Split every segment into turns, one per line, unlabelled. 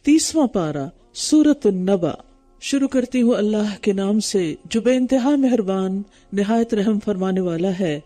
30واں پارہ سورۃ النبأ۔ شروع کرتی ہوں اللہ کے نام سے جو بے انتہا مہربان نہایت رحم فرمانے والا ہے۔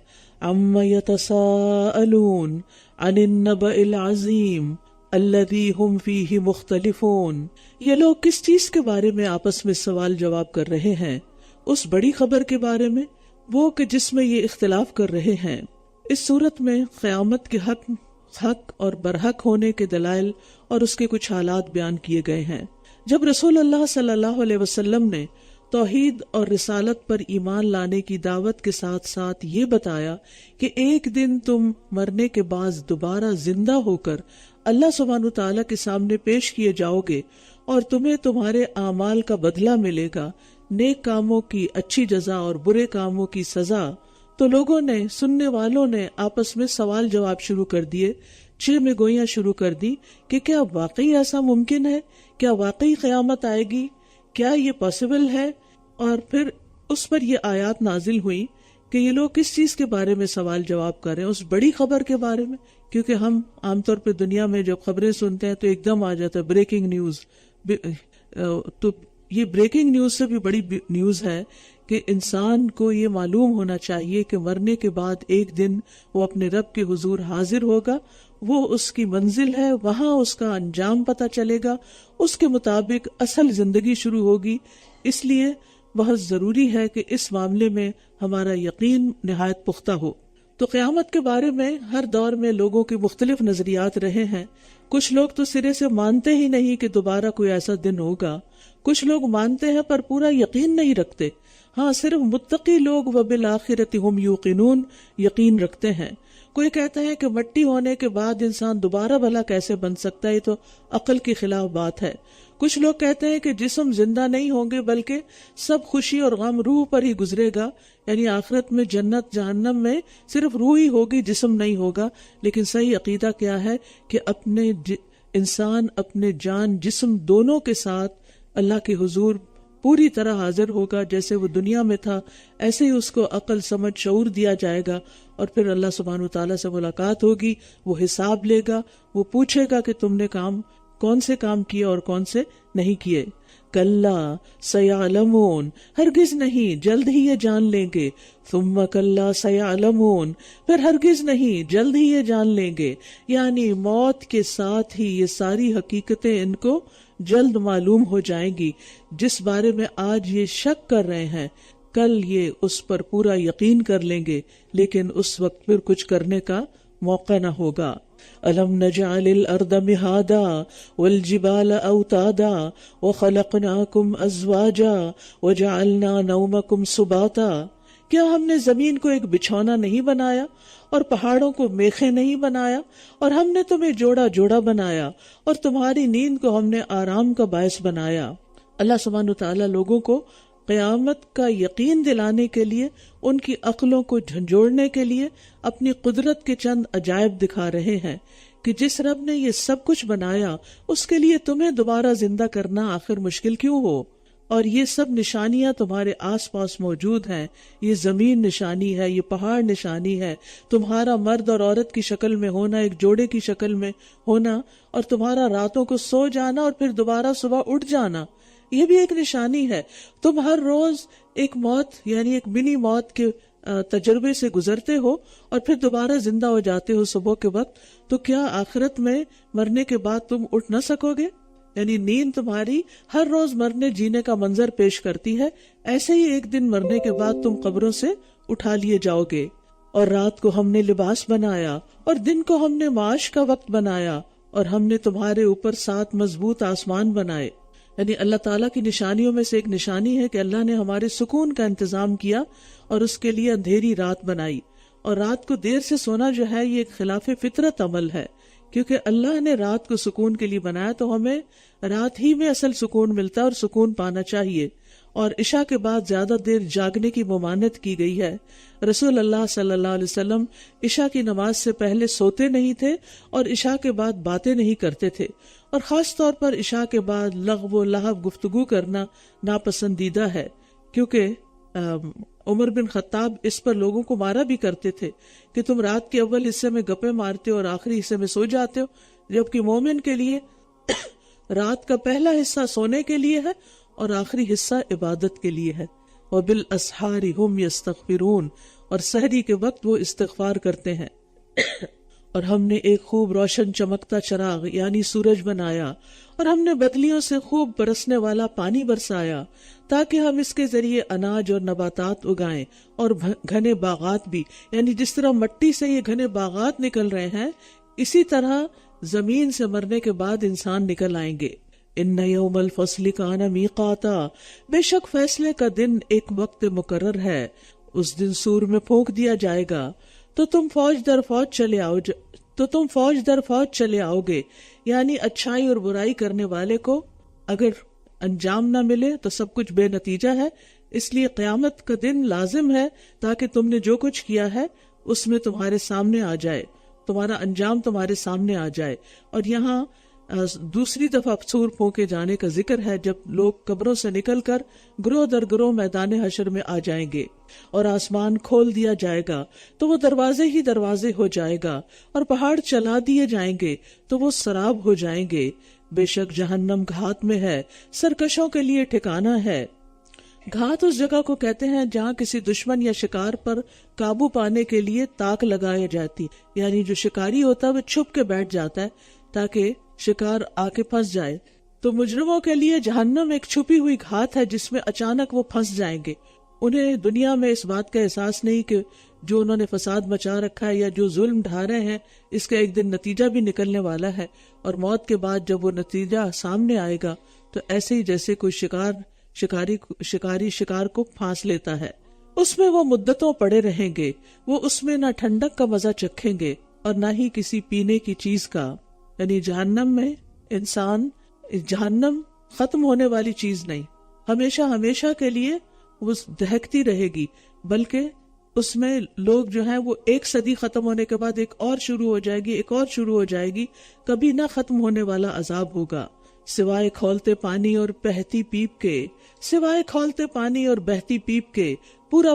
عَمَّ يَتَسَاءَلُونَ عَنِ النَّبَإِ الْعَظِيمِ الَّذِي هُمْ فِيهِ مُخْتَلِفُونَ۔ یہ لوگ کس چیز کے بارے میں آپس میں سوال جواب کر رہے ہیں؟ اس بڑی خبر کے بارے میں، وہ کہ جس میں یہ اختلاف کر رہے ہیں۔ اس صورت میں قیامت کے حق اور برحق ہونے کے دلائل اور اس کے کچھ حالات بیان کیے گئے ہیں۔ جب رسول اللہ صلی اللہ علیہ وسلم نے توحید اور رسالت پر ایمان لانے کی دعوت کے ساتھ ساتھ یہ بتایا کہ ایک دن تم مرنے کے بعد دوبارہ زندہ ہو کر اللہ سبحانہ وتعالی کے سامنے پیش کیے جاؤ گے اور تمہیں تمہارے اعمال کا بدلہ ملے گا، نیک کاموں کی اچھی جزا اور برے کاموں کی سزا، تو لوگوں نے، سننے والوں نے آپس میں سوال جواب شروع کر دیے، چھ میں گوئیاں شروع کر دی کہ کیا واقعی ایسا ممکن ہے؟ کیا واقعی قیامت آئے گی؟ کیا یہ پاسبل ہے؟ اور پھر اس پر یہ آیات نازل ہوئی کہ یہ لوگ کس چیز کے بارے میں سوال جواب کر رہے ہیں؟ اس بڑی خبر کے بارے میں، کیونکہ ہم عام طور پہ دنیا میں جب خبریں سنتے ہیں تو ایک دم آ جاتا ہے بریکنگ نیوز، تو یہ بریکنگ نیوز سے بھی بڑی نیوز ہے کہ انسان کو یہ معلوم ہونا چاہیے کہ مرنے کے بعد ایک دن وہ اپنے رب کے حضور حاضر ہوگا، وہ اس کی منزل ہے، وہاں اس کا انجام پتہ چلے گا، اس کے مطابق اصل زندگی شروع ہوگی۔ اس لیے بہت ضروری ہے کہ اس معاملے میں ہمارا یقین نہایت پختہ ہو۔ تو قیامت کے بارے میں ہر دور میں لوگوں کے مختلف نظریات رہے ہیں۔ کچھ لوگ تو سرے سے مانتے ہی نہیں کہ دوبارہ کوئی ایسا دن ہوگا، کچھ لوگ مانتے ہیں پر پورا یقین نہیں رکھتے۔ ہاں، صرف متقی لوگ وبالآخرۃ ھم یوقنون یقین رکھتے ہیں۔ کوئی کہتا ہے کہ مٹی ہونے کے بعد انسان دوبارہ بھلا کیسے بن سکتا ہے، یہ تو عقل کے خلاف بات ہے۔ کچھ لوگ کہتے ہیں کہ جسم زندہ نہیں ہوں گے بلکہ سب خوشی اور غم روح پر ہی گزرے گا، یعنی آخرت میں جنت جہنم میں صرف روح ہی ہوگی، جسم نہیں ہوگا۔ لیکن صحیح عقیدہ کیا ہے کہ انسان اپنے جان جسم دونوں کے ساتھ اللہ کے حضور پوری طرح حاضر ہوگا، جیسے وہ دنیا میں تھا ایسے ہی اس کو عقل سمجھ شعور دیا جائے گا، اور پھر اللہ سبحانہ وتعالیٰ سے ملاقات ہوگی، وہ حساب لے گا، وہ پوچھے گا کہ تم نے کون سے کام کیے اور کون سے نہیں کیے۔ کلا سیعلمون، ہرگز نہیں، جلد ہی یہ جان لیں گے۔ ثم کلا سیعلمون، پھر ہرگز نہیں، جلد ہی یہ جان لیں گے، یعنی موت کے ساتھ ہی یہ ساری حقیقتیں ان کو جلد معلوم ہو جائیں گی۔ جس بارے میں آج یہ شک کر رہے ہیں، کل یہ اس پر پورا یقین کر لیں گے، لیکن اس وقت پھر کچھ کرنے کا موقع نہ ہوگا۔ أَلَمْ نَجْعَلِ الْأَرْضَ مِهَادًا وَالْجِبَالَ أَوْتَادًا وَخَلَقْنَاكُمْ أَزْوَاجًا وَجَعَلْنَا نَوْمَكُمْ سُبَاتًا۔ کیا ہم نے زمین کو ایک بچھونا نہیں بنایا اور پہاڑوں کو میخیں نہیں بنایا، اور ہم نے تمہیں جوڑا جوڑا بنایا اور تمہاری نیند کو ہم نے آرام کا باعث بنایا۔ اللہ سبحانہ وتعالیٰ لوگوں کو قیامت کا یقین دلانے کے لیے، ان کی عقلوں کو جھنجھوڑنے کے لیے اپنی قدرت کے چند عجائب دکھا رہے ہیں کہ جس رب نے یہ سب کچھ بنایا اس کے لیے تمہیں دوبارہ زندہ کرنا آخر مشکل کیوں ہو؟ اور یہ سب نشانیاں تمہارے آس پاس موجود ہیں۔ یہ زمین نشانی ہے، یہ پہاڑ نشانی ہے، تمہارا مرد اور عورت کی شکل میں ہونا، ایک جوڑے کی شکل میں ہونا، اور تمہارا راتوں کو سو جانا اور پھر دوبارہ صبح اٹھ جانا، یہ بھی ایک نشانی ہے۔ تم ہر روز ایک موت، یعنی ایک منی موت کے تجربے سے گزرتے ہو اور پھر دوبارہ زندہ ہو جاتے ہو صبح کے وقت، تو کیا آخرت میں مرنے کے بعد تم اٹھ نہ سکو گے؟ یعنی نیند تمہاری ہر روز مرنے جینے کا منظر پیش کرتی ہے، ایسے ہی ایک دن مرنے کے بعد تم قبروں سے اٹھا لیے جاؤ گے۔ اور رات کو ہم نے لباس بنایا اور دن کو ہم نے معاش کا وقت بنایا، اور ہم نے تمہارے اوپر 7 مضبوط آسمان بنائے۔ یعنی اللہ تعالیٰ کی نشانیوں میں سے ایک نشانی ہے کہ اللہ نے ہمارے سکون کا انتظام کیا اور اس کے لیے اندھیری رات بنائی۔ اور رات کو دیر سے سونا جو ہے یہ ایک خلاف فطرت عمل ہے، کیونکہ اللہ نے رات کو سکون کے لیے بنایا، تو ہمیں رات ہی میں اصل سکون ملتا ہے اور سکون پانا چاہیے۔ اور عشاء کے بعد زیادہ دیر جاگنے کی ممانعت کی گئی ہے۔ رسول اللہ صلی اللہ علیہ وسلم عشاء کی نماز سے پہلے سوتے نہیں تھے اور عشاء کے بعد باتیں نہیں کرتے تھے، اور خاص طور پر عشاء کے بعد لغو و لہو گفتگو کرنا ناپسندیدہ ہے، کیونکہ عمر بن خطاب اس پر لوگوں کو مارا بھی کرتے تھے کہ تم رات کے اول حصے میں گپے مارتے ہو اور آخری حصے میں سو جاتے ہو، جبکہ مومن کے لیے رات کا پہلا حصہ سونے کے لیے ہے اور آخری حصہ عبادت کے لیے ہے. وَبِالْأَسْحَارِ هُمْ يَسْتَغْفِرُونَ اور سحری کے وقت وہ استغفار کرتے ہیں. اور ہم نے ایک خوب روشن چمکتا چراغ یعنی سورج بنایا اور ہم نے بدلیوں سے خوب برسنے والا پانی برسایا تاکہ ہم اس کے ذریعے اناج اور نباتات اگائیں اور گھنے باغات بھی، یعنی جس طرح مٹی سے یہ گھنے باغات نکل رہے ہیں اسی طرح زمین سے مرنے کے بعد انسان نکل آئیں گے. ان یوم الفصل کان میقاتا، بے شک فیصلے کا دن ایک وقت مقرر ہے. اس دن سور میں پھونک دیا جائے گا تو تم فوج در فوج چلے آؤ گے. یعنی اچھائی اور برائی کرنے والے کو اگر انجام نہ ملے تو سب کچھ بے نتیجہ ہے، اس لیے قیامت کا دن لازم ہے تاکہ تم نے جو کچھ کیا ہے اس میں تمہارے سامنے آ جائے، تمہارا انجام تمہارے سامنے آ جائے. اور یہاں دوسری دفعہ سور پھونکے جانے کا ذکر ہے جب لوگ قبروں سے نکل کر گروہ در گروہ میدان حشر میں آ جائیں گے اور آسمان کھول دیا جائے گا تو وہ دروازے ہی دروازے ہو جائے گا اور پہاڑ چلا دیے جائیں گے تو وہ سراب ہو جائیں گے. بے شک جہنم گھات میں ہے، سرکشوں کے لیے ٹھکانہ ہے. گھات اس جگہ کو کہتے ہیں جہاں کسی دشمن یا شکار پر قابو پانے کے لیے تاک لگائی جاتی، یعنی جو شکاری ہوتا ہے وہ چھپ کے بیٹھ جاتا ہے تاکہ شکار آ کے پھنس جائے. تو مجرموں کے لیے جہنم ایک چھپی ہوئی گھات ہے جس میں اچانک وہ پھنس جائیں گے. انہیں دنیا میں اس بات کا احساس نہیں کہ جو انہوں نے فساد مچا رکھا ہے یا جو ظلم ڈھا رہے ہیں اس کا ایک دن نتیجہ بھی نکلنے والا ہے، اور موت کے بعد جب وہ نتیجہ سامنے آئے گا تو ایسے ہی جیسے کوئی شکاری شکار کو پھانس لیتا ہے. اس میں وہ مدتوں پڑے رہیں گے، وہ اس میں نہ ٹھنڈک کا مزہ چکھیں گے اور نہ ہی کسی پینے کی چیز کا. یعنی جہنم ختم ہونے والی چیز نہیں، ہمیشہ کے لیے وہ دہکتی رہے گی، بلکہ اس میں لوگ جو ہیں وہ ایک صدی ختم ہونے کے بعد ایک اور شروع ہو جائے گی، ایک اور شروع ہو جائے گی، کبھی نہ ختم ہونے والا عذاب ہوگا. سوائے کھولتے پانی اور بہتی پیپ کے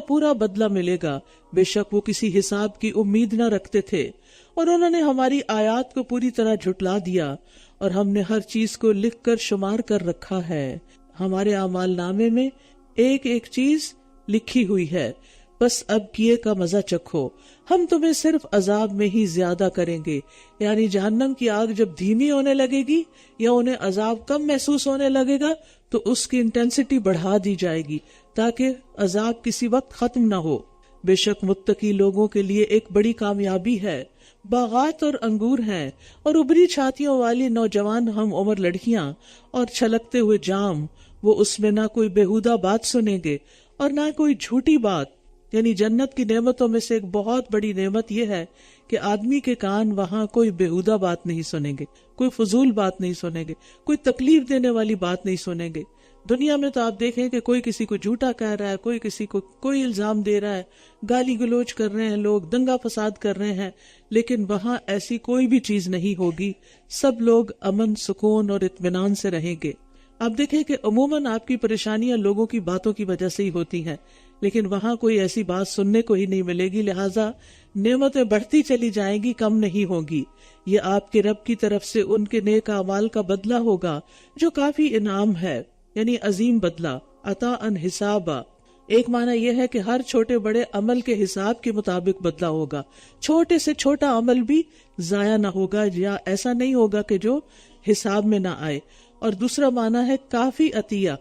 پورا بدلہ ملے گا. بے شک وہ کسی حساب کی امید نہ رکھتے تھے اور انہوں نے ہماری آیات کو پوری طرح جھٹلا دیا، اور ہم نے ہر چیز کو لکھ کر شمار کر رکھا ہے. ہمارے اعمال نامے میں ایک ایک چیز لکھی ہوئی ہے. بس اب کیے کا مزہ چکھو، ہم تمہیں صرف عذاب میں ہی زیادہ کریں گے. یعنی جہنم کی آگ جب دھیمی ہونے لگے گی یا انہیں عذاب کم محسوس ہونے لگے گا تو اس کی انٹینسٹی بڑھا دی جائے گی تاکہ عذاب کسی وقت ختم نہ ہو. بے شک متقی لوگوں کے لیے ایک بڑی کامیابی ہے. باغات اور انگور ہیں اور ابری چھاتیوں والی نوجوان ہم عمر لڑکیاں اور چھلکتے ہوئے جام. وہ اس میں نہ کوئی بیہودہ بات سنیں گے اور نہ کوئی جھوٹی بات. یعنی جنت کی نعمتوں میں سے ایک بہت بڑی نعمت یہ ہے کہ آدمی کے کان وہاں کوئی بیہودہ بات نہیں سنیں گے، کوئی فضول بات نہیں سنیں گے، کوئی تکلیف دینے والی بات نہیں سنیں گے. دنیا میں تو آپ دیکھیں کہ کوئی کسی کو جھوٹا کہہ رہا ہے، کوئی کسی کو کوئی الزام دے رہا ہے، گالی گلوچ کر رہے ہیں لوگ، دنگا فساد کر رہے ہیں، لیکن وہاں ایسی کوئی بھی چیز نہیں ہوگی. سب لوگ امن، سکون اور اطمینان سے رہیں گے. آپ دیکھیں کہ عموماً آپ کی پریشانیاں لوگوں کی باتوں کی وجہ سے ہی ہوتی ہیں، لیکن وہاں کوئی ایسی بات سننے کو ہی نہیں ملے گی، لہٰذا نعمتیں بڑھتی چلی جائیں گی، کم نہیں ہوگی. یہ آپ کے رب کی طرف سے ان کے نیک اعمال کا بدلہ ہوگا جو کافی انعام ہے، یعنی عظیم بدلہ. عطاء حسابا، ایک معنی یہ ہے کہ ہر چھوٹے بڑے عمل کے حساب کے مطابق بدلہ ہوگا، چھوٹے سے چھوٹا عمل بھی ضائع نہ ہوگا یا ایسا نہیں ہوگا کہ جو حساب میں نہ آئے. اور دوسرا معنی ہے کافی عطیہ،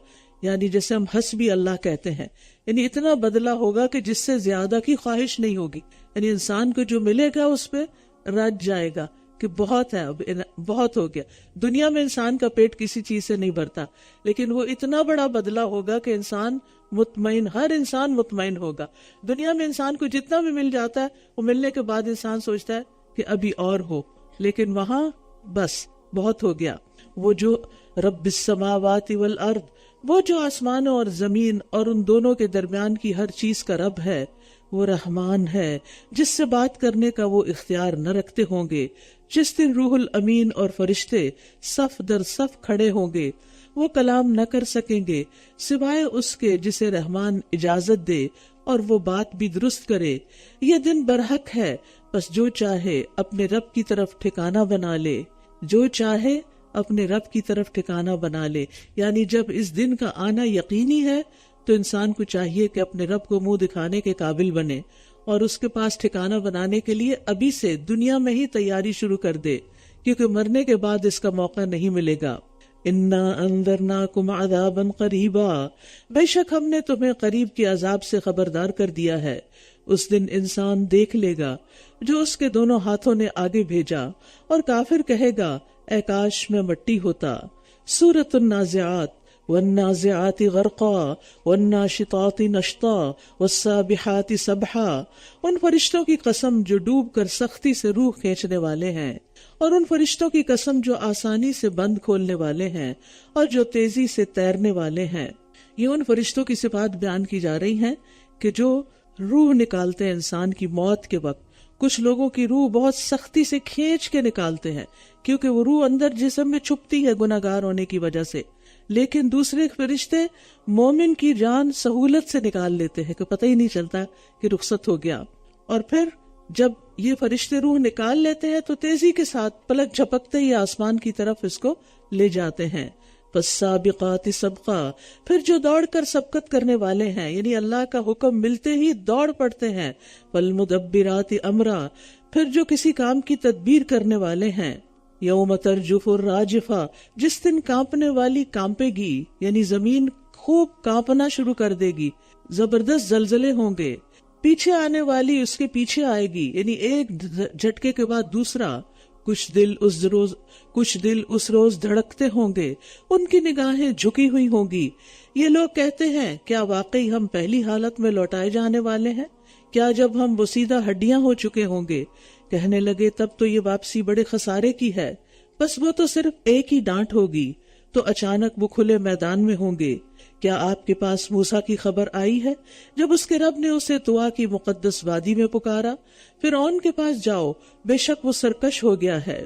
یعنی جیسے ہم حسبی اللہ کہتے ہیں، یعنی اتنا بدلہ ہوگا کہ جس سے زیادہ کی خواہش نہیں ہوگی. یعنی انسان کو جو ملے گا اس پہ رج جائے گا کہ بہت ہے، اب بہت ہو گیا. دنیا میں انسان کا پیٹ کسی چیز سے نہیں بھرتا، لیکن وہ اتنا بڑا بدلہ ہوگا کہ انسان مطمئن، ہر انسان مطمئن ہوگا. دنیا میں انسان کو جتنا بھی مل جاتا ہے وہ ملنے کے بعد انسان سوچتا ہے کہ ابھی اور ہو، لیکن وہاں بس بہت ہو گیا. وہ جو رب السماوات والارض، وہ جو آسمانوں اور زمین اور ان دونوں کے درمیان کی ہر چیز کا رب ہے، وہ رحمان ہے جس سے بات کرنے کا وہ اختیار نہ رکھتے ہوں گے. جس دن روح الامین اور فرشتے صف در صف کھڑے ہوں گے وہ کلام نہ کر سکیں گے سوائے اس کے جسے رحمان اجازت دے اور وہ بات بھی درست کرے. یہ دن برحق ہے، بس جو چاہے اپنے رب کی طرف ٹھکانہ بنا لے، جو چاہے اپنے رب کی طرف ٹھکانہ بنا لے. یعنی جب اس دن کا آنا یقینی ہے تو انسان کو چاہیے کہ اپنے رب کو منہ دکھانے کے قابل بنے اور اس کے پاس ٹھکانہ بنانے کے لیے ابھی سے دنیا میں ہی تیاری شروع کر دے، کیونکہ مرنے کے بعد اس کا موقع نہیں ملے گا. انا انذرناکم عذابا قریبا، بے شک ہم نے تمہیں قریب کے عذاب سے خبردار کر دیا ہے. اس دن انسان دیکھ لے گا جو اس کے دونوں ہاتھوں نے آگے بھیجا، اور کافر کہے گا اے کاش میں مٹی ہوتا. سورۃ النازعات والنازعات غرقا والناشطات نشطا والسابحات سبحا. ان فرشتوں کی قسم جو ڈوب کر سختی سے روح کھینچنے والے ہیں، اور ان فرشتوں کی قسم جو آسانی سے بند کھولنے والے ہیں اور جو تیزی سے تیرنے والے ہیں. یہ ان فرشتوں کی صفات بیان کی جا رہی ہیں کہ جو روح نکالتے ہیں انسان کی موت کے وقت. کچھ لوگوں کی روح بہت سختی سے کھینچ کے نکالتے ہیں کیونکہ وہ روح اندر جسم میں چھپتی ہے گناہگار ہونے کی وجہ سے، لیکن دوسرے فرشتے مومن کی جان سہولت سے نکال لیتے ہیں کہ پتہ ہی نہیں چلتا کہ رخصت ہو گیا. اور پھر جب یہ فرشتے روح نکال لیتے ہیں تو تیزی کے ساتھ پلک جھپکتے ہی آسمان کی طرف اس کو لے جاتے ہیں. فالسابقات سبقا، پھر جو دوڑ کر سبقت کرنے والے ہیں، یعنی اللہ کا حکم ملتے ہی دوڑ پڑتے ہیں. فالمدبرات امرا، پھر جو کسی کام کی تدبیر کرنے والے ہیں. یوم ترجف الراجفہ، جس دن کانپنے والی کانپے گی، یعنی زمین خوب کانپنا شروع کر دے گی، زبردست زلزلے ہوں گے. پیچھے آنے والی اس کے پیچھے آئے گی، یعنی ایک جھٹکے کے بعد دوسرا. کچھ دل اس روز دھڑکتے ہوں گے، ان کی نگاہیں جھکی ہوئی ہوں گی. یہ لوگ کہتے ہیں کیا واقعی ہم پہلی حالت میں لوٹائے جانے والے ہیں؟ کیا جب ہم بوسیدہ ہڈیاں ہو چکے ہوں گے؟ کہنے لگے تب تو یہ واپسی بڑے خسارے کی ہے. بس وہ تو صرف ایک ہی ڈانٹ ہوگی، تو اچانک وہ کھلے میدان میں ہوں گے. کیا آپ کے پاس موسیٰ کی خبر آئی ہے جب اس کے رب نے اسے طوا کی مقدس وادی میں پکارا؟ فرعون کے پاس جاؤ، بے شک وہ سرکش ہو گیا ہے.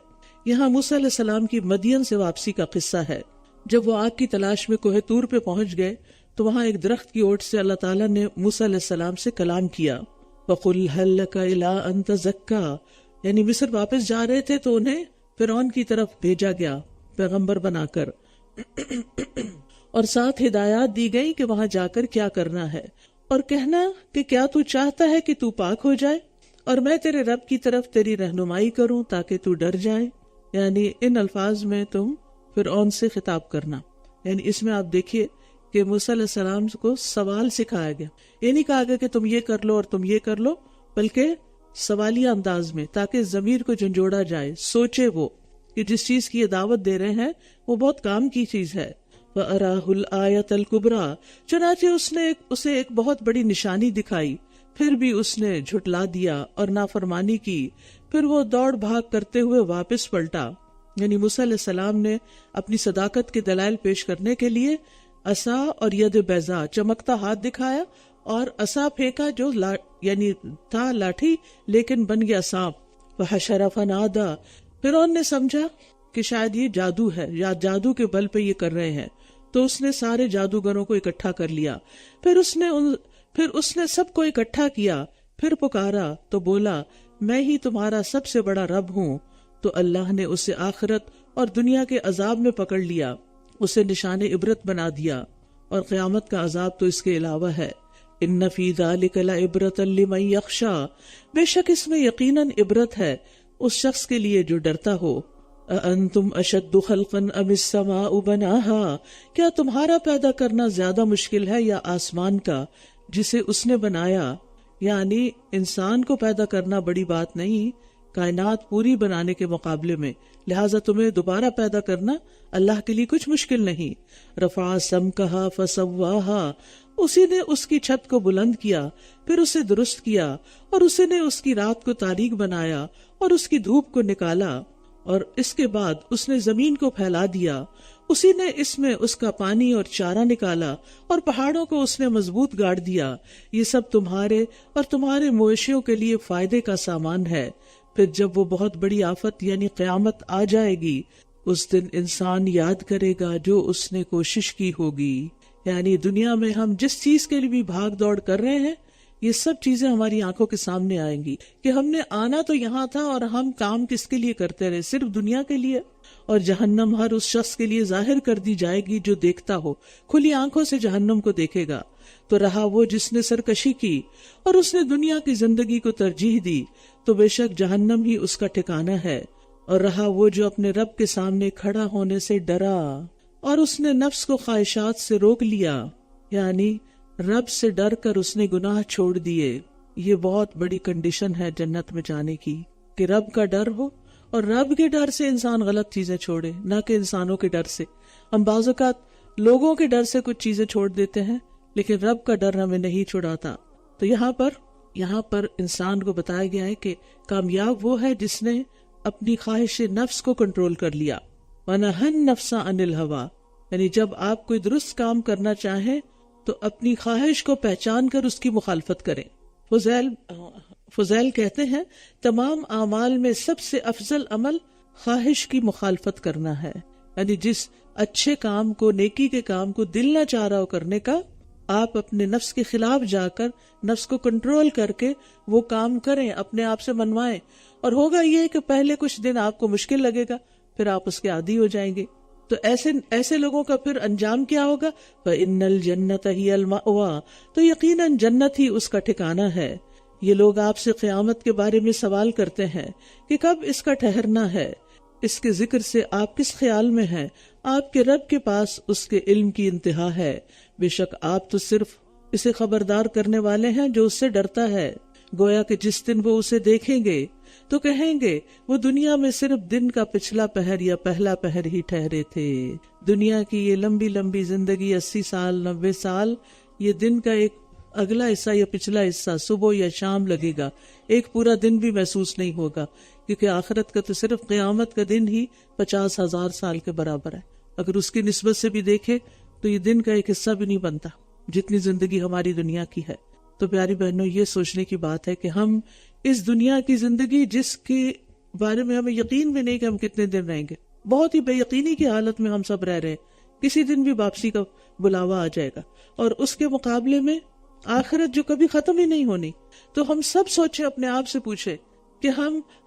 یہاں موسیٰ علیہ السلام کی مدین سے واپسی کا قصہ ہے. جب وہ آگ کی تلاش میں کوہ طور پہ پہنچ گئے تو وہاں ایک درخت کی اوٹ سے اللہ تعالیٰ نے موسیٰ علیہ السلام سے کلام کیا. وَقُلْ هَلْ لَكَ إِلَىٰ أَن تَزَكَّىٰ، یعنی مصر واپس جا رہے تھے تو انہیں فرعون کی طرف بھیجا گیا پیغمبر بنا کر، اور ساتھ ہدایات دی گئی کہ وہاں جا کر کیا کرنا ہے، اور کہنا کہ کیا تو چاہتا ہے کہ تو پاک ہو جائے اور میں تیرے رب کی طرف تیری رہنمائی کروں تاکہ تو ڈر جائے. یعنی ان الفاظ میں تم فرعون سے خطاب کرنا. یعنی اس میں آپ دیکھیے کہ موسیٰ علیہ السلام کو سوال سکھایا گیا. یہ نہیں کہا گیا کہ تم یہ کر لو اور تم یہ کر لو، بلکہ سوالیہ انداز میں، تاکہ ضمیر کو جھنجھوڑا جائے، سوچے وہ کہ جس چیز کی یہ دعوت دے رہے ہیں وہ بہت کام کی چیز ہے. وَأَرَاهُ الْآيَةَ الْكُبْرَى، چنانچہ اس نے اسے ایک بہت بڑی نشانی دکھائی، پھر بھی اس نے جھٹلا دیا اور نافرمانی کی. پھر وہ دوڑ بھاگ کرتے ہوئے واپس پلٹا. یعنی موسیٰ علیہ السلام نے اپنی صداقت کے دلائل پیش کرنے کے لیے عصا اور ید بیضا، چمکتا ہاتھ دکھایا، اور عصا پھینکا جو یعنی تھا لاٹھی لیکن بن گیا سانپ. وَحَشَرَ فَنَادَى، فرعون نے سمجھا کہ شاید یہ جادو ہے یا جادو کے بل پہ یہ کر رہے ہیں، تو اس نے سارے جادوگروں کو اکٹھا کر لیا. پھر اس نے سب کو اکٹھا کیا، پھر پکارا تو بولا میں ہی تمہارا سب سے بڑا رب ہوں. تو اللہ نے اسے آخرت اور دنیا کے عذاب میں پکڑ لیا، اسے نشان عبرت بنا دیا، اور قیامت کا عذاب تو اس کے علاوہ ہے. ان فی ذلک لعبرۃ لمن یخشی، بے شک اس میں یقیناً عبرت ہے اس شخص کے لیے جو ڈرتا ہو. اَأَنتُمْ أَشَدُّ خَلْقًا أَمِ السَّمَاءُ بَنَاهَا، کیا تمہارا پیدا کرنا زیادہ مشکل ہے یا آسمان کا جسے اس نے بنایا؟ یعنی انسان کو پیدا کرنا بڑی بات نہیں کائنات پوری بنانے کے مقابلے میں، لہٰذا تمہیں دوبارہ پیدا کرنا اللہ کے لیے کچھ مشکل نہیں. رفع سمکہا فسواہا، اسی نے اس کی چھت کو بلند کیا، پھر اسے درست کیا، اور اسی نے اس کی رات کو تاریک بنایا اور اس کی دھوپ کو نکالا، اور اس کے بعد اس نے زمین کو پھیلا دیا. اسی نے اس میں اس کا پانی اور چارہ نکالا، اور پہاڑوں کو اس نے مضبوط گاڑ دیا. یہ سب تمہارے اور تمہارے مویشیوں کے لیے فائدے کا سامان ہے. پھر جب وہ بہت بڑی آفت یعنی قیامت آ جائے گی، اس دن انسان یاد کرے گا جو اس نے کوشش کی ہوگی. یعنی دنیا میں ہم جس چیز کے لیے بھی بھاگ دوڑ کر رہے ہیں، یہ سب چیزیں ہماری آنکھوں کے سامنے آئیں گی کہ ہم نے آنا تو یہاں تھا اور ہم کام کس کے لیے کرتے رہے، صرف دنیا کے لیے. اور جہنم ہر اس شخص کے لیے ظاہر کر دی جائے گی جو دیکھتا ہو، کھلی آنکھوں سے جہنم کو دیکھے گا۔ تو رہا وہ جس نے سرکشی کی اور اس نے دنیا کی زندگی کو ترجیح دی، تو بے شک جہنم ہی اس کا ٹھکانہ ہے۔ اور رہا وہ جو اپنے رب کے سامنے کھڑا ہونے سے ڈرا اور اس نے نفس کو خواہشات سے روک لیا، یعنی رب سے ڈر کر اس نے گناہ چھوڑ دیے۔ یہ بہت بڑی کنڈیشن ہے جنت میں جانے کی، کہ رب کا ڈر ہو، اور رب کے ڈر سے انسان غلط چیزیں چھوڑے، نہ کہ انسانوں کے ڈر سے۔ ہم بعض اوقات لوگوں کے ڈر سے کچھ چیزیں چھوڑ دیتے ہیں، لیکن رب کا ڈر ہمیں نہیں چھڑاتا۔ تو یہاں پر انسان کو بتایا گیا ہے کہ کامیاب وہ ہے جس نے اپنی خواہش نفس کو کنٹرول کر لیا۔ وَنَهَا النَّفْسَ عَنِ الْهَوَىٰ، یعنی جب آپ کوئی درست کام کرنا چاہیں تو اپنی خواہش کو پہچان کر اس کی مخالفت کریں۔ فضیل کہتے ہیں تمام اعمال میں سب سے افضل عمل خواہش کی مخالفت کرنا ہے، یعنی جس اچھے کام کو، نیکی کے کام کو دل نہ چاہ رہا ہو کرنے کا، آپ اپنے نفس کے خلاف جا کر نفس کو کنٹرول کر کے وہ کام کریں، اپنے آپ سے منوائیں۔ اور ہوگا یہ کہ پہلے کچھ دن آپ کو مشکل لگے گا، پھر آپ اس کے عادی ہو جائیں گے۔ تو ایسے لوگوں کا پھر انجام کیا ہوگا؟ فَإِنَّ الْجَنَّةَ هِيَ الْمَأْوَىٰ، تو یقیناً جنت ہی اس کا ٹھکانہ ہے۔ یہ لوگ آپ سے قیامت کے بارے میں سوال کرتے ہیں کہ کب اس کا ٹھہرنا ہے، اس کے ذکر سے آپ کس خیال میں ہیں؟ آپ کے رب کے پاس اس کے علم کی انتہا ہے، بے شک آپ تو صرف اسے خبردار کرنے والے ہیں جو اس سے ڈرتا ہے۔ گویا کہ جس دن وہ اسے دیکھیں گے تو کہیں گے وہ دنیا میں صرف دن کا پچھلا پہر یا پہلا پہر ہی ٹھہرے تھے۔ دنیا کی یہ لمبی لمبی زندگی 80 سال 90 سال، یہ دن کا ایک اگلا حصہ یا پچھلا حصہ صبح یا شام لگے گا، ایک پورا دن بھی محسوس نہیں ہوگا، کیونکہ آخرت کا تو صرف قیامت کا دن ہی 50,000 سال کے برابر ہے۔ اگر اس کی نسبت سے بھی دیکھے تو یہ دن کا ایک حصہ بھی نہیں بنتا جتنی زندگی ہماری دنیا کی ہے۔ تو پیاری بہنوں، یہ سوچنے کی بات ہے کہ ہم اس دنیا کی زندگی جس کے بارے میں ہمیں یقین بھی نہیں کہ ہم کتنے دن رہیں گے، بہت ہی بے یقینی کی حالت میں ہم سب رہ رہے ہیں، کسی دن بھی واپسی کا بلاوا آ جائے گا، اور اس کے مقابلے میں آخرت جو کبھی ختم ہی نہیں ہونی۔ تو ہم سب سوچے، اپنے آپ سے پوچھے کہ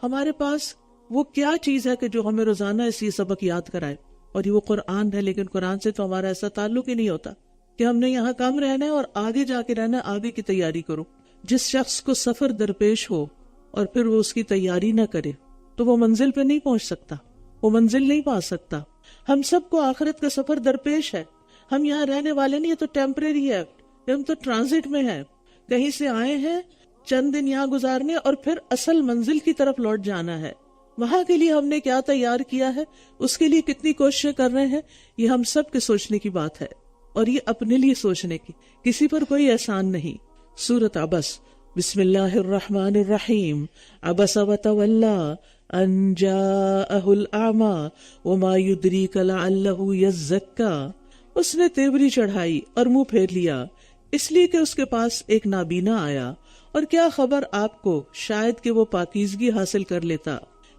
ہمارے پاس وہ کیا چیز ہے کہ جو ہمیں روزانہ اس یہ سبق یاد کرائے، اور یہ وہ قرآن ہے۔ لیکن قرآن سے تو ہمارا ایسا تعلق ہی نہیں ہوتا کہ ہم نے یہاں کم رہنا ہے اور آگے جا کے رہنا ہے، آگے کی تیاری کرو۔ جس شخص کو سفر درپیش ہو اور پھر وہ اس کی تیاری نہ کرے تو وہ منزل پہ نہیں پہنچ سکتا، وہ منزل نہیں پا سکتا۔ ہم سب کو آخرت کا سفر درپیش ہے، ہم یہاں رہنے والے نہیں، یہ تو ٹیمپریری ہے، ہم تو ٹرانزٹ میں ہیں، کہیں سے آئے ہیں چند دن یہاں گزارنے اور پھر اصل منزل کی طرف لوٹ جانا ہے۔ وہاں کے لیے ہم نے کیا تیار کیا ہے، اس کے لیے کتنی کوششیں کر رہے ہیں، یہ ہم سب کے سوچنے کی بات ہے، اور یہ اپنے لیے سوچنے کی، کسی پر کوئی احسان نہیں۔ سورۃ عبس، بسم اللہ الرحمن الرحیم۔ عبس وتولی ان جاءہ الاعمی وما یدریک لعلہ یزکا، اس نے تیوری چڑھائی اور منہ پھیر لیا، اس لیے کہ اس کے پاس ایک نابینا آیا، اور کیا خبر آپ کو، شاید کہ وہ پاکیزگی حاصل کر لیتا۔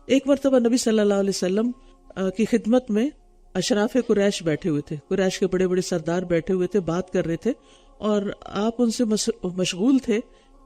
ایک مرتبہ نبی صلی اللہ علیہ وسلم کی خدمت میں اشراف قریش بیٹھے ہوئے تھے، قریش کے بڑے بڑے سردار بیٹھے ہوئے تھے، بات کر رہے تھے، اور آپ ان سے مشغول تھے،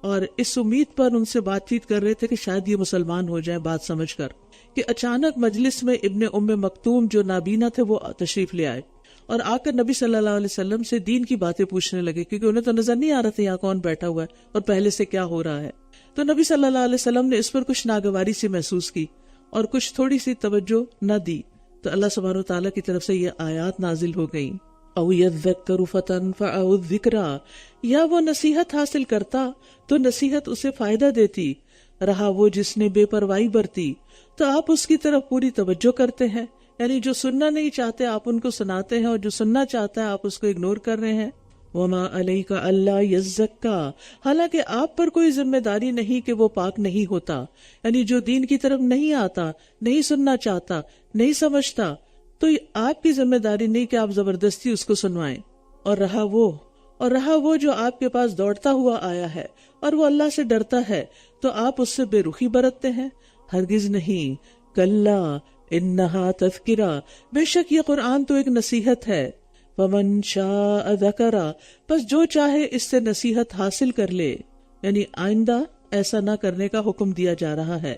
اور اس امید پر ان سے بات چیت کر رہے تھے کہ شاید یہ مسلمان ہو جائیں بات سمجھ کر، کہ اچانک مجلس میں ابن ام مکتوم جو نابینا تھے وہ تشریف لے آئے، اور آ کر نبی صلی اللہ علیہ وسلم سے دین کی باتیں پوچھنے لگے، کیونکہ انہیں تو نظر نہیں آ رہا تھا یہاں کون بیٹھا ہوا ہے اور پہلے سے کیا ہو رہا ہے۔ تو نبی صلی اللہ علیہ وسلم نے اس پر کچھ ناگواری سے محسوس کی اور کچھ تھوڑی سی توجہ نہ دی، تو اللہ سبحانہ وتعالیٰ کی طرف سے یہ آیات نازل ہو گئیں، او یذکر فتنفعہ الذکریٰ، یا وہ نصیحت حاصل کرتا تو نصیحت اسے فائدہ دیتی، رہا وہ جس نے بے پرواہی برتی تو آپ اس کی طرف پوری توجہ کرتے ہیں، یعنی جو سننا نہیں چاہتے آپ ان کو سناتے ہیں، اور جو سننا چاہتا ہے آپ اس کو اگنور کر رہے ہیں۔ وما علیک الا یزکا، حالانکہ آپ پر کوئی ذمہ داری نہیں کہ وہ پاک نہیں ہوتا، یعنی جو دین کی طرف نہیں آتا، نہیں سننا چاہتا، نہیں سمجھتا، تو آپ کی ذمہ داری نہیں کہ آپ زبردستی اس کو سنوائیں۔ اور رہا وہ جو آپ کے پاس دوڑتا ہوا آیا ہے اور وہ اللہ سے ڈرتا ہے، تو آپ اس سے بے رخی برتتے ہیں؟ ہرگز نہیں، کلا انہا تذکرہ، بے شک یہ قرآن تو ایک نصیحت ہے، فمن شاء ذکرہ، پس جو چاہے اس سے نصیحت حاصل کر لے، یعنی آئندہ ایسا نہ کرنے کا حکم دیا جا رہا ہے۔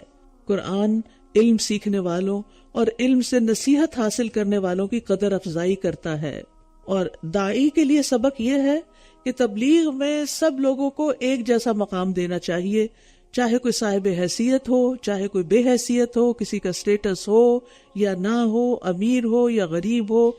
قرآن علم سیکھنے والوں اور علم سے نصیحت حاصل کرنے والوں کی قدر افزائی کرتا ہے۔ اور داعی کے لیے سبق یہ ہے کہ تبلیغ میں سب لوگوں کو ایک جیسا مقام دینا چاہیے، چاہے کوئی صاحب حیثیت ہو، چاہے کوئی بے حیثیت ہو، کسی کا سٹیٹس ہو یا نہ ہو، امیر ہو یا غریب ہو،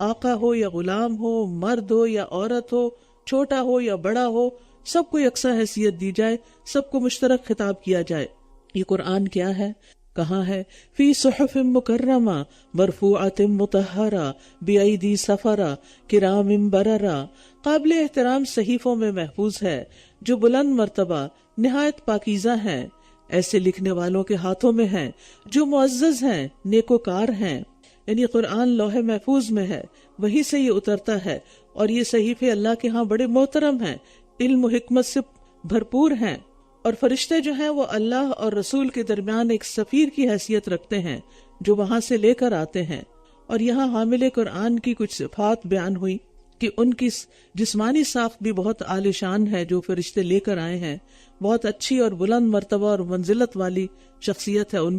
آقا ہو یا غلام ہو، مرد ہو یا عورت ہو، چھوٹا ہو یا بڑا ہو، سب کو یکساں حیثیت دی جائے، سب کو مشترک خطاب کیا جائے۔ یہ قرآن کیا ہے؟ کہاں ہے؟ فی صحف مکرمہ مرفوعۃ مطہرہ بایدی سفرہ کرام بررہ، قابل احترام صحیفوں میں محفوظ ہے جو بلند مرتبہ نہایت پاکیزہ ہیں، ایسے لکھنے والوں کے ہاتھوں میں ہیں جو معزز ہیں، نیکوکار ہیں۔ یعنی قرآن لوح محفوظ میں ہے، وہیں سے یہ اترتا ہے، اور یہ صحیفے اللہ کے ہاں بڑے محترم ہیں، علم و حکمت سے بھرپور ہیں، اور فرشتے جو ہیں وہ اللہ اور رسول کے درمیان ایک سفیر کی حیثیت رکھتے ہیں جو وہاں سے لے کر آتے ہیں۔ اور یہاں حامل قرآن کی کچھ صفات بیان ہوئی کہ ان کی جسمانی ساخت بھی بہت عالی شان ہے، جو فرشتے لے کر آئے ہیں، بہت اچھی اور بلند مرتبہ اور منزلت والی شخصیت ہے ان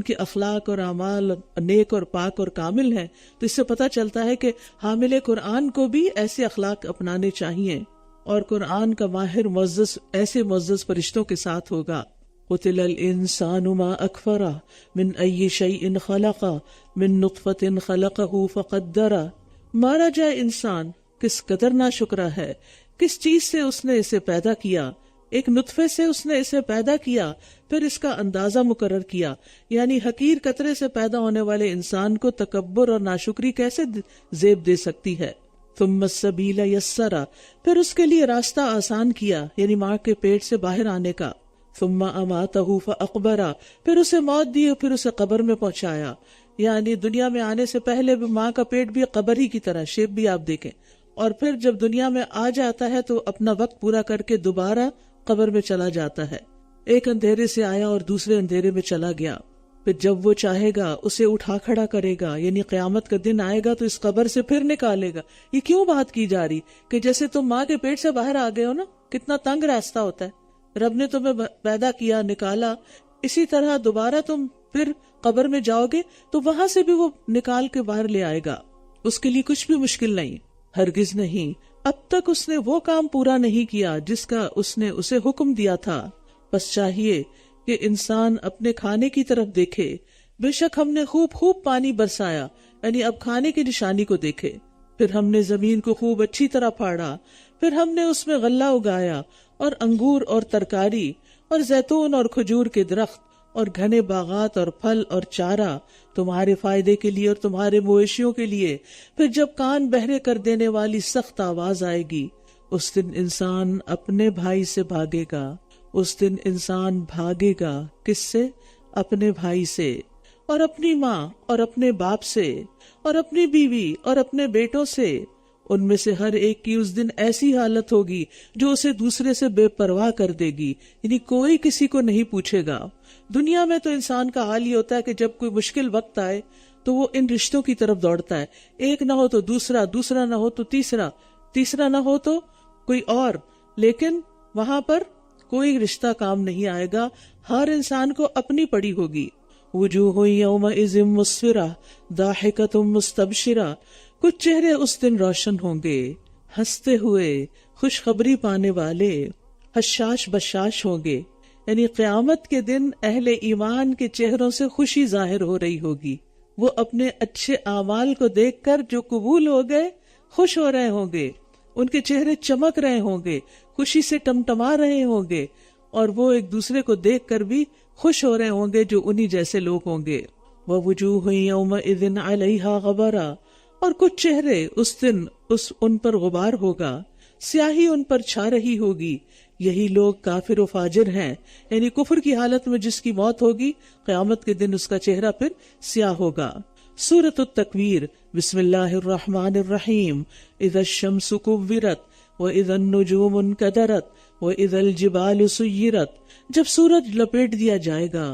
کی اخلاق اور اعمال نیک اور پاک اور کامل ہیں۔ تو اس سے پتہ چلتا ہے کہ حامل قرآن کو بھی ایسے اخلاق اپنانے چاہیے، اور قرآن کا ماہر معزز ایسے معزز فرشتوں کے ساتھ ہوگا۔ قتل الانسان ما اکفرہ من ای شیء خلقہ من نطفۃ خلقہ فقدرہ، مارا جائے انسان کس قدر ناشکرا ہے، کس چیز سے اس نے اسے پیدا کیا، ایک نطفے سے اس نے اسے پیدا کیا، پھر اس کا اندازہ مقرر کیا۔ یعنی حقیر قطرے سے پیدا ہونے والے انسان کو تکبر اور ناشکری کیسے زیب دے سکتی ہے۔ ثم السبیل یسرہ، پھر اس کے لیے راستہ آسان کیا، یعنی ماں کے پیٹ سے باہر آنے کا۔ ثم اماتہ فاقبرہ، پھر اسے موت دی، پھر اسے قبر میں پہنچایا۔ یعنی دنیا میں آنے سے پہلے بھی ماں کا پیٹ بھی قبر ہی کی طرح، شیپ بھی آپ دیکھیں، اور پھر جب دنیا میں آ جاتا ہے تو اپنا وقت پورا کر کے دوبارہ قبر میں چلا جاتا ہے۔ ایک اندھیرے سے آیا اور دوسرے اندھیرے میں چلا گیا، پھر جب وہ چاہے گا اسے اٹھا کھڑا کرے گا، یعنی قیامت کا دن آئے گا تو اس قبر سے پھر نکالے گا۔ یہ کیوں بات کی جا رہی کہ جیسے تم ماں کے پیٹ سے باہر آ گئے ہو نا، کتنا تنگ راستہ ہوتا ہے، رب نے تمہیں پیدا کیا، نکالا، اسی طرح دوبارہ تم پھر قبر میں جاؤ گے تو وہاں سے بھی وہ نکال کے باہر لے آئے گا۔ اس کے لیے کچھ بھی مشکل نہیں، ہرگز نہیں۔ اب تک اس نے وہ کام پورا نہیں کیا جس کا اس نے اسے حکم دیا تھا، بس چاہیے کہ انسان اپنے کھانے کی طرف دیکھے۔ بے شک ہم نے خوب خوب پانی برسایا، یعنی اب کھانے کی نشانی کو دیکھے۔ پھر ہم نے زمین کو خوب اچھی طرح پھاڑا، پھر ہم نے اس میں غلہ اگایا اور انگور اور ترکاری اور زیتون اور کھجور کے درخت اور گھنے باغات اور پھل اور چارہ تمہارے فائدے کے لیے اور تمہارے مویشیوں کے لیے۔ پھر جب کان بہرے کر دینے والی سخت آواز آئے گی، اس دن انسان اپنے بھائی سے بھاگے گا۔ اس دن انسان بھاگے گا کس سے؟ اپنے بھائی سے، اور اپنی ماں اور اپنے باپ سے، اور اپنی بیوی اور اپنے بیٹوں سے۔ ان میں سے ہر ایک کی اس دن ایسی حالت ہوگی جو اسے دوسرے سے بے پرواہ کر دے گی، یعنی کوئی کسی کو نہیں پوچھے گا۔ دنیا میں تو انسان کا حال یہ ہوتا ہے کہ جب کوئی مشکل وقت آئے تو وہ ان رشتوں کی طرف دوڑتا ہے، ایک نہ ہو تو دوسرا، دوسرا نہ ہو تو تیسرا، تیسرا نہ ہو تو کوئی اور، لیکن وہاں پر کوئی رشتہ کام نہیں آئے گا، ہر انسان کو اپنی پڑی ہوگی۔ وجوہ یومئذ مسفرہ ضاحکۃ مستبشرہ، کچھ چہرے اس دن روشن ہوں گے، ہنستے ہوئے، خوشخبری پانے والے، حشاش بشاش ہوں گے۔ یعنی قیامت کے دن اہل ایمان کے چہروں سے خوشی ظاہر ہو رہی ہوگی، وہ اپنے اچھے اعمال کو دیکھ کر جو قبول ہو گئے خوش ہو رہے ہوں گے، ان کے چہرے چمک رہے ہوں گے، خوشی سے ٹمٹما رہے ہوں گے، اور وہ ایک دوسرے کو دیکھ کر بھی خوش ہو رہے ہوں گے جو انہی جیسے لوگ ہوں گے۔ وَوُجُوهٌ يَوْمَئِذٍ عَلَيْهَا غَبَرَةٌ، اور کچھ چہرے اس دن ان پر غبار ہوگا، سیاہی ان پر چھا رہی ہوگی۔ یہی لوگ کافر و فاجر ہیں، یعنی کفر کی حالت میں جس کی موت ہوگی قیامت کے دن اس کا چہرہ پھر سیاہ ہوگا۔ سورۃ التکویر، بسم اللہ الرحمن الرحیم۔ اذا الشمس کورت واذا النجوم انکدرت واذا الجبال سیرت، جب سورج لپیٹ دیا جائے گا،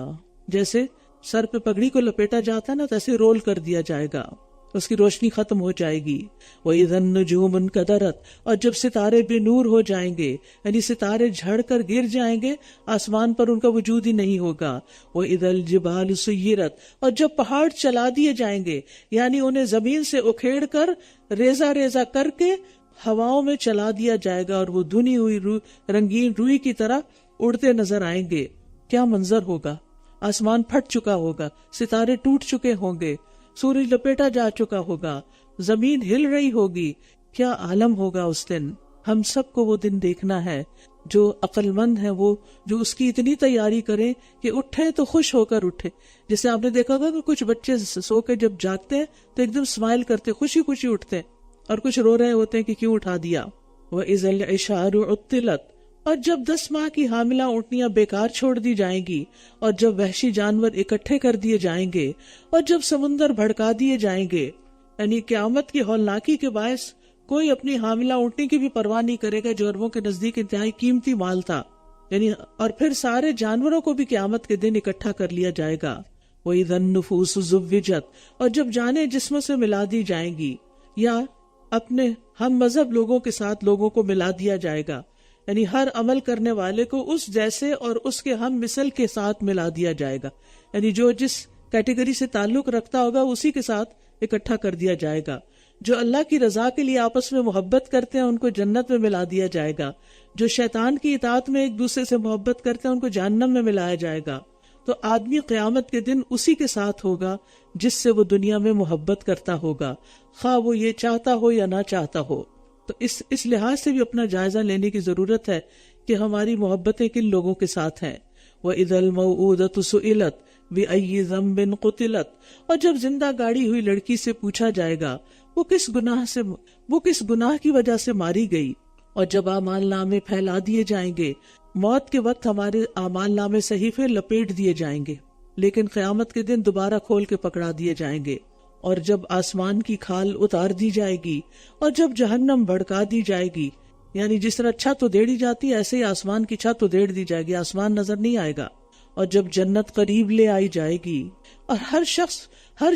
جیسے سر پہ پگڑی کو لپیٹا جاتا ہے نا، تو ایسے رول کر دیا جائے گا۔ اس کی روشنی ختم ہو جائے گی. وَإِذَا النُّجُومُ انْكَدَرَتْ اور جب ستارے بے نور ہو جائیں گے، یعنی ستارے جھڑ کر گر جائیں گے، آسمان پر ان کا وجود ہی نہیں ہوگا. وَإِذَا الْجِبَالُ سُيِّرَتْ اور جب پہاڑ چلا دیے جائیں گے، یعنی انہیں زمین سے اکھیڑ کر ریزہ ریزہ کر کے ہواؤں میں چلا دیا جائے گا، اور وہ دھنی ہوئی رنگین روئی کی طرح اڑتے نظر آئیں گے. کیا منظر ہوگا! آسمان پھٹ چکا ہوگا، ستارے ٹوٹ چکے ہوں گے، سورج لپیٹا جا چکا ہوگا، زمین ہل رہی ہوگی. کیا عالم ہوگا اس دن! ہم سب کو وہ دن دیکھنا ہے. جو عقل مند ہے وہ جو اس کی اتنی تیاری کرے کہ اٹھے تو خوش ہو کر اٹھے. جیسے آپ نے دیکھا ہوگا کہ کچھ بچے سو کے جب جاگتے ہیں تو ایک دم اسمائل کرتے، خوشی خوشی اٹھتے، اور کچھ رو رہے ہوتے ہیں کہ کیوں اٹھا دیا. وَإِذَا الْعِشَارُ عُطِّلَتْ اور جب 10 ماہ کی حاملہ اونٹنیاں بیکار چھوڑ دی جائیں گی، اور جب وحشی جانور اکٹھے کر دیے جائیں گے، اور جب سمندر بھڑکا دیے جائیں گے، یعنی قیامت کی ہولناکی کے باعث کوئی اپنی حاملہ اونٹنی کی بھی پرواہ نہیں کرے گا، جو عربوں کے نزدیک انتہائی قیمتی مال تھا. یعنی اور پھر سارے جانوروں کو بھی قیامت کے دن اکٹھا کر لیا جائے گا. وَإِذَا النُّفُوسُ زُوِّجَتْ اور جب جانیں جسموں سے ملا دی جائیں گی، یا اپنے ہم مذہب لوگوں کے ساتھ لوگوں کو ملا دیا جائے گا، یعنی ہر عمل کرنے والے کو اس جیسے اور اس کے ہم مثل کے ساتھ ملا دیا جائے گا. یعنی جو جس کیٹیگری سے تعلق رکھتا ہوگا اسی کے ساتھ اکٹھا کر دیا جائے گا. جو اللہ کی رضا کے لیے آپس میں محبت کرتے ہیں ان کو جنت میں ملا دیا جائے گا. جو شیطان کی اطاعت میں ایک دوسرے سے محبت کرتے ہیں ان کو جہنم میں ملایا جائے گا. تو آدمی قیامت کے دن اسی کے ساتھ ہوگا جس سے وہ دنیا میں محبت کرتا ہوگا، خواہ وہ یہ چاہتا ہو یا نہ چاہتا ہو. تو اس لحاظ سے بھی اپنا جائزہ لینے کی ضرورت ہے کہ ہماری محبتیں کن لوگوں کے ساتھ ہیں. وَإِذَا الْمَوْءُودَةُ سُئِلَتْ بِأَيِّ ذَنبٍ قُتِلَتْ اور جب زندہ گاڑی ہوئی لڑکی سے پوچھا جائے گا وہ کس گناہ کی وجہ سے ماری گئی. اور جب اعمال نامے پھیلا دیے جائیں گے، موت کے وقت ہمارے اعمال نامے صحیفے لپیٹ دیے جائیں گے، لیکن قیامت کے دن دوبارہ کھول کے پکڑا دیے جائیں گے. اور جب آسمان کی کھال اتار دی جائے گی، اور جب جہنم بھڑکا دی جائے گی، یعنی جس طرح چھت ادھیڑی جاتی ہے ایسے ہی آسمان کی چھت ادھیڑ دی جائے گی، آسمان نظر نہیں آئے گا. اور جب جنت قریب لے آئی جائے گی، اور ہر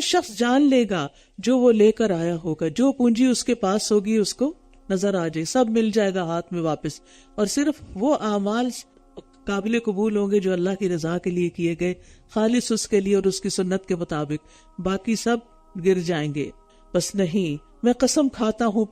شخص جان لے گا جو وہ لے کر آیا ہوگا، جو پونجی اس کے پاس ہوگی اس کو نظر آ جائے، سب مل جائے گا ہاتھ میں واپس، اور صرف وہ اعمال قابل قبول ہوں گے جو اللہ کی رضا کے لیے کیے گئے، خالص اس کے لیے اور اس کی سنت کے مطابق، باقی سب گر جائیں گے. بس نہیں، میں قسم کھاتا ہوں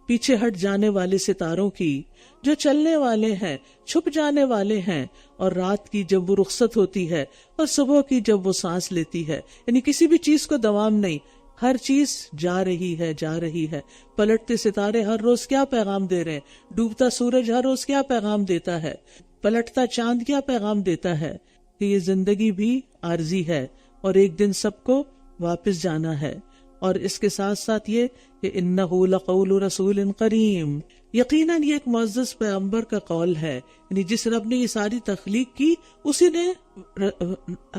پیچھے ہٹ جانے والے ستاروں کی، جو چلنے والے ہیں، چھپ جانے والے ہیں، اور رات کی جب وہ رخصت ہوتی ہے اور صبح کی جب وہ سانس لیتی ہے. یعنی کسی بھی چیز کو دوام نہیں، ہر چیز جا رہی ہے. پلٹتے ستارے ہر روز کیا پیغام دے رہے ہیں، ڈوبتا سورج ہر روز کیا پیغام دیتا ہے، پلٹتا چاند کیا پیغام دیتا ہے کہ یہ زندگی بھی عارضی ہے اور ایک دن سب کو واپس جانا ہے. اور اس کے ساتھ ساتھ یہ کہ انہ لقول رسول کریم، یقیناً یہ ایک معزز پیغمبر کا قول ہے. یعنی جس رب نے یہ ساری تخلیق کی اسی نے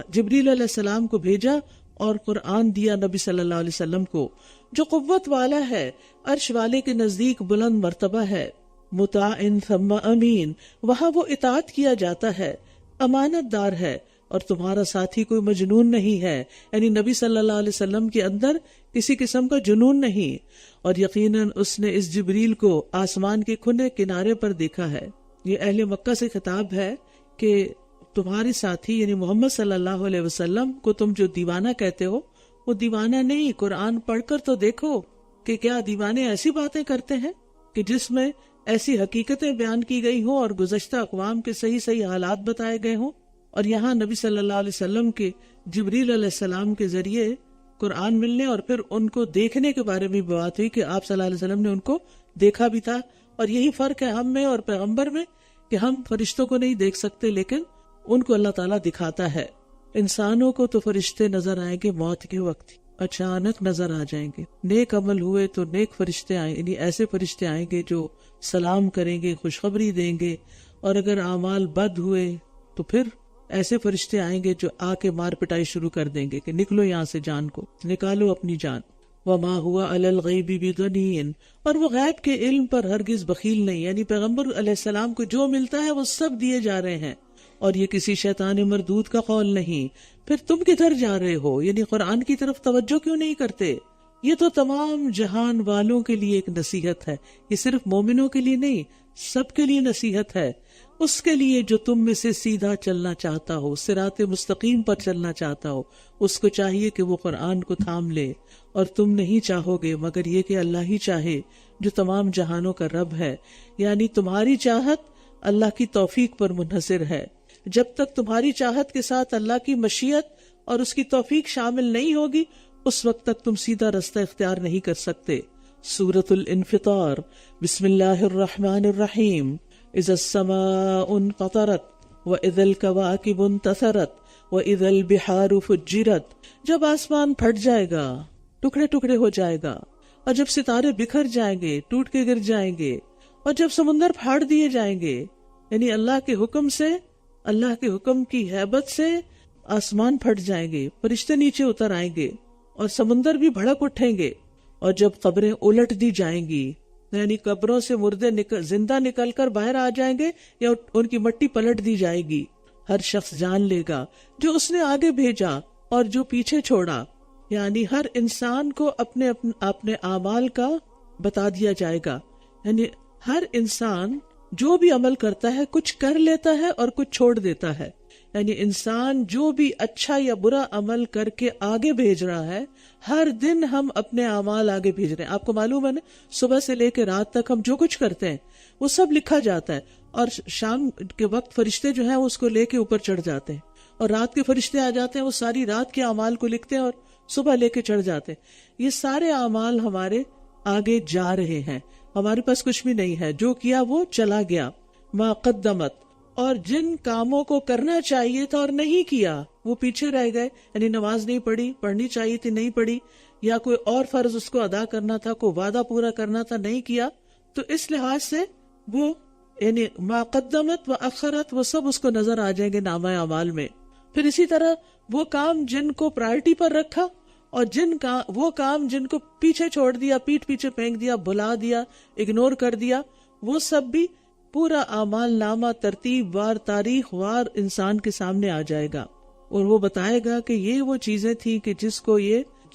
جبریل علیہ السلام کو بھیجا اور قرآن دیا نبی صلی اللہ علیہ وسلم کو، جو قوت والا ہے، عرش والے کے نزدیک بلند مرتبہ ہے، مطاع ثم امین، وہاں وہ اطاعت کیا جاتا ہے، امانت دار ہے، اور تمہارا ساتھی کوئی مجنون نہیں ہے. یعنی نبی صلی اللہ علیہ وسلم کے اندر کسی قسم کا جنون نہیں. اور یقیناً اس نے اس جبریل کو آسمان کے کھلے کنارے پر دیکھا ہے. یہ اہل مکہ سے خطاب ہے کہ تمہارے ساتھی یعنی محمد صلی اللہ علیہ وسلم کو تم جو دیوانہ کہتے ہو وہ دیوانہ نہیں، قرآن پڑھ کر تو دیکھو کہ کیا دیوانے ایسی باتیں کرتے ہیں کہ جس میں ایسی حقیقتیں بیان کی گئی ہوں اور گزشتہ اقوام کے صحیح حالات بتائے گئے ہوں. اور یہاں نبی صلی اللہ علیہ وسلم کے جبریل علیہ السلام کے ذریعے قرآن ملنے اور پھر ان کو دیکھنے کے بارے میں بات ہوئی کہ آپ صلی اللہ علیہ وسلم نے ان کو دیکھا بھی تھا. اور یہی فرق ہے ہم میں اور پیغمبر میں کہ ہم فرشتوں کو نہیں دیکھ سکتے لیکن ان کو اللہ تعالیٰ دکھاتا ہے. انسانوں کو تو فرشتے نظر آئیں گے موت کے وقت، اچانک نظر آ جائیں گے. نیک عمل ہوئے تو نیک فرشتے آئیں، یعنی ایسے فرشتے آئیں گے جو سلام کریں گے، خوشخبری دیں گے. اور اگر اعمال بد ہوئے تو پھر ایسے فرشتے آئیں گے جو آ کے مار پٹائی شروع کر دیں گے کہ نکلو یہاں سے، جان کو نکالو اپنی جان. وما هو علی الغیب بضنین، اور وہ غیب کے علم پر ہرگز بخیل نہیں. یعنی پیغمبر علیہ السلام کو جو ملتا ہے وہ سب دیے جا رہے ہیں اور یہ کسی شیطان مردود کا قول نہیں. پھر تم کدھر جا رہے ہو؟ یعنی قرآن کی طرف توجہ کیوں نہیں کرتے؟ یہ تو تمام جہان والوں کے لیے ایک نصیحت ہے، یہ صرف مومنوں کے لیے نہیں، سب کے لیے نصیحت ہے. اس کے لیے جو تم میں سے سیدھا چلنا چاہتا ہو، صراط مستقیم پر چلنا چاہتا ہو، اس کو چاہیے کہ وہ قرآن کو تھام لے. اور تم نہیں چاہو گے مگر یہ کہ اللہ ہی چاہے جو تمام جہانوں کا رب ہے. یعنی تمہاری چاہت اللہ کی توفیق پر منحصر ہے. جب تک تمہاری چاہت کے ساتھ اللہ کی مشیت اور اس کی توفیق شامل نہیں ہوگی، اس وقت تک تم سیدھا رستہ اختیار نہیں کر سکتے. سورۃ الانفطار. بسم اللہ الرحمن الرحیم. اذا السماء انفطرت واذا الكواكب انتثرت واذا البحار فجرت. جب آسمان پھٹ جائے گا، ٹکڑے ٹکڑے ہو جائے گا، اور جب ستارے بکھر جائیں گے، ٹوٹ کے گر جائیں گے، اور جب سمندر پھاڑ دیے جائیں گے، یعنی اللہ کے حکم سے، اللہ کے حکم کی ہیبت سے آسمان پھٹ جائیں گے، فرشتے نیچے اتر آئیں گے، اور سمندر بھی بھڑک اٹھیں گے. اور جب قبریں الٹ دی جائیں گی، یعنی قبروں سے مردے زندہ نکل کر باہر آ جائیں گے یا ان کی مٹی پلٹ دی جائے گی، ہر شخص جان لے گا جو اس نے آگے بھیجا اور جو پیچھے چھوڑا. یعنی ہر انسان کو اپنے اپنے اعمال کا بتا دیا جائے گا. یعنی ہر انسان جو بھی عمل کرتا ہے کچھ کر لیتا ہے اور کچھ چھوڑ دیتا ہے. یعنی انسان جو بھی اچھا یا برا عمل کر کے آگے بھیج رہا ہے، ہر دن ہم اپنے اعمال آگے بھیج رہے ہیں. آپ کو معلوم ہے نا، صبح سے لے کے رات تک ہم جو کچھ کرتے ہیں وہ سب لکھا جاتا ہے، اور شام کے وقت فرشتے جو ہیں اس کو لے کے اوپر چڑھ جاتے ہیں، اور رات کے فرشتے آ جاتے ہیں، وہ ساری رات کے اعمال کو لکھتے ہیں اور صبح لے کے چڑھ جاتے ہیں. یہ سارے اعمال ہمارے آگے جا رہے ہیں، ہمارے پاس کچھ بھی نہیں ہے، جو کیا وہ چلا گیا. ما قدمت، اور جن کاموں کو کرنا چاہیے تھا اور نہیں کیا وہ پیچھے رہ گئے. یعنی نماز نہیں پڑھی، پڑھنی چاہیے تھی نہیں پڑھی، یا کوئی اور فرض اس کو ادا کرنا تھا، کوئی وعدہ پورا کرنا تھا نہیں کیا، تو اس لحاظ سے وہ یعنی ما قدمت و اخرت وہ سب اس کو نظر آ جائیں گے نامہ اعمال میں. پھر اسی طرح وہ کام جن کو پرائرٹی پر رکھا اور وہ کام جن کو پیچھے چھوڑ دیا، پیٹھ پیچھے پھینک دیا، بھلا دیا، اگنور کر دیا، وہ سب بھی پورا اعمال نامہ ترتیب وار، تاریخ وار انسان کے سامنے آ جائے گا. اور وہ بتائے گا کہ یہ وہ چیزیں تھیں کہ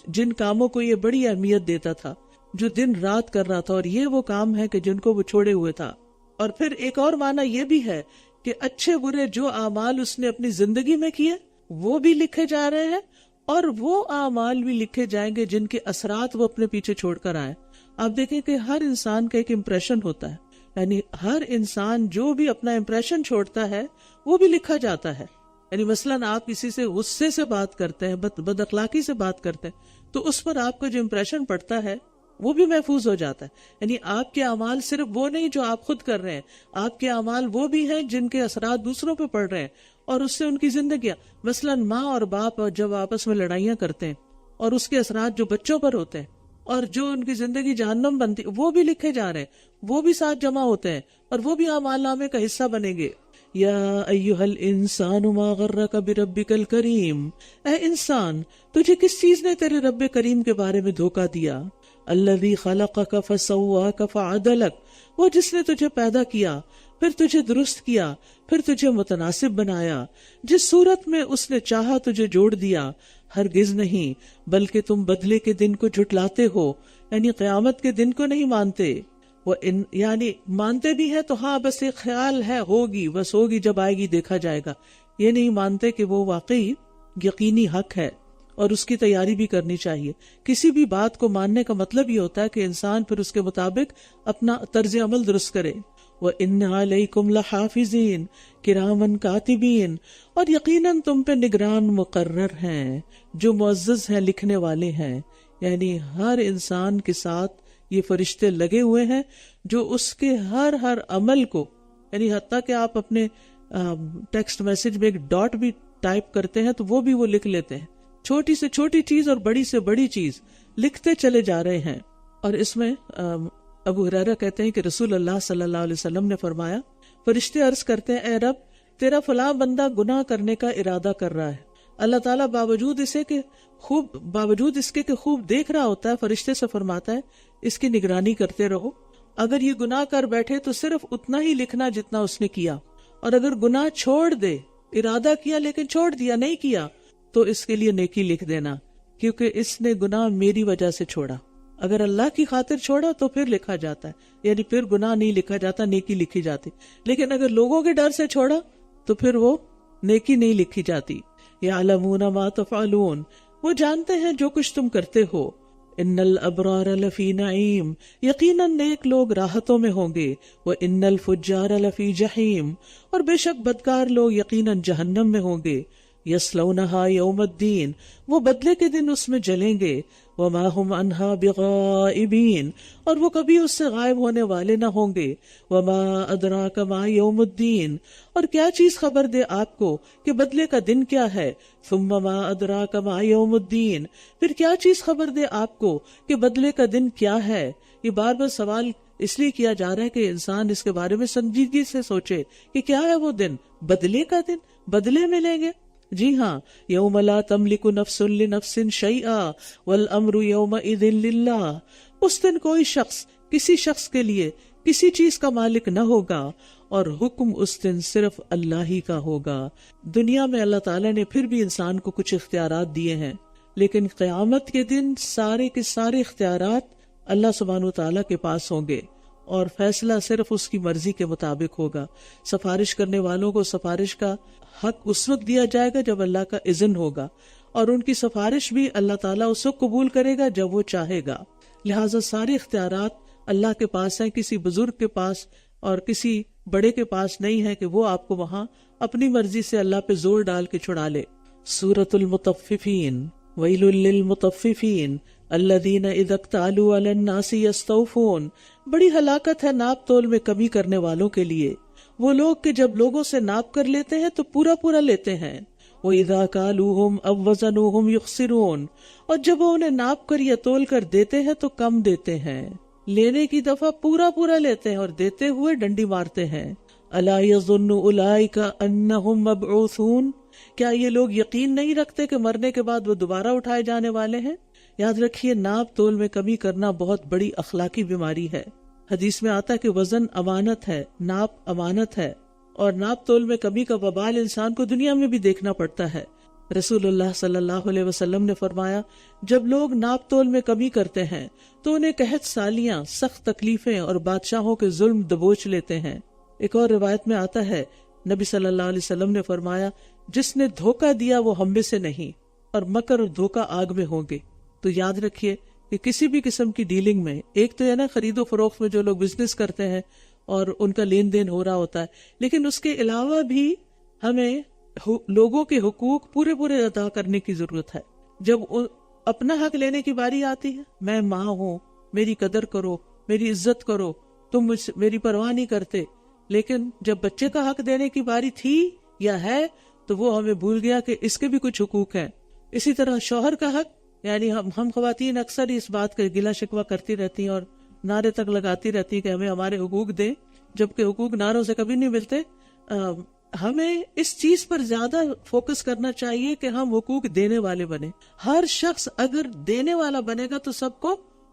جن کاموں کو یہ بڑی اہمیت دیتا تھا، جو دن رات کر رہا تھا، اور یہ وہ کام ہے کہ جن کو وہ چھوڑے ہوئے تھا. اور پھر ایک اور معنی یہ بھی ہے کہ اچھے برے جو اعمال اس نے اپنی زندگی میں کیے وہ بھی لکھے جا رہے ہیں، اور وہ اعمال بھی لکھے جائیں گے جن کے اثرات وہ اپنے پیچھے چھوڑ کر آئے. آپ دیکھیں کہ ہر انسان کا ایک امپریشن ہوتا ہے، یعنی ہر انسان جو بھی اپنا امپریشن چھوڑتا ہے وہ بھی لکھا جاتا ہے. یعنی مثلاً آپ کسی سے غصے سے بات کرتے ہیں، بد اخلاقی سے بات کرتے ہیں، تو اس پر آپ کا جو امپریشن پڑتا ہے وہ بھی محفوظ ہو جاتا ہے. یعنی آپ کے اعمال صرف وہ نہیں جو آپ خود کر رہے ہیں، آپ کے اعمال وہ بھی ہیں جن کے اثرات دوسروں پہ پڑ رہے ہیں، اور اس سے ان کی زندگیاں، مثلاً ماں اور باپ جب آپس میں لڑائیاں کرتے ہیں اور اس کے اثرات جو بچوں پر ہوتے ہیں اور جو ان کی زندگی جہنم بنتی، وہ بھی لکھے جا رہے ہیں، وہ بھی ساتھ جمع ہوتے ہیں اور وہ بھی اعمال نامے کا حصہ بنیں گے. یا ایھا الانسان ما غرک بربک الکریم، اے انسان تجھے کس چیز نے تیرے رب کریم کے بارے میں دھوکہ دیا. الذی خلقک فسواک فعدلک، وہ جس نے تجھے پیدا کیا، پھر تجھے درست کیا، پھر تجھے متناسب بنایا، جس صورت میں اس نے چاہا تجھے جوڑ دیا. ہرگز نہیں، بلکہ تم بدلے کے دن کو جھٹلاتے ہو، یعنی قیامت کے دن کو نہیں مانتے. یعنی مانتے بھی ہیں تو ہاں بس ایک خیال ہے، ہوگی، بس ہوگی، جب آئے گی دیکھا جائے گا. یہ نہیں مانتے کہ وہ واقعی یقینی حق ہے اور اس کی تیاری بھی کرنی چاہیے. کسی بھی بات کو ماننے کا مطلب یہ ہوتا ہے کہ انسان پھر اس کے مطابق اپنا طرز عمل درست کرے. وَإِنَّ عَلَيْكُمْ لَحَافِظِينَ كِرَامًا كَاتِبِينَ، اور یقیناً تم پہ نگران مقرر ہیں جو معزز ہیں، لکھنے والے ہیں. یعنی ہر انسان کے ساتھ یہ فرشتے لگے ہوئے ہیں جو اس کے ہر عمل کو، یعنی حتیٰ کہ آپ اپنے ٹیکسٹ میسج میں ایک ڈاٹ بھی ٹائپ کرتے ہیں تو وہ بھی وہ لکھ لیتے ہیں. چھوٹی سے چھوٹی چیز اور بڑی سے بڑی چیز لکھتے چلے جا رہے ہیں. اور اس میں ابو ہریرہ کہتے ہیں کہ رسول اللہ صلی اللہ علیہ وسلم نے فرمایا، فرشتے عرض کرتے ہیں اے رب، تیرا فلاں بندہ گناہ کرنے کا ارادہ کر رہا ہے. اللہ تعالیٰ باوجود اس کے کہ خوب دیکھ رہا ہوتا ہے، فرشتے سے فرماتا ہے اس کی نگرانی کرتے رہو. اگر یہ گناہ کر بیٹھے تو صرف اتنا ہی لکھنا جتنا اس نے کیا، اور اگر گناہ چھوڑ دے، ارادہ کیا لیکن چھوڑ دیا، نہیں کیا، تو اس کے لیے نیکی لکھ دینا. کیونکہ اس نے گناہ میری وجہ سے چھوڑا. اگر اللہ کی خاطر چھوڑا تو پھر لکھا جاتا ہے، یعنی پھر گناہ نہیں لکھا جاتا، نیکی لکھی جاتی. لیکن اگر لوگوں کے ڈر سے چھوڑا تو پھر وہ نیکی نہیں لکھی جاتی. یعلمون ما تفعلون، وہ جانتے ہیں جو کچھ تم کرتے ہو. ان الابرار لفی نعیم، یقیناً نیک لوگ راحتوں میں ہوں گے. وان الفجار لفی جحیم، اور بے شک بدکار لوگ یقیناً جہنم میں ہوں گے. یصلونہا یوم الدین، وہ بدلے کے دن اس میں جلیں گے. وما ہم عنہا بغائبین، اور وہ کبھی اس سے غائب ہونے والے نہ ہوں گے. وما ادراک ما یوم الدین، اور کیا چیز خبر دے آپ کو کہ بدلے کا دن کیا ہے. ثم ما ادراک ما یوم الدین، پھر کیا چیز خبر دے آپ کو کہ بدلے کا دن کیا ہے. یہ بار بار سوال اس لیے کیا جا رہا ہے کہ انسان اس کے بارے میں سنجیدگی سے سوچے کہ کیا ہے وہ دن، بدلے کا دن، بدلے ملیں گے. جی ہاں، یوم لا تملک نفس لنفس شیئا والامر یومئذ للہ، اس دن کوئی شخص کسی شخص کے لیے کسی چیز کا مالک نہ ہوگا اور حکم اس دن صرف اللہ ہی کا ہوگا. دنیا میں اللہ تعالیٰ نے پھر بھی انسان کو کچھ اختیارات دیے ہیں، لیکن قیامت کے دن سارے کے سارے اختیارات اللہ سبحانہ وتعالیٰ کے پاس ہوں گے اور فیصلہ صرف اس کی مرضی کے مطابق ہوگا. سفارش کرنے والوں کو سفارش کا حق اس وقت دیا جائے گا جب اللہ کا اذن ہوگا، اور ان کی سفارش بھی اللہ تعالیٰ اس وقت قبول کرے گا جب وہ چاہے گا. لہٰذا سارے اختیارات اللہ کے پاس ہیں، کسی بزرگ کے پاس اور کسی بڑے کے پاس نہیں ہے کہ وہ آپ کو وہاں اپنی مرضی سے اللہ پہ زور ڈال کے چھڑا لے. سورۃ المطففین، ویل للمطففین الذین اذا اکتالوا علی الناس یستوفون، بڑی ہلاکت ہے ناپ تول میں کمی کرنے والوں کے لیے، وہ لوگ کہ جب لوگوں سے ناپ کر لیتے ہیں تو پورا پورا لیتے ہیں. وَإِذَا كَالُوهُمْ أَوْ وَزَنُوهُمْ يُخْسِرُونَ، اور جب وہ انہیں ناپ کر یا تول کر دیتے ہیں تو کم دیتے ہیں. لینے کی دفعہ پورا پورا لیتے ہیں اور دیتے ہوئے ڈنڈی مارتے ہیں. أَلَا يَظُنُّ أُولَئِكَ أَنَّهُمْ مَبْعُوثُونَ، کیا یہ لوگ یقین نہیں رکھتے کہ مرنے کے بعد وہ دوبارہ اٹھائے جانے والے ہیں؟ یاد رکھیے، ناپ تول میں کمی کرنا بہت بڑی اخلاقی بیماری ہے. حدیث میں آتا ہے کہ وزن امانت ہے، ناپ امانت ہے، اور ناپ تول میں کمی کا وبال انسان کو دنیا میں بھی دیکھنا پڑتا ہے. رسول اللہ صلی اللہ علیہ وسلم نے فرمایا، جب لوگ ناپ تول میں کمی کرتے ہیں تو انہیں قحط سالیاں، سخت تکلیفیں اور بادشاہوں کے ظلم دبوچ لیتے ہیں. ایک اور روایت میں آتا ہے، نبی صلی اللہ علیہ وسلم نے فرمایا، جس نے دھوکہ دیا وہ ہم میں سے نہیں، اور مکر اور دھوکہ آگ میں ہوں گے. تو یاد رکھیے کہ کسی بھی قسم کی ڈیلنگ میں، ایک تو ہے نا خرید و فروخت میں جو لوگ بزنس کرتے ہیں اور ان کا لین دین ہو رہا ہوتا ہے، لیکن اس کے علاوہ بھی ہمیں لوگوں کے حقوق پورے پورے ادا کرنے کی ضرورت ہے. جب اپنا حق لینے کی باری آتی ہے، میں ماں ہوں، میری قدر کرو، میری عزت کرو، تم میری پرواہ نہیں کرتے. لیکن جب بچے کا حق دینے کی باری تھی یا ہے تو وہ ہمیں بھول گیا کہ اس کے بھی کچھ حقوق ہیں. اسی طرح شوہر کا حق، یعنی ہم خواتین اکثر اس بات کا گلہ شکوہ کرتی رہتی ہیں اور نعرے تک لگاتی رہتی ہیں کہ ہمیں ہمارے حقوق دیں، جبکہ حقوق نعروں سے کبھی نہیں ملتے. ہمیں اس چیز پر زیادہ فوکس کرنا چاہیے کہ ہم حقوق دینے والے بنے. ہر شخص اگر دینے والا بنے گا تو سب کو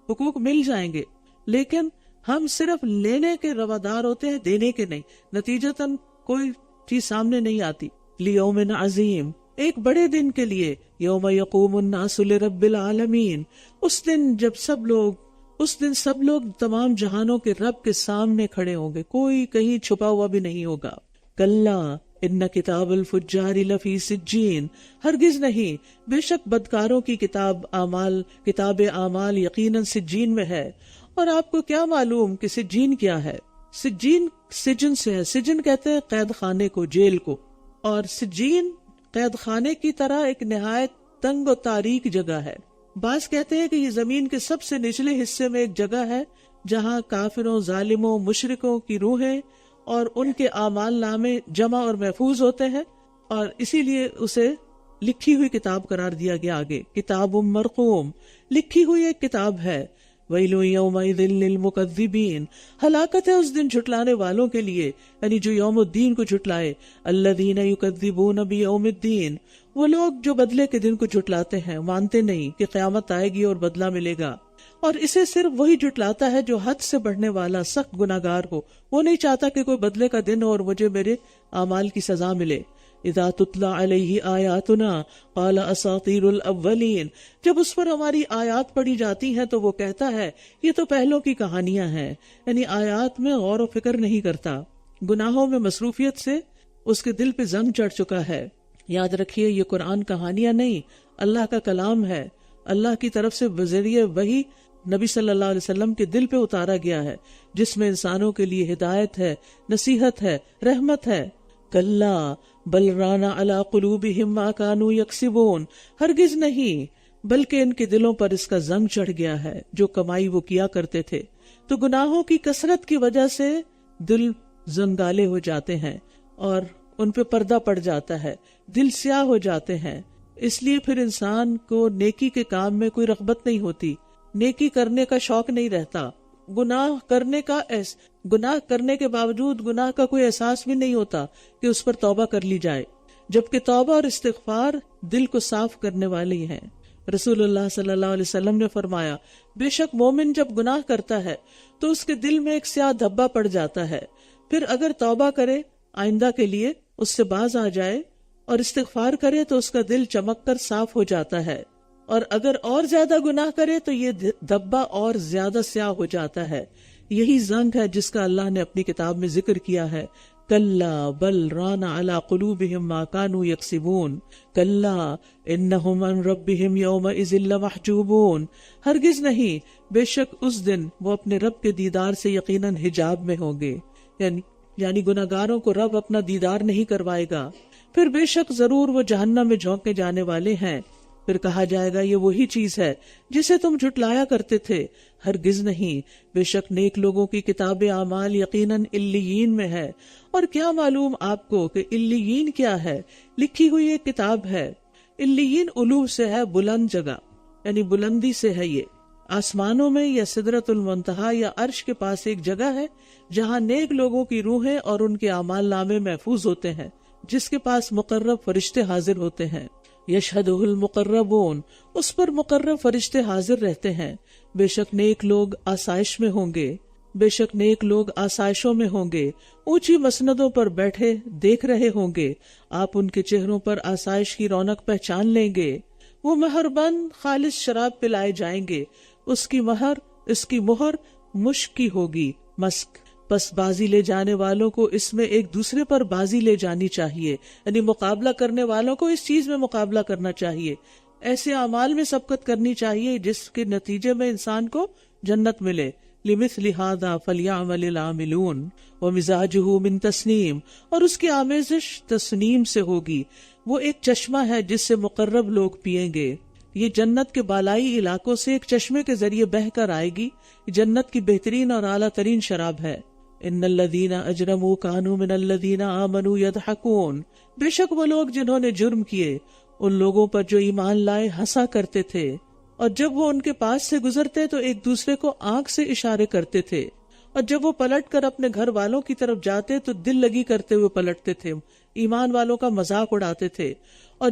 حقوق مل جائیں گے، لیکن ہم صرف لینے کے روادار ہوتے ہیں، دینے کے نہیں. نتیجتاً کوئی چیز سامنے نہیں آتی. لیوم عظیم، ایک بڑے دن کے لیے، یوم یقوم الناس لرب العالمین، اس دن سب لوگ تمام جہانوں کے رب کے سامنے کھڑے ہوں گے، کوئی کہیں چھپا ہوا بھی نہیں ہوگا. کلا ان کتاب الفجار لفی سجین، ہرگز نہیں، بے شک بدکاروں کی کتاب اعمال یقیناً سجین میں ہے. اور آپ کو کیا معلوم کہ سجین کیا ہے؟ سجین سجن سے ہے. سجن کہتے ہیں قید خانے کو، جیل کو، اور سجین قید خانے کی طرح ایک نہایت تنگ و تاریک جگہ ہے. بعض کہتے ہیں کہ یہ زمین کے سب سے نچلے حصے میں ایک جگہ ہے جہاں کافروں، ظالموں، مشرکوں کی روحیں اور ان کے اعمال نامے جمع اور محفوظ ہوتے ہیں، اور اسی لیے اسے لکھی ہوئی کتاب قرار دیا گیا. آگے کتاب مرقوم، لکھی ہوئی ایک کتاب ہے. ویل یومئذ للمکذبین، ہلاکت ہے اس دن جھٹلانے والوں کے لیے، یعنی جو یوم الدین کو جھٹلائے. الذین یکذبون بیوم الدین، وہ لوگ جو بدلے کے دن کو جھٹلاتے ہیں، مانتے نہیں کہ قیامت آئے گی اور بدلہ ملے گا. اور اسے صرف وہی جھٹلاتا ہے جو حد سے بڑھنے والا سخت گناہگار ہو. وہ نہیں چاہتا کہ کوئی بدلے کا دن ہو اور مجھے میرے اعمال کی سزا ملے. اذا تتلا علیہ آیاتنا قال اساطیر الاولین، جب اس پر ہماری آیات پڑھی جاتی ہیں تو وہ کہتا ہے یہ تو پہلوں کی کہانیاں ہیں، یعنی آیات میں غور و فکر نہیں کرتا، گناہوں میں مصروفیت سے اس کے دل پہ زنگ چڑھ چکا ہے۔ یاد رکھیے یہ قرآن کہانیاں نہیں، اللہ کا کلام ہے، اللہ کی طرف سے بذریعہ وحی نبی صلی اللہ علیہ وسلم کے دل پہ اتارا گیا ہے، جس میں انسانوں کے لیے ہدایت ہے، نصیحت ہے، رحمت ہے۔ کلا بل ران علی قلوبہم ما کانوا یکسبون، ہرگز نہیں، بلکہ ان کے دلوں پر اس کا زنگ چڑھ گیا ہے جو کمائی وہ کیا کرتے تھے۔ تو گناہوں کی کثرت کی وجہ سے دل زنگالے ہو جاتے ہیں اور ان پہ پردہ پڑ جاتا ہے، دل سیاہ ہو جاتے ہیں، اس لیے پھر انسان کو نیکی کے کام میں کوئی رغبت نہیں ہوتی، نیکی کرنے کا شوق نہیں رہتا، گناہ کرنے کے باوجود گناہ کا کوئی احساس بھی نہیں ہوتا کہ اس پر توبہ کر لی جائے، جبکہ توبہ اور استغفار دل کو صاف کرنے والی ہیں۔ رسول اللہ صلی اللہ علیہ وسلم نے فرمایا بے شک مومن جب گناہ کرتا ہے تو اس کے دل میں ایک سیاہ دھبا پڑ جاتا ہے، پھر اگر توبہ کرے، آئندہ کے لیے اس سے باز آ جائے اور استغفار کرے تو اس کا دل چمک کر صاف ہو جاتا ہے، اور اگر اور زیادہ گناہ کرے تو یہ دھبا اور زیادہ سیاہ ہو جاتا ہے۔ یہی زنگ ہے جس کا اللہ نے اپنی کتاب میں ذکر کیا ہے، کلا بل ران علی قلوبہم ما کانوا یکسبون کلا انہم عن ربہم یومئذ لمحجوبون، ہرگز نہیں، بے شک اس دن وہ اپنے رب کے دیدار سے یقیناً حجاب میں ہوں گے، یعنی گناہگاروں کو رب اپنا دیدار نہیں کروائے گا، پھر بے شک ضرور وہ جہنم میں جھونکے جانے والے ہیں۔ پھر کہا جائے گا یہ وہی چیز ہے جسے تم جھٹلایا کرتے تھے، ہرگز نہیں، بے شک نیک لوگوں کی کتاب اعمال یقیناً علیین میں ہے۔ اور کیا معلوم آپ کو کہ علیین کیا ہے؟ لکھی ہوئی ایک کتاب ہے۔ علیین علو سے ہے، بلند جگہ، یعنی بلندی سے ہے، یہ آسمانوں میں یا سدرۃ المنتہا یا عرش کے پاس ایک جگہ ہے جہاں نیک لوگوں کی روحیں اور ان کے اعمال نامے محفوظ ہوتے ہیں، جس کے پاس مقرب فرشتے حاضر ہوتے ہیں۔ یشہدہ المقربون، اس پر مقرب فرشتے حاضر رہتے ہیں۔ بے شک نیک لوگ آسائش میں ہوں گے، بے شک نیک لوگ آسائشوں میں ہوں گے، اونچی مسندوں پر بیٹھے دیکھ رہے ہوں گے، آپ ان کے چہروں پر آسائش کی رونق پہچان لیں گے۔ وہ مہربند خالص شراب پلائے جائیں گے، اس کی مہر مشک کی ہوگی، مسک۔ پس بازی لے جانے والوں کو اس میں ایک دوسرے پر بازی لے جانی چاہیے، یعنی مقابلہ کرنے والوں کو اس چیز میں مقابلہ کرنا چاہیے، ایسے اعمال میں سبقت کرنی چاہیے جس کے نتیجے میں انسان کو جنت ملے۔ لِمِثْلِ هَذَا فَلْيَعْمَلِ الْعَامِلُونَ وَمِزَاجُهُ مِن تسنیم، اور اس کی آمیزش تسنیم سے ہوگی، وہ ایک چشمہ ہے جس سے مقرب لوگ پیئیں گے۔ یہ جنت کے بالائی علاقوں سے ایک چشمے کے ذریعے بہہ کر آئے گی، جنت کی بہترین اور اعلیٰ ترین شراب ہے۔ ان الذین اجرموا کانوا من الذین آمنوا یضحکون، بے شک وہ لوگ جنہوں نے جرم کیے ان لوگوں پر جو ایمان لائے ہنسا کرتے تھے، اور جب وہ ان کے پاس سے گزرتے تو ایک دوسرے کو آنکھ سے اشارے کرتے تھے، اور جب وہ پلٹ کر اپنے گھر والوں کی طرف جاتے تو دل لگی کرتے ہوئے پلٹتے تھے، ایمان والوں کا مذاق اڑاتے تھے، اور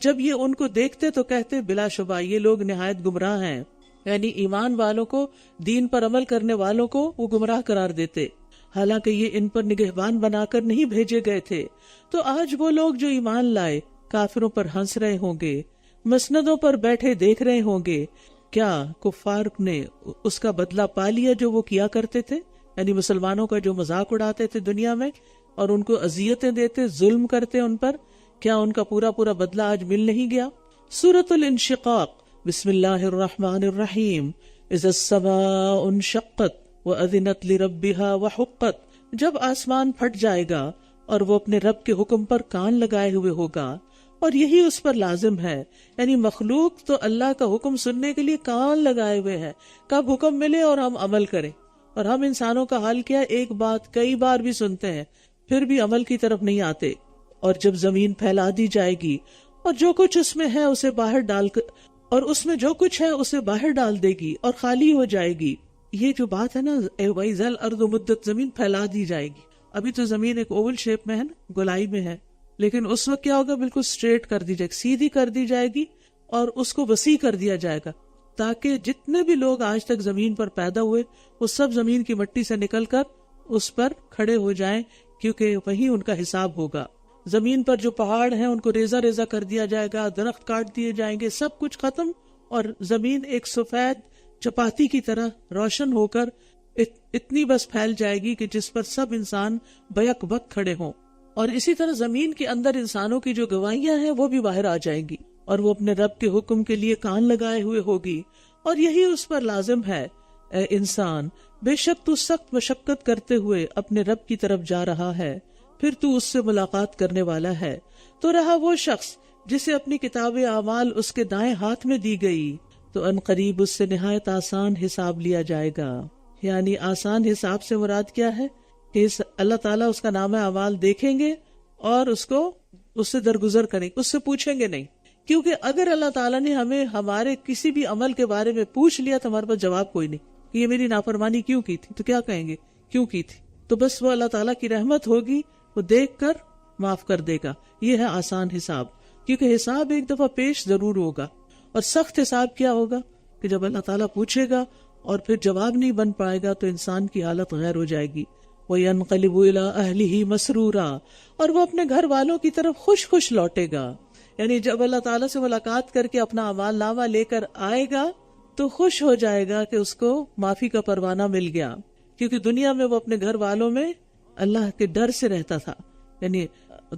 جب یہ ان کو دیکھتے تو کہتے بلا شبہ یہ لوگ نہایت گمراہ ہیں، یعنی ایمان والوں کو، دین پر عمل کرنے والوں کو وہ گمراہ قرار دیتے، حالانکہ یہ ان پر نگہبان بنا کر نہیں بھیجے گئے تھے۔ تو آج وہ لوگ جو ایمان لائے کافروں پر ہنس رہے ہوں گے، مسندوں پر بیٹھے دیکھ رہے ہوں گے، کیا کفار نے اس کا بدلہ پا لیا جو وہ کیا کرتے تھے، یعنی مسلمانوں کا جو مذاق اڑاتے تھے دنیا میں اور ان کو اذیتیں دیتے، ظلم کرتے ان پر، کیا ان کا پورا بدلہ آج مل نہیں گیا؟ سورۃ الانشقاق، بسم اللہ الرحمن الرحیم، اذا السماء انشقت واذنت لربها وحقت، جب آسمان پھٹ جائے گا اور وہ اپنے رب کے حکم پر کان لگائے ہوئے ہوگا، اور یہی اس پر لازم ہے، یعنی مخلوق تو اللہ کا حکم سننے کے لیے کان لگائے ہوئے ہے، کب حکم ملے اور ہم عمل کریں، اور ہم انسانوں کا حال کیا، ایک بات کئی بار بھی سنتے ہیں پھر بھی عمل کی طرف نہیں آتے۔ اور جب زمین پھیلا دی جائے گی اور جو کچھ اس میں ہے اسے باہر ڈال کر، اور اس میں جو کچھ ہے اسے باہر ڈال دے گی اور خالی ہو جائے گی، یہ جو بات ہے نا، وَإِذَا الْأَرْضُ مُدَّتْ، زمین پھیلا دی جائے گی، ابھی تو زمین ایک اوول شیپ میں ہے نا، گولائی میں ہے، لیکن اس وقت کیا ہوگا، بالکل اسٹریٹ کر دی جائے گی، سیدھی کر دی جائے گی، اور اس کو وسیع کر دیا جائے گا، تاکہ جتنے بھی لوگ آج تک زمین پر پیدا ہوئے وہ سب زمین کی مٹی سے نکل کر اس پر کھڑے ہو جائیں، کیونکہ وہیں ان کا حساب ہوگا۔ زمین پر جو پہاڑ ہیں ان کو ریزہ ریزہ کر دیا جائے گا، درخت کاٹ دیے جائیں گے، سب کچھ ختم، اور زمین ایک سفید چپاتی کی طرح روشن ہو کر اتنی بس پھیل جائے گی کہ جس پر سب انسان بیک بک کھڑے ہوں. اور اسی طرح زمین کے اندر انسانوں کی جو گواہیاں ہیں وہ بھی باہر آ جائیں گی، اور وہ اپنے رب کے حکم کے لیے کان لگائے ہوئے ہوگی، اور یہی اس پر لازم ہے. اے انسان، بے شک تو سخت مشقت کرتے ہوئے اپنے رب کی طرف جا رہا ہے، پھر تو اس سے ملاقات کرنے والا ہے. تو رہا وہ شخص جسے اپنی کتاب اعمال اس کے دائیں ہاتھ میں دی گئی تو ان قریب اس سے نہایت آسان حساب لیا جائے گا. یعنی آسان حساب سے مراد کیا ہے کہ اللہ تعالیٰ اس کا نامہ اعمال دیکھیں گے اور اس سے درگزر کریں گے، اس سے پوچھیں گے نہیں. کیونکہ اگر اللہ تعالیٰ نے ہمیں ہمارے کسی بھی عمل کے بارے میں پوچھ لیا تو ہمارے پاس جواب کوئی نہیں کہ یہ میری نافرمانی کیوں کی تھی، تو کیا کہیں گے کیوں کی تھی. تو بس وہ اللہ تعالیٰ کی رحمت ہوگی، وہ دیکھ کر معاف کر دے گا. یہ ہے آسان حساب، کیونکہ حساب ایک دفعہ پیش ضرور ہوگا. اور سخت حساب کیا ہوگا کہ جب اللہ تعالیٰ پوچھے گا اور پھر جواب نہیں بن پائے گا تو انسان کی حالت غیر ہو جائے گی. وَيَنْقَلِبُ إِلَىٰ أَهْلِهِ مَسْرُورًا، اور وہ اپنے گھر والوں کی طرف خوش خوش لوٹے گا. یعنی جب اللہ تعالیٰ سے ملاقات کر کے اپنا اعمال نامہ لے کر آئے گا تو خوش ہو جائے گا کہ اس کو معافی کا پروانہ مل گیا. کیونکہ دنیا میں وہ اپنے گھر والوں میں اللہ کے ڈر سے رہتا تھا. یعنی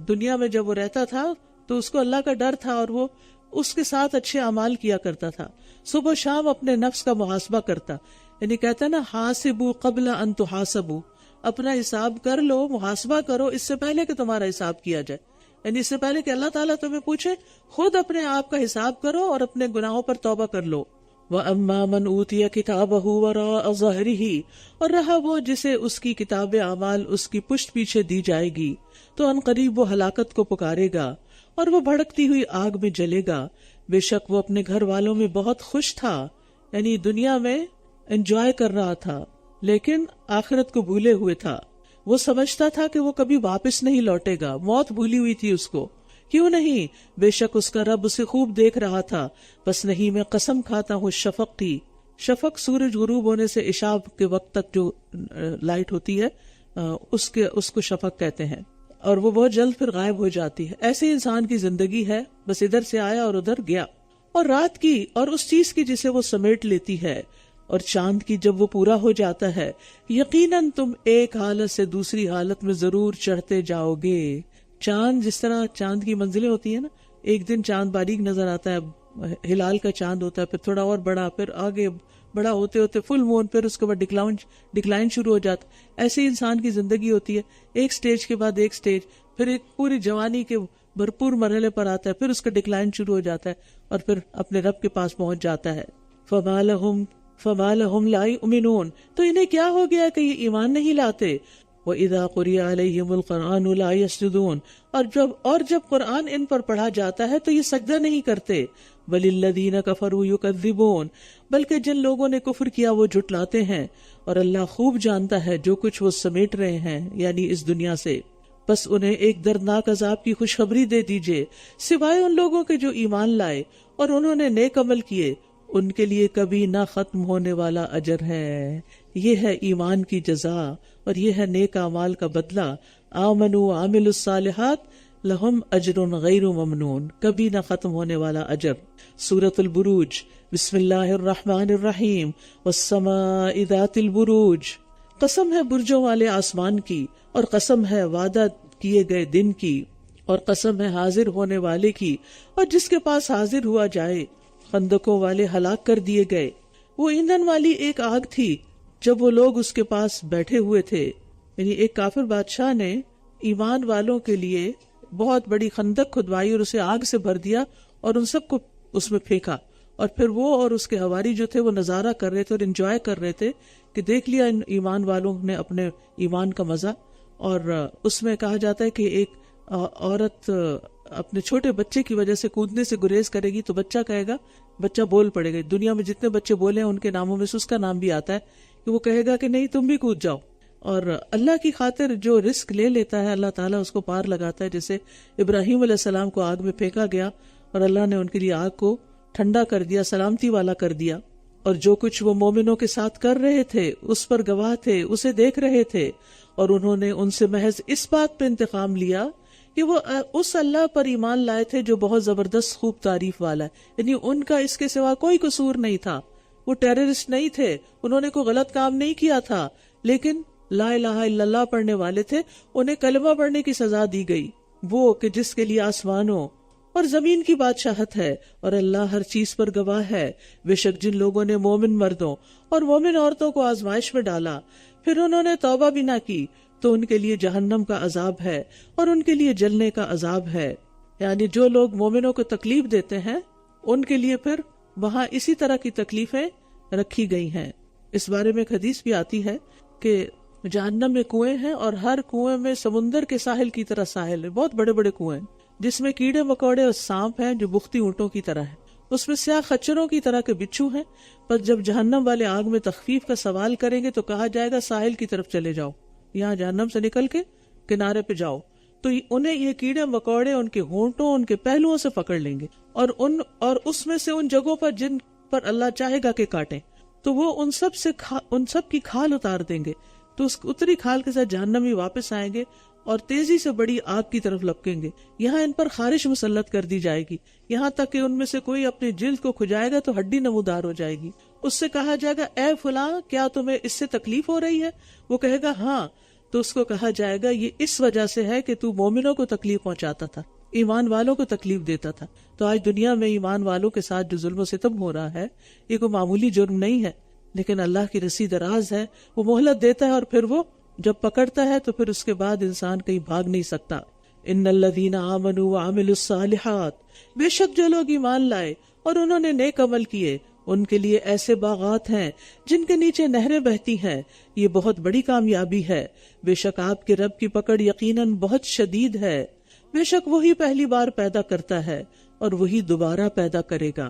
دنیا میں جب وہ رہتا تھا تو اس کو اللہ کا ڈر تھا اور وہ اس کے ساتھ اچھے اعمال کیا کرتا تھا. صبح و شام اپنے نفس کا محاسبہ کرتا. یعنی کہتا نا حاسبو قبل ان تحاسبو، اپنا حساب کر لو، محاسبہ کرو اس سے پہلے کہ تمہارا حساب کیا جائے. یعنی اس سے پہلے کہ اللہ تعالیٰ تمہیں پوچھے خود اپنے آپ کا حساب کرو اور اپنے گناہوں پر توبہ کر لو. وَأَمَّا مَنْ أُوتِيَ كِتَابَهُ وَرَاءَ ظَهْرِهِ، اور رہا وہ جسے اس کی کتاب اعمال اس کی پشت پیچھے دی جائے گی تو ان قریب وہ ہلاکت کو پکارے گا اور وہ بھڑکتی ہوئی آگ میں جلے گا. بے شک وہ اپنے گھر والوں میں بہت خوش تھا، یعنی دنیا میں انجوائے کر رہا تھا لیکن آخرت کو بھولے ہوئے تھا. وہ سمجھتا تھا کہ وہ کبھی واپس نہیں لوٹے گا، موت بھولی ہوئی تھی اس کو. کیوں نہیں، بے شک اس کا رب اسے خوب دیکھ رہا تھا. بس نہیں، میں قسم کھاتا ہوں شفق کی. شفق سورج غروب ہونے سے عشاء کے وقت تک جو لائٹ ہوتی ہے اس کو شفق کہتے ہیں، اور وہ بہت جلد پھر غائب ہو جاتی ہے. ایسے انسان کی زندگی ہے، بس ادھر سے آیا اور ادھر گیا. اور رات کی اور اس چیز کی جسے وہ سمیٹ لیتی ہے، اور چاند کی جب وہ پورا ہو جاتا ہے. یقیناً تم ایک حالت سے دوسری حالت میں ضرور چڑھتے جاؤ گے. چاند جس طرح چاند کی منزلیں ہوتی ہیں نا، ایک دن چاند باریک نظر آتا ہے، ہلال کا چاند ہوتا ہے، پھر تھوڑا اور بڑا، پھر آگے بڑا ہوتے ہوتے فل مون، پھر اس کے بعد ڈکلائن شروع ہو جاتا. ایسے انسان کی زندگی ہوتی ہے، ایک سٹیج کے بعد ایک سٹیج، پھر ایک پوری جوانی کے بھرپور مرحلے پر آتا ہے، پھر اس کا ڈکلائن شروع ہو جاتا ہے اور پھر اپنے رب کے پاس پہنچ جاتا ہے. فَمَا لَهُمْ لَا يُؤْمِنُونَ، تو انہیں کیا ہو گیا کہ یہ ایمان نہیں لاتے. وَإِذَا قُرِئَ عَلَيْهِمُ الْقُرْآنُ لَا يَسْجُدُونَ، اور جب قرآن ان پر پڑھا جاتا ہے تو یہ سجدہ نہیں کرتے. بَلِ الَّذِينَ كَفَرُوا يُكَذِّبُونَ، بلکہ جن لوگوں نے کفر کیا وہ جھٹلاتے ہیں، اور اللہ خوب جانتا ہے جو کچھ وہ سمیٹ رہے ہیں یعنی اس دنیا سے. بس انہیں ایک دردناک عذاب کی خوشخبری دے دیجئے، سوائے ان لوگوں کے جو ایمان لائے اور انہوں نے نیک عمل کیے، ان کے لیے کبھی نہ ختم ہونے والا اجر ہے. یہ ہے ایمان کی جزا اور یہ ہے نیک اعمال کا بدلہ. آمنوا وعملوا الصالحات لہم اجر غیر ممنون، کبھی نہ ختم ہونے والا اجر. سورۃ البروج. بسم اللہ الرحمن الرحیم. والسماء ذات البروج، قسم ہے برجوں والے آسمان کی، اور قسم ہے وعدہ کیے گئے دن کی، اور قسم ہے حاضر ہونے والے کی، اور جس کے پاس حاضر ہوا جائے. خندقوں والے ہلاک کر دیے گئے. وہ ایندھن والی ایک آگ تھی جب وہ لوگ اس کے پاس بیٹھے ہوئے تھے. یعنی ایک کافر بادشاہ نے ایمان والوں کے لیے بہت بڑی خندق کھدوائی اور اسے آگ سے بھر دیا اور ان سب کو اس میں پھینکا، اور پھر وہ اور اس کے حواری جو تھے وہ نظارہ کر رہے تھے اور انجوائے کر رہے تھے کہ دیکھ لیا ان ایمان والوں نے اپنے ایمان کا مزہ. اور اس میں کہا جاتا ہے کہ ایک عورت اپنے چھوٹے بچے کی وجہ سے کودنے سے گریز کرے گی تو بچہ کہے گا، بچہ بول پڑے گا. دنیا میں جتنے بچے بولے ہیں ان کے ناموں میں سے اس کا نام بھی آتا ہے کہ وہ کہے گا کہ نہیں تم بھی کود جاؤ. اور اللہ کی خاطر جو رسک لے لیتا ہے اللہ تعالیٰ اس کو پار لگاتا ہے. جیسے ابراہیم علیہ السلام کو آگ میں پھینکا گیا اور اللہ نے ان کے لیے آگ کو ٹھنڈا کر دیا، سلامتی والا کر دیا. اور جو کچھ وہ مومنوں کے ساتھ کر رہے تھے اس پر گواہ تھے، اسے دیکھ رہے تھے، اور انہوں نے ان سے محض اس بات پہ انتقام لیا کہ وہ اس اللہ پر ایمان لائے تھے جو بہت زبردست خوب تعریف والا ہے، یعنی ان کا اس کے سوا کوئی قصور نہیں تھا، وہ ٹیررسٹ نہیں تھے، انہوں نے کوئی غلط کام نہیں کیا تھا، لیکن لا الہ الا اللہ پڑھنے والے تھے، انہیں کلمہ پڑھنے کی سزا دی گئی، وہ کہ جس کے لیے آسمانوں اور زمین کی بادشاہت ہے اور اللہ ہر چیز پر گواہ ہے۔ بے شک جن لوگوں نے مومن مردوں اور مومن عورتوں کو آزمائش میں ڈالا پھر انہوں نے توبہ بھی نہ کی تو ان کے لیے جہنم کا عذاب ہے اور ان کے لیے جلنے کا عذاب ہے۔ یعنی جو لوگ مومنوں کو تکلیف دیتے ہیں ان کے لیے پھر وہاں اسی طرح کی تکلیفیں رکھی گئی ہیں۔ اس بارے میں ایک حدیث بھی آتی ہے کہ جہنم میں کنویں ہیں اور ہر کنویں میں سمندر کے ساحل کی طرح ساحل ہے، بہت بڑے بڑے کنویں جس میں کیڑے مکوڑے اور سانپ ہیں جو بختی اونٹوں کی طرح ہیں، اس میں سیاہ خچروں کی طرح کے بچھو ہیں، پر جب جہنم والے آگ میں تخفیف کا سوال کریں گے تو کہا جائے گا ساحل کی طرف چلے جاؤ، یہاں جہنم سے نکل کے کنارے پہ جاؤ، تو انہیں یہ کیڑے مکوڑے ان کے ہونٹوں ان کے پہلوؤں سے پکڑ لیں گے اور اس میں سے ان جگہوں پر جن پر اللہ چاہے گا کہ کاٹیں تو وہ ان سب کی کھال اتار دیں گے، تو اس اتری کھال کے ساتھ جہنمی واپس آئیں گے اور تیزی سے بڑی آگ کی طرف لپکیں گے، یہاں ان پر خارش مسلط کر دی جائے گی، یہاں تک کہ ان میں سے کوئی اپنی جلد کو کھجائے گا تو ہڈی نمودار ہو جائے گی، اس سے کہا جائے گا اے فلاں کیا تمہیں اس سے تکلیف ہو رہی ہے؟ وہ کہے گا ہاں، تو اس کو کہا جائے گا یہ اس وجہ سے ہے کہ تو مومنوں کو تکلیف پہنچاتا تھا، ایمان والوں کو تکلیف دیتا تھا۔ تو آج دنیا میں ایمان والوں کے ساتھ جو ظلم و ستم ہو رہا ہے یہ کوئی معمولی جرم نہیں ہے، لیکن اللہ کی رسی دراز ہے، وہ مہلت دیتا ہے اور پھر وہ جب پکڑتا ہے تو پھر اس کے بعد انسان کہیں بھاگ نہیں سکتا۔ ان الذین آمنوا وعملوا الصالحات، بے شک جو لوگ ایمان لائے اور انہوں نے نیک عمل کیے ان کے لیے ایسے باغات ہیں جن کے نیچے نہریں بہتی ہیں، یہ بہت بڑی کامیابی ہے۔ بے شک آپ کے رب کی پکڑ یقیناً بہت شدید ہے، بے شک وہی پہلی بار پیدا کرتا ہے اور وہی دوبارہ پیدا کرے گا،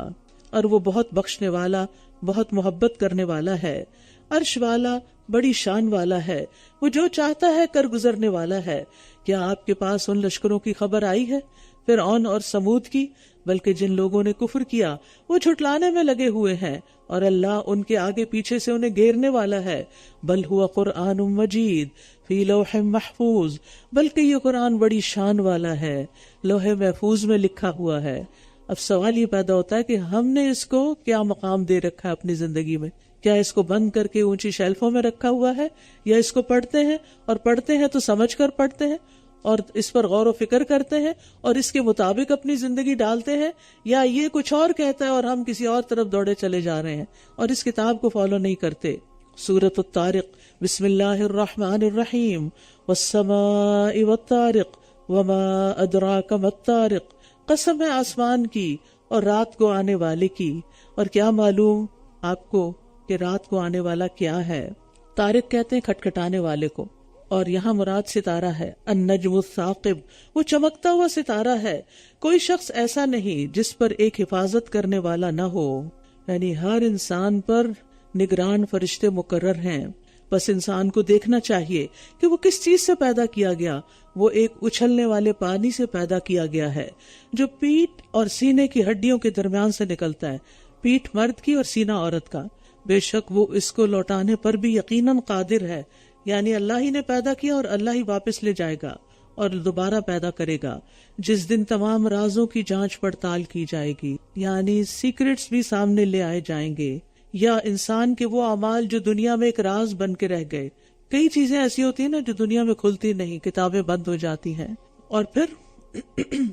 اور وہ بہت بخشنے والا بہت محبت کرنے والا ہے۔ عرش والا بڑی شان والا ہے، وہ جو چاہتا ہے کر گزرنے والا ہے۔ کیا آپ کے پاس ان لشکروں کی خبر آئی ہے، فرعون اور سمود کی؟ بلکہ جن لوگوں نے کفر کیا وہ جھٹلانے میں لگے ہوئے ہیں، اور اللہ ان کے آگے پیچھے سے انہیں گھیرنے والا ہے۔ بل ہوا قرآن مجید فی لوح محفوظ، بلکہ یہ قرآن بڑی شان والا ہے، لوح محفوظ میں لکھا ہوا ہے۔ اب سوال یہ پیدا ہوتا ہے کہ ہم نے اس کو کیا مقام دے رکھا ہے اپنی زندگی میں؟ کیا اس کو بند کر کے اونچی شیلفوں میں رکھا ہوا ہے، یا اس کو پڑھتے ہیں اور پڑھتے ہیں تو سمجھ کر پڑھتے ہیں اور اس پر غور و فکر کرتے ہیں اور اس کے مطابق اپنی زندگی ڈالتے ہیں، یا یہ کچھ اور کہتا ہے اور ہم کسی اور طرف دوڑے چلے جا رہے ہیں اور اس کتاب کو فالو نہیں کرتے؟ سورۃ الطارق، بسم اللہ الرحمن الرحیم، والسماء والطارق وما ادراک ما الطارق، قسم ہے آسمان کی اور رات کو آنے والے کی، اور کیا معلوم آپ کو کہ رات کو آنے والا کیا ہے؟ طارق کہتے ہیں کھٹکھٹانے والے کو، اور یہاں مراد ستارہ ہے۔ النجم الثاقب، وہ چمکتا ہوا ستارہ ہے۔ کوئی شخص ایسا نہیں جس پر ایک حفاظت کرنے والا نہ ہو، یعنی ہر انسان پر نگران فرشتے مقرر ہیں۔ بس انسان کو دیکھنا چاہیے کہ وہ کس چیز سے پیدا کیا گیا۔ وہ ایک اچھلنے والے پانی سے پیدا کیا گیا ہے جو پیٹھ اور سینے کی ہڈیوں کے درمیان سے نکلتا ہے، پیٹھ مرد کی اور سینہ عورت کا۔ بے شک وہ اس کو لوٹانے پر بھی یقیناً قادر ہے، یعنی اللہ ہی نے پیدا کیا اور اللہ ہی واپس لے جائے گا اور دوبارہ پیدا کرے گا، جس دن تمام رازوں کی جانچ پڑتال کی جائے گی، یعنی سیکرٹس بھی سامنے لے آئے جائیں گے، یا انسان کے وہ اعمال جو دنیا میں ایک راز بن کے رہ گئے۔ کئی چیزیں ایسی ہوتی ہیں نا جو دنیا میں کھلتی نہیں، کتابیں بند ہو جاتی ہیں، اور پھر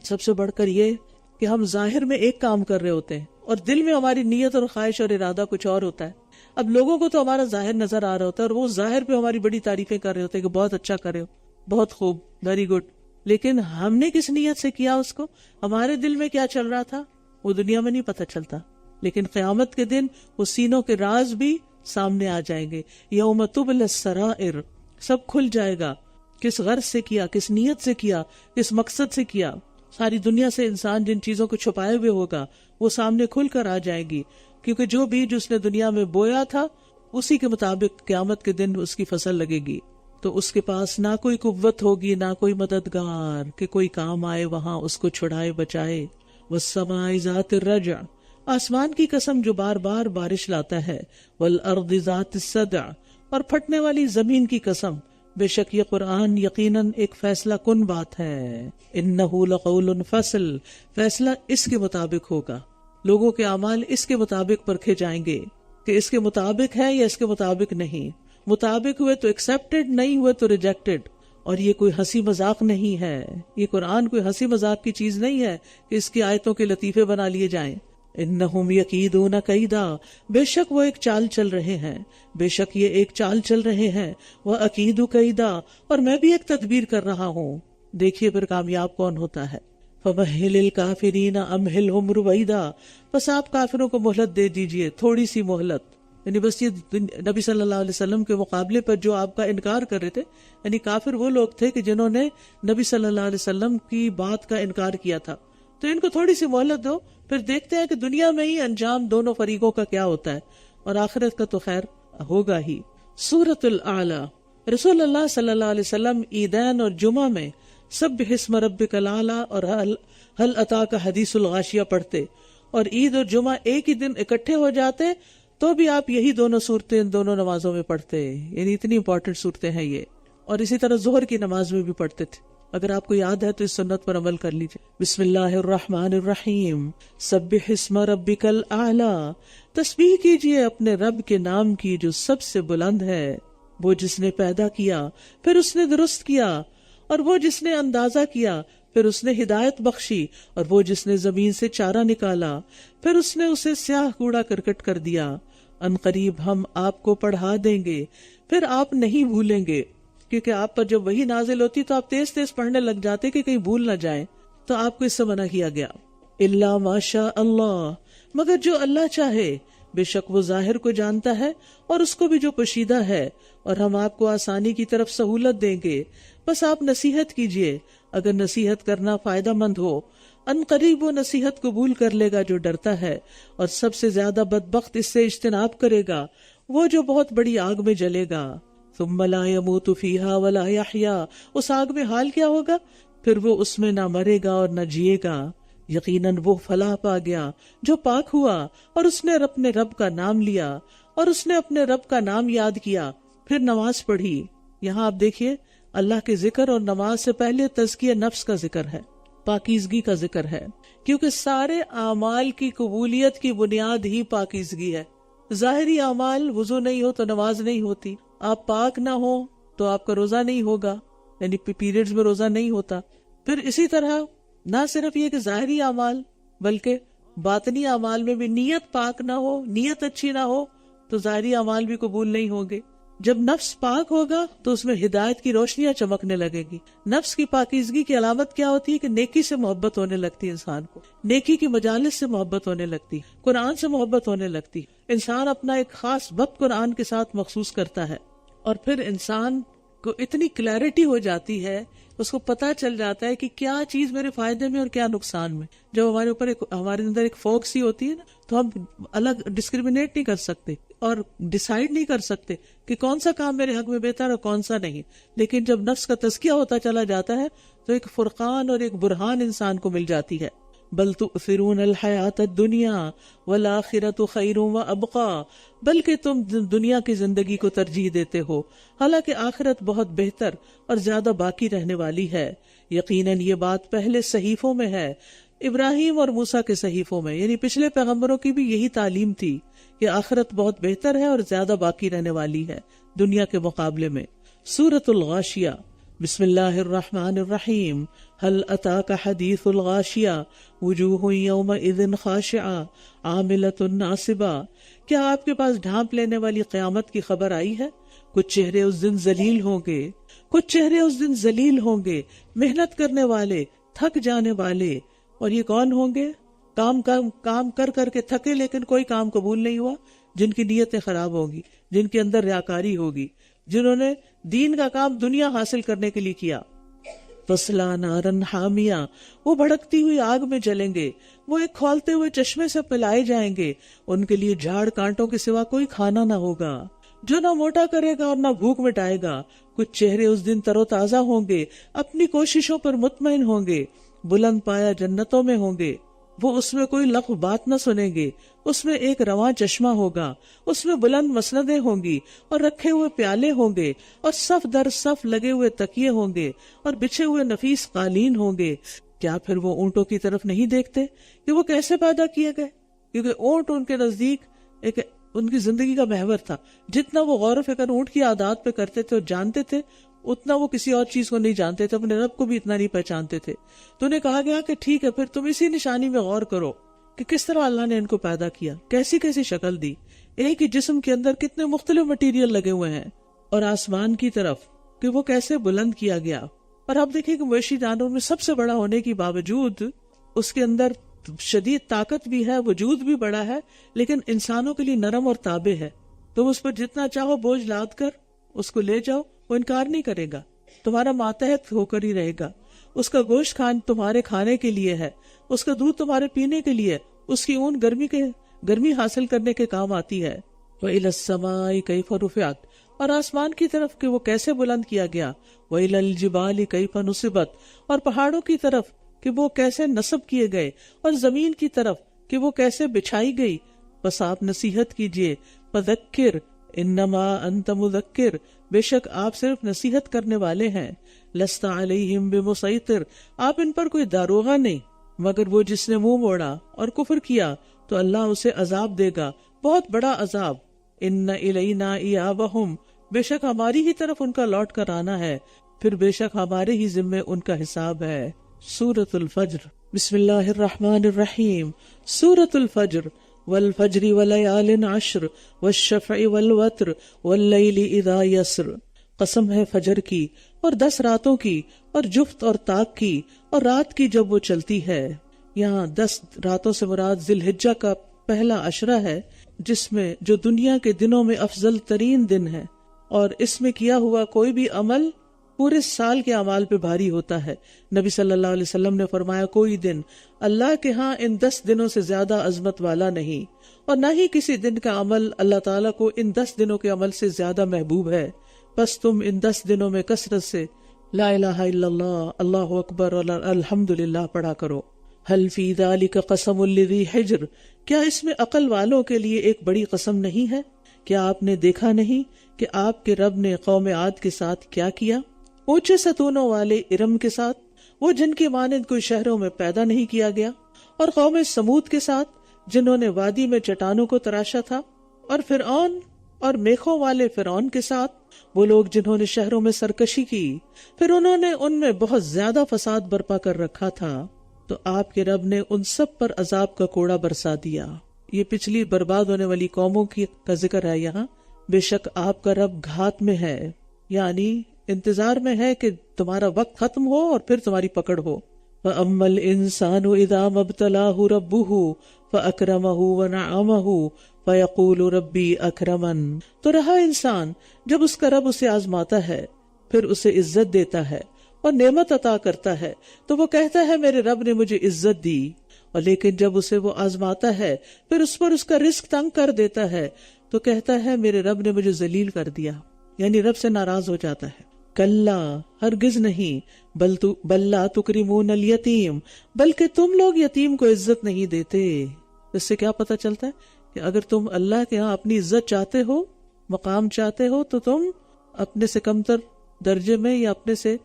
سب سے بڑھ کر یہ کہ ہم ظاہر میں ایک کام کر رہے ہوتے ہیں اور دل میں ہماری نیت اور خواہش اور ارادہ کچھ اور ہوتا ہے۔ اب لوگوں کو تو ہمارا ظاہر نظر آ رہا ہوتا ہے اور وہ ظاہر پہ ہماری بڑی تعریفیں کر رہے ہوتے ہیں کہ بہت اچھا کر رہے ہو، بہت خوب، ویری گڈ، لیکن ہم نے کس نیت سے کیا اس کو، ہمارے دل میں کیا چل رہا تھا، وہ دنیا میں نہیں پتہ چلتا۔ لیکن قیامت کے دن وہ سینوں کے راز بھی سامنے آ جائیں گے۔ یوم تبلی السرائر، سب کھل جائے گا، کس غرض سے کیا، کس نیت سے کیا، کس مقصد سے کیا۔ ساری دنیا سے انسان جن چیزوں کو چھپائے ہوئے ہوگا وہ سامنے کھل کر آ جائے گی، کیونکہ جو بیج اس نے دنیا میں بویا تھا اسی کے مطابق قیامت کے دن اس کی فصل لگے گی۔ تو اس کے پاس نہ کوئی قوت ہوگی نہ کوئی مددگار کہ کوئی کام آئے وہاں اس کو چھڑائے بچائے۔ والسماء ذات الرجع، آسمان کی قسم جو بار بار بارش لاتا ہے۔ والارض ذات الصدع، اور پھٹنے والی زمین کی قسم بے شک یہ قرآن یقیناً ایک فیصلہ کن بات ہے. انہ لقول فصل، فیصلہ اس کے مطابق ہوگا. لوگوں کے اعمال اس کے مطابق پرکھے جائیں گے کہ اس کے مطابق ہے یا اس کے مطابق نہیں. مطابق ہوئے تو ایکسپٹڈ، نہیں ہوئے تو ریجیکٹڈ. اور یہ کوئی ہنسی مذاق نہیں ہے، یہ قرآن کوئی ہنسی مذاق کی چیز نہیں ہے کہ اس کی آیتوں کے لطیفے بنا لیے جائیں. انہم یکیدون کیدا، بے شک وہ ایک چال چل رہے ہیں، بے شک یہ ایک چال چل رہے ہیں. وَأَكِيدُ كَيْدًا، اور میں بھی ایک تدبیر کر رہا ہوں. دیکھیے پھر کامیاب کون ہوتا ہے. فَمَهِّلِ الْكَافِرِينَ أَمْهِلْهُمْ رُوَيْدًا، بس آپ کافروں کو مہلت دے دیجئے، تھوڑی سی مہلت. یعنی بس یہ نبی صلی اللہ علیہ وسلم کے مقابلے پر جو آپ کا انکار کر رہے تھے، یعنی کافر وہ لوگ تھے کہ جنہوں نے نبی صلی اللہ علیہ وسلم کی بات کا انکار کیا تھا، تو ان کو تھوڑی سی مہلت دو، پھر دیکھتے ہیں کہ دنیا میں ہی انجام دونوں فریقوں کا کیا ہوتا ہے، اور آخرت کا تو خیر ہوگا ہی. سورۃ الاعلیٰ. رسول اللہ صلی اللہ علیہ وسلم عیدین اور جمعہ میں سبح اسم ربک الاعلیٰ اور ہل اتاک حدیث الغاشیہ پڑھتے، اور عید اور جمعہ ایک ہی دن اکٹھے ہو جاتے تو بھی آپ یہی دونوں صورتیں ان دونوں نمازوں میں پڑھتے. یعنی اتنی امپورٹنٹ صورتیں ہیں یہ. اور اسی طرح ظہر کی نماز میں بھی پڑھتے تھے. اگر آپ کو یاد ہے تو اس سنت پر عمل کر لیجیے. بسم اللہ الرحمن الرحیم. سبح اسم ربک الاعلیٰ، تسبیح کیجیے اپنے رب کے نام کی جو سب سے بلند ہے. وہ جس نے پیدا کیا پھر اس نے درست کیا، اور وہ جس نے اندازہ کیا پھر اس نے ہدایت بخشی، اور وہ جس نے زمین سے چارہ نکالا پھر اس نے اسے سیاہ کوڑا کرکٹ کر دیا. ان قریب ہم آپ کو پڑھا دیں گے، پھر آپ نہیں بھولیں گے. کیونکہ آپ پر جب وہی نازل ہوتی تو آپ تیز تیز پڑھنے لگ جاتے کہ کہیں بھول نہ جائیں، تو آپ کو اس سے منع کیا گیا. الا ما شاء اللہ، مگر جو اللہ چاہے. بے شک وہ ظاہر کو جانتا ہے اور اس کو بھی جو پوشیدہ ہے، اور ہم آپ کو آسانی کی طرف سہولت دیں گے. بس آپ نصیحت کیجئے اگر نصیحت کرنا فائدہ مند ہو. ان قریب وہ نصیحت قبول کر لے گا جو ڈرتا ہے، اور سب سے زیادہ بدبخت اس سے اجتناب کرے گا وہ جو بہت بڑی آگ میں جلے گا. ثم لا يموت فيها ولا يحيا، اس آگ میں حال کیا ہوگا؟ پھر وہ اس میں نہ مرے گا اور نہ جیے گا. یقیناً وہ فلاح پا گیا جو پاک ہوا اور اس نے اپنے رب کا نام لیا، اور اس نے اپنے رب کا نام یاد کیا پھر نماز پڑھی. یہاں آپ دیکھیے اللہ کے ذکر اور نماز سے پہلے تزکیہ نفس کا ذکر ہے، پاکیزگی کا ذکر ہے، کیونکہ سارے اعمال کی قبولیت کی بنیاد ہی پاکیزگی ہے. ظاہری اعمال، وضو نہیں ہو تو نماز نہیں ہوتی، آپ پاک نہ ہو تو آپ کا روزہ نہیں ہوگا، یعنی پیریڈز میں روزہ نہیں ہوتا. پھر اسی طرح نہ صرف یہ کہ ظاہری اعمال بلکہ باطنی اعمال میں بھی نیت پاک نہ ہو، نیت اچھی نہ ہو تو ظاہری اعمال بھی قبول نہیں ہوں گے. جب نفس پاک ہوگا تو اس میں ہدایت کی روشنیاں چمکنے لگے گی. نفس کی پاکیزگی کی علامت کیا ہوتی ہے کہ نیکی سے محبت ہونے لگتی ہے، انسان کو نیکی کی مجالس سے محبت ہونے لگتی، قرآن سے محبت ہونے لگتی. انسان اپنا ایک خاص وقت قرآن کے ساتھ مخصوص کرتا ہے، اور پھر انسان کو اتنی کلیئرٹی ہو جاتی ہے، اس کو پتا چل جاتا ہے کہ کیا چیز میرے فائدے میں اور کیا نقصان میں. جب ہمارے اندر ایک فوکس ہی ہوتی ہے نا، تو ہم الگ ڈسکریمنیٹ نہیں کر سکتے اور ڈیسائیڈ نہیں کر سکتے کہ کون سا کام میرے حق میں بہتر اور کون سا نہیں. لیکن جب نفس کا تزکیہ ہوتا چلا جاتا ہے تو ایک فرقان اور ایک برہان انسان کو مل جاتی ہے. بل تؤثرون الحیات الدنیا والآخرۃ خیر وابقی، بلکہ تم دنیا کی زندگی کو ترجیح دیتے ہو، حالانکہ آخرت بہت بہتر اور زیادہ باقی رہنے والی ہے. یقیناً یہ بات پہلے صحیفوں میں ہے، ابراہیم اور موسیٰ کے صحیفوں میں، یعنی پچھلے پیغمبروں کی بھی یہی تعلیم تھی کہ آخرت بہت بہتر ہے اور زیادہ باقی رہنے والی ہے دنیا کے مقابلے میں. سورۃ الغاشیہ. بسم اللہ الرحمن الرحیم. هل اتاک حدیث الغاشیہ وجوہ یومئذ خاشعہ عاملۃ ناصبہ. کیا آپ کے پاس ڈھانپ لینے والی قیامت کی خبر آئی ہے؟ کچھ چہرے اس دن ذلیل ہوں گے، کچھ چہرے اس دن ذلیل ہوں گے، محنت کرنے والے، تھک جانے والے. اور یہ کون ہوں گے؟ کام کر کر کے تھکے لیکن کوئی کام قبول نہیں ہوا، جن کی نیتیں خراب ہوگی، جن کے اندر ریاکاری ہوگی، جنہوں نے دین کا کام دنیا حاصل کرنے کے لیے کیا. فَاصْلَىٰ نَارًا حَامِيَةً، وہ بھڑکتی ہوئی آگ میں جلیں گے، وہ ایک کھولتے ہوئے چشمے سے پلائے جائیں گے، ان کے لیے جھاڑ کانٹوں کے سوا کوئی کھانا نہ ہوگا، جو نہ موٹا کرے گا اور نہ بھوک مٹائے گا. کچھ چہرے اس دن تر و تازہ ہوں گے، اپنی کوششوں پر مطمئن ہوں گے، بلند پایا جنتوں میں ہوں گے. وہ اس میں کوئی لغو بات نہ سنیں گے، اس میں ایک رواں چشمہ ہوگا، اس میں بلند مسندیں ہوں گی اور رکھے ہوئے پیالے ہوں گے اور صف در صف لگے ہوئے تکیے ہوں گے اور بچھے ہوئے نفیس قالین ہوں گے۔ کیا پھر وہ اونٹوں کی طرف نہیں دیکھتے کہ وہ کیسے پیدا کیے گئے؟ کیونکہ اونٹ ان کے نزدیک ایک ان کی زندگی کا محور تھا۔ جتنا وہ غور و فکر اونٹ کی عادات پہ کرتے تھے اور جانتے تھے، اتنا وہ کسی اور چیز کو نہیں جانتے تھے، اپنے رب کو بھی اتنا نہیں پہچانتے تھے۔ تو انہیں کہا گیا کہ ٹھیک ہے، پھر تم اسی نشانی میں غور کرو کہ کس طرح اللہ نے ان کو پیدا کیا، کیسی کیسی شکل دی، ایک ہی جسم کے اندر کتنے مختلف مٹیریل لگے ہوئے ہیں، اور آسمان کی طرف کہ وہ کیسے بلند کیا گیا۔ اور آپ دیکھیں کہ مویشی جانور میں سب سے بڑا ہونے کی باوجود اس کے اندر شدید طاقت بھی ہے، وجود بھی بڑا ہے، لیکن انسانوں کے لیے نرم اور تابع ہے۔ تم اس پر جتنا چاہو بوجھ لاد کر اس کو لے جاؤ، وہ انکار نہیں کرے گا، تمہارا ماتحت ہو کر ہی رہے گا۔ اس کا گوشت تمہارے کھانے کے لیے ہے، اس کا دودھ تمہارے پینے کے لیے، اس کی اون گرمی حاصل کرنے کے کام آتی ہے۔ وَإِلَى السَّمَاءِ كَيْفَ رُفِعَتْ، اور آسمان کی طرف کہ وہ کیسے بلند کیا گیا۔ وَإِلَى الْجِبَالِ كَيْفَ نُصِبَتْ، اور پہاڑوں کی طرف کہ وہ کیسے نصب کیے گئے، اور زمین کی طرف کہ وہ کیسے بچھائی گئی۔ بس آپ نصیحت کیجئے، فذکر انما انت مذکر، بے شک آپ صرف نصیحت کرنے والے ہیں۔ لست علیہم بمسیطر، آپ ان پر کوئی داروغہ نہیں، مگر وہ جس نے منہ موڑا اور کفر کیا تو اللہ اسے عذاب دے گا، بہت بڑا عذاب۔ ان الینا ایابہم، بے شک ہماری ہی طرف ان کا لوٹ کر آنا ہے، پھر بے شک ہمارے ہی ذمے ان کا حساب ہے۔ سورۃ الفجر، بسم اللہ الرحمن الرحیم۔ سورۃ الفجر، والفجر ولیال عشر والشفع والوتر واللیل اذا یسر، قسم ہے فجر کی اور 10 راتوں کی اور جفت اور طاق کی اور رات کی جب وہ چلتی ہے۔ یہاں 10 راتوں سے مراد ذی الحجہ کا پہلا عشرہ ہے، جس میں جو دنیا کے دنوں میں افضل ترین دن ہے، اور اس میں کیا ہوا کوئی بھی عمل پورے سال کے اعمال پہ بھاری ہوتا ہے۔ نبی صلی اللہ علیہ وسلم نے فرمایا کوئی دن اللہ کے ہاں ان 10 دنوں سے زیادہ عظمت والا نہیں، اور نہ ہی کسی دن کا عمل اللہ تعالیٰ کو ان 10 دنوں کے عمل سے زیادہ محبوب ہے۔ بس تم ان 10 دنوں میں کثرت سے لا الہ الا اللہ، اللہ اکبر اور الحمدللہ پڑھا کرو۔ حل فی ذالک قسم لذی حجر، کیا اس میں عقل والوں کے لیے ایک بڑی قسم نہیں ہے؟ کیا آپ نے دیکھا نہیں کہ آپ کے رب نے قوم عاد کے ساتھ کیا کیا؟ اونچے ستونوں والے ارم کے ساتھ، وہ جن کی مانند کوئی شہروں میں پیدا نہیں کیا گیا، اور قوم سمود کے ساتھ جنہوں نے وادی میں چٹانوں کو تراشا تھا، اور فرعون اور میخوں والے فرعون کے ساتھ، وہ لوگ جنہوں نے شہروں میں سرکشی کی، پھر انہوں نے ان میں بہت زیادہ فساد برپا کر رکھا تھا، تو آپ کے رب نے ان سب پر عذاب کا کوڑا برسا دیا۔ یہ پچھلی برباد ہونے والی قوموں کا ذکر ہے یہاں۔ بے شک آپ کا رب گھات میں ہے، یعنی انتظار میں ہے کہ تمہارا وقت ختم ہو اور پھر تمہاری پکڑ ہو۔ فَأَمَّا الْإِنسَانُ إِذَا مَا ابْتَلَاهُ رَبُّهُ فَأَكْرَمَهُ وَنَعَّمَهُ فَيَقُولُ رَبِّي أَكْرَمَنِ، تو رہا انسان جب اس کا رب اسے آزماتا ہے، پھر اسے عزت دیتا ہے اور نعمت عطا کرتا ہے، تو وہ کہتا ہے میرے رب نے مجھے عزت دی، اور لیکن جب اسے وہ آزماتا ہے پھر اس پر اس کا رزق تنگ کر دیتا ہے تو کہتا ہے میرے رب نے مجھے ذلیل کر دیا، یعنی رب سے ناراض ہو جاتا ہے۔ کلا، ہرگز نہیں، بل لا تکرمون الیتیم، بلکہ تم لوگ یتیم کو عزت نہیں دیتے۔ اس سے کیا پتہ چلتا ہے کہ اگر تم اللہ کے ہاں اپنی عزت چاہتے ہو، مقام چاہتے ہو، تو تم اپنے سے کمتر درجے میں یا اپنے سے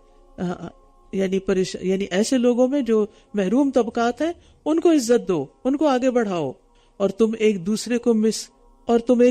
یعنی ایسے لوگوں میں جو محروم طبقات ہیں ان کو عزت دو، ان کو آگے بڑھاؤ، اور تم ایک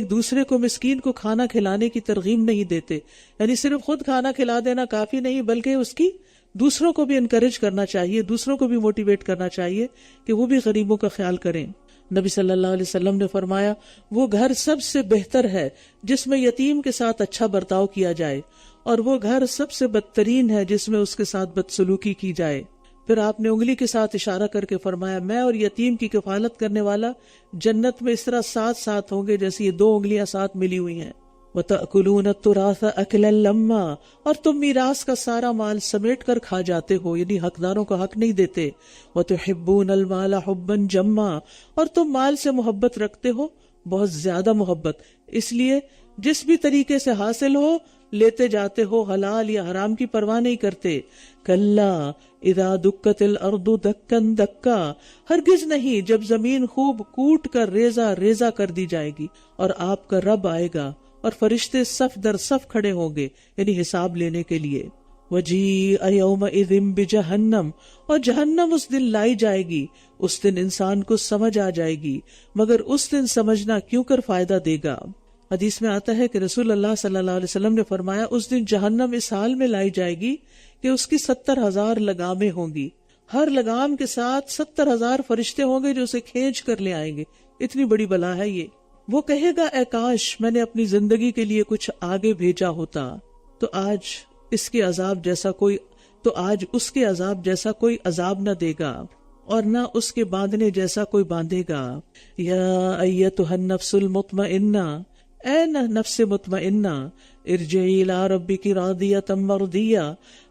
دوسرے کو مسکین کو کھانا کھلانے کی ترغیب نہیں دیتے، یعنی صرف خود کھانا کھلا دینا کافی نہیں، بلکہ اس کی دوسروں کو بھی انکریج کرنا چاہیے، دوسروں کو بھی موٹیویٹ کرنا چاہیے کہ وہ بھی غریبوں کا خیال کریں۔ نبی صلی اللہ علیہ وسلم نے فرمایا وہ گھر سب سے بہتر ہے جس میں یتیم کے ساتھ اچھا برتاؤ کیا جائے، اور وہ گھر سب سے بدترین ہے جس میں اس کے ساتھ بدسلوکی کی جائے۔ پھر آپ نے انگلی کے ساتھ اشارہ کر کے فرمایا میں اور یتیم کی کفالت کرنے والا جنت میں اس طرح ساتھ ہوں گے جیسے یہ 2 انگلیاں ساتھ ملی ہوئی ہیں۔ وَتَأْكُلُونَ التُّرَاثَ أَكْلًا لَمًّا، اور تم میراث کا سارا مال سمیٹ کر کھا جاتے ہو، یعنی حقداروں کا حق نہیں دیتے۔ وَتُحِبُّونَ الْمَالَ حُبًّا جَمًّا، اور تم مال سے محبت رکھتے ہو، بہت زیادہ محبت، اس لیے جس بھی طریقے سے حاصل ہو لیتے جاتے ہو حلال یا حرام کی پرواہ نہیں کرتے. کلا اذا دکت الارض دکن دکا، ہرگز نہیں جب زمین خوب کوٹ کر ریزہ ریزہ کر دی جائے گی اور آپ کا رب آئے گا اور فرشتے صف در صف کھڑے ہوں گے یعنی حساب لینے کے لیے. وجیء یومئذ بجہنم، اور جہنم اس دن لائی جائے گی. اس دن انسان کو سمجھ آ جائے گی، مگر اس دن سمجھنا کیوں کر فائدہ دے گا. حدیث میں آتا ہے کہ رسول اللہ صلی اللہ علیہ وسلم نے فرمایا اس دن جہنم اس حال میں لائی جائے گی کہ اس کی 70,000 لگامیں ہوں گی، ہر لگام کے ساتھ 70,000 فرشتے ہوں گے جو اسے کھینچ کر لے آئیں گے. اتنی بڑی بلا ہے یہ. وہ کہے گا اے کاش میں نے اپنی زندگی کے لیے کچھ آگے بھیجا ہوتا، تو آج اس کے عذاب جیسا کوئی عذاب نہ دے گا اور نہ اس کے باندھنے جیسا کوئی باندھے گا. یا ایتھا النفس المطمئنہ، اے نفس مطمئنہ، ارجعی الی ربک راضیۃ مرضیہ،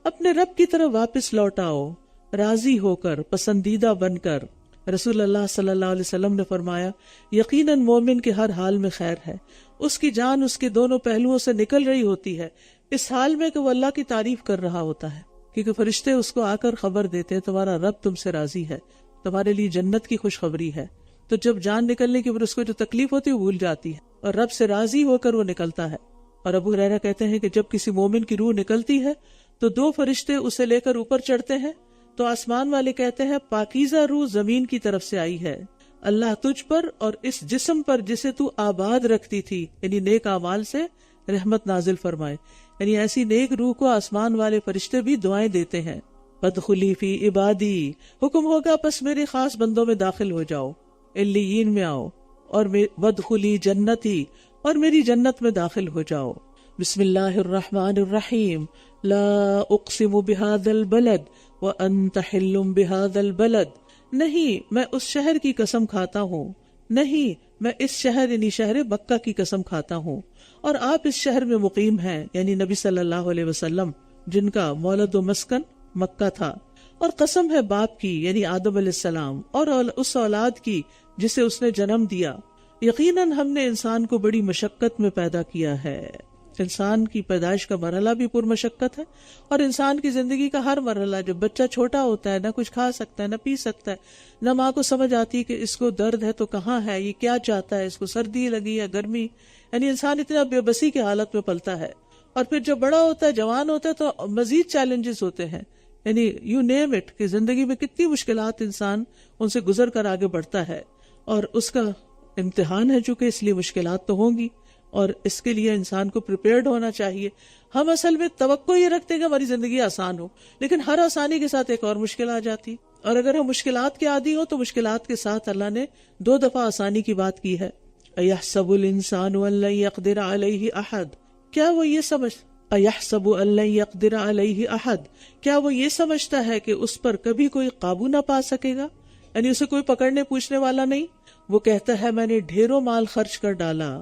اپنے رب کی طرف واپس لوٹاؤ راضی ہو کر، پسندیدہ بن کر. رسول اللہ صلی اللہ علیہ وسلم نے فرمایا یقیناً مومن کے ہر حال میں خیر ہے. اس کی جان اس کے دونوں پہلوؤں سے نکل رہی ہوتی ہے، اس حال میں کہ وہ اللہ کی تعریف کر رہا ہوتا ہے، کیونکہ فرشتے اس کو آ کر خبر دیتے ہیں تمہارا رب تم سے راضی ہے، تمہارے لیے جنت کی خوشخبری ہے. تو جب جان نکلنے کی اس کو جو تکلیف ہوتی ہے وہ بھول جاتی ہے اور رب سے راضی ہو کر وہ نکلتا ہے. اور ابو ہریرہ کہتے ہیں کہ جب کسی مومن کی روح نکلتی ہے تو 2 فرشتے اسے لے کر اوپر چڑھتے ہیں، تو آسمان والے کہتے ہیں پاکیزہ روح زمین کی طرف سے آئی ہے، اللہ تجھ پر اور اس جسم پر جسے تو آباد رکھتی تھی یعنی نیک اعمال سے رحمت نازل فرمائے. یعنی ایسی نیک روح کو آسمان والے فرشتے بھی دعائیں دیتے ہیں. فادخلی فی عبادی، حکم ہوگا پس میرے خاص بندوں میں داخل ہو جاؤ، علیین میں آؤ، اور وادخلی جنتی، اور میری جنت میں داخل ہو جاؤ. بسم اللہ الرحمن الرحیم. لا اقسم بہذا البلد وانت حل بہذا البلد، نہیں میں اس شہر کی قسم کھاتا ہوں، نہیں میں اس شہر یعنی شہر مکہ کی قسم کھاتا ہوں، اور آپ اس شہر میں مقیم ہیں یعنی نبی صلی اللہ علیہ وسلم جن کا مولد و مسکن مکہ تھا. اور قسم ہے باپ کی یعنی آدم علیہ السلام اور اس اولاد کی جسے اس نے جنم دیا. یقیناً ہم نے انسان کو بڑی مشقت میں پیدا کیا ہے. انسان کی پیدائش کا مرحلہ بھی پر مشقت ہے، اور انسان کی زندگی کا ہر مرحلہ، جب بچہ چھوٹا ہوتا ہے نہ کچھ کھا سکتا ہے نہ پی سکتا ہے، نہ ماں کو سمجھ آتی کہ اس کو درد ہے تو کہاں ہے، یہ کیا چاہتا ہے، اس کو سردی لگی یا گرمی، یعنی انسان اتنا بے بسی کی حالت میں پلتا ہے. اور پھر جب بڑا ہوتا ہے، جوان ہوتا ہے، تو مزید چیلنجز ہوتے ہیں، یعنی یو نیم اٹ، کہ زندگی میں کتنی مشکلات انسان ان سے گزر کر آگے بڑھتا ہے، اور اس کا امتحان ہے چونکہ، اس لیے مشکلات تو ہوں گی، اور اس کے لیے انسان کو پریپیئرڈ ہونا چاہیے. ہم اصل میں توقع یہ رکھتے ہیں کہ ہماری زندگی آسان ہو، لیکن ہر آسانی کے ساتھ ایک اور مشکل آ جاتی، اور اگر ہم مشکلات کے عادی ہوں تو مشکلات کے ساتھ اللہ نے 2 دفعہ آسانی کی بات کی ہے. اَيَحْسَبُ الْإِنسَانُ أَن لَّن يَقْدِرَ عَلَيْهِ أَحَدٌ، کیا وہ یہ اَيَحْسَبُ أَن لَّن يَقْدِرَ عَلَيْهِ أَحَدٌ، کیا وہ یہ سمجھتا ہے کہ اس پر کبھی کوئی قابو نہ پا سکے گا، یعنی اسے کوئی پکڑنے پوچھنے والا نہیں. وہ کہتا ہے میں نے ڈھیروں مال خرچ کر ڈالا،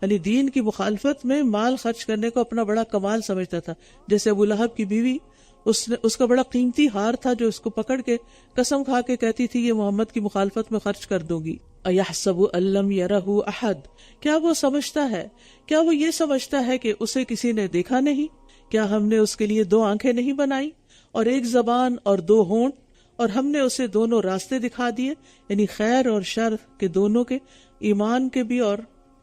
یعنی دین کی مخالفت میں مال خرچ کرنے کو اپنا بڑا کمال سمجھتا تھا. جیسے ابو لہب کی بیوی، اس کا بڑا قیمتی ہار تھا جو اس کو پکڑ کے قسم کھا کے کہتی تھی یہ محمد کی مخالفت میں خرچ کر دوں گی. اَيَحْسَبُ أَن لَّمْ يَرَهُ أَحَدٌ، کیا وہ سمجھتا ہے، کیا وہ یہ سمجھتا ہے کہ اسے کسی نے دیکھا نہیں، کیا ہم نے اس کے لیے 2 آنکھیں نہیں بنائی اور 1 زبان اور 2 ہونٹ، اور ہم نے اسے دونوں راستے دکھا دیے، یعنی خیر اور شر کے دونوں کے، ایمان کے بھی اور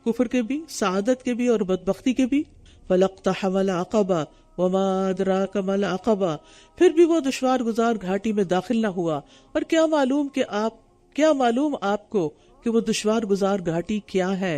کفر کے بھی، سعادت کے بھی اور بدبختی کے بھی. فَلَاقْتَحَمَ الْعَقَبَةَ وَمَا أَدْرَاكَ مَا الْعَقَبَةُ، پھر بھی وہ دشوار گزار گھاٹی میں داخل نہ ہوا، اور کیا معلوم آپ کو کہ وہ دشوار گزار گھاٹی کیا ہے.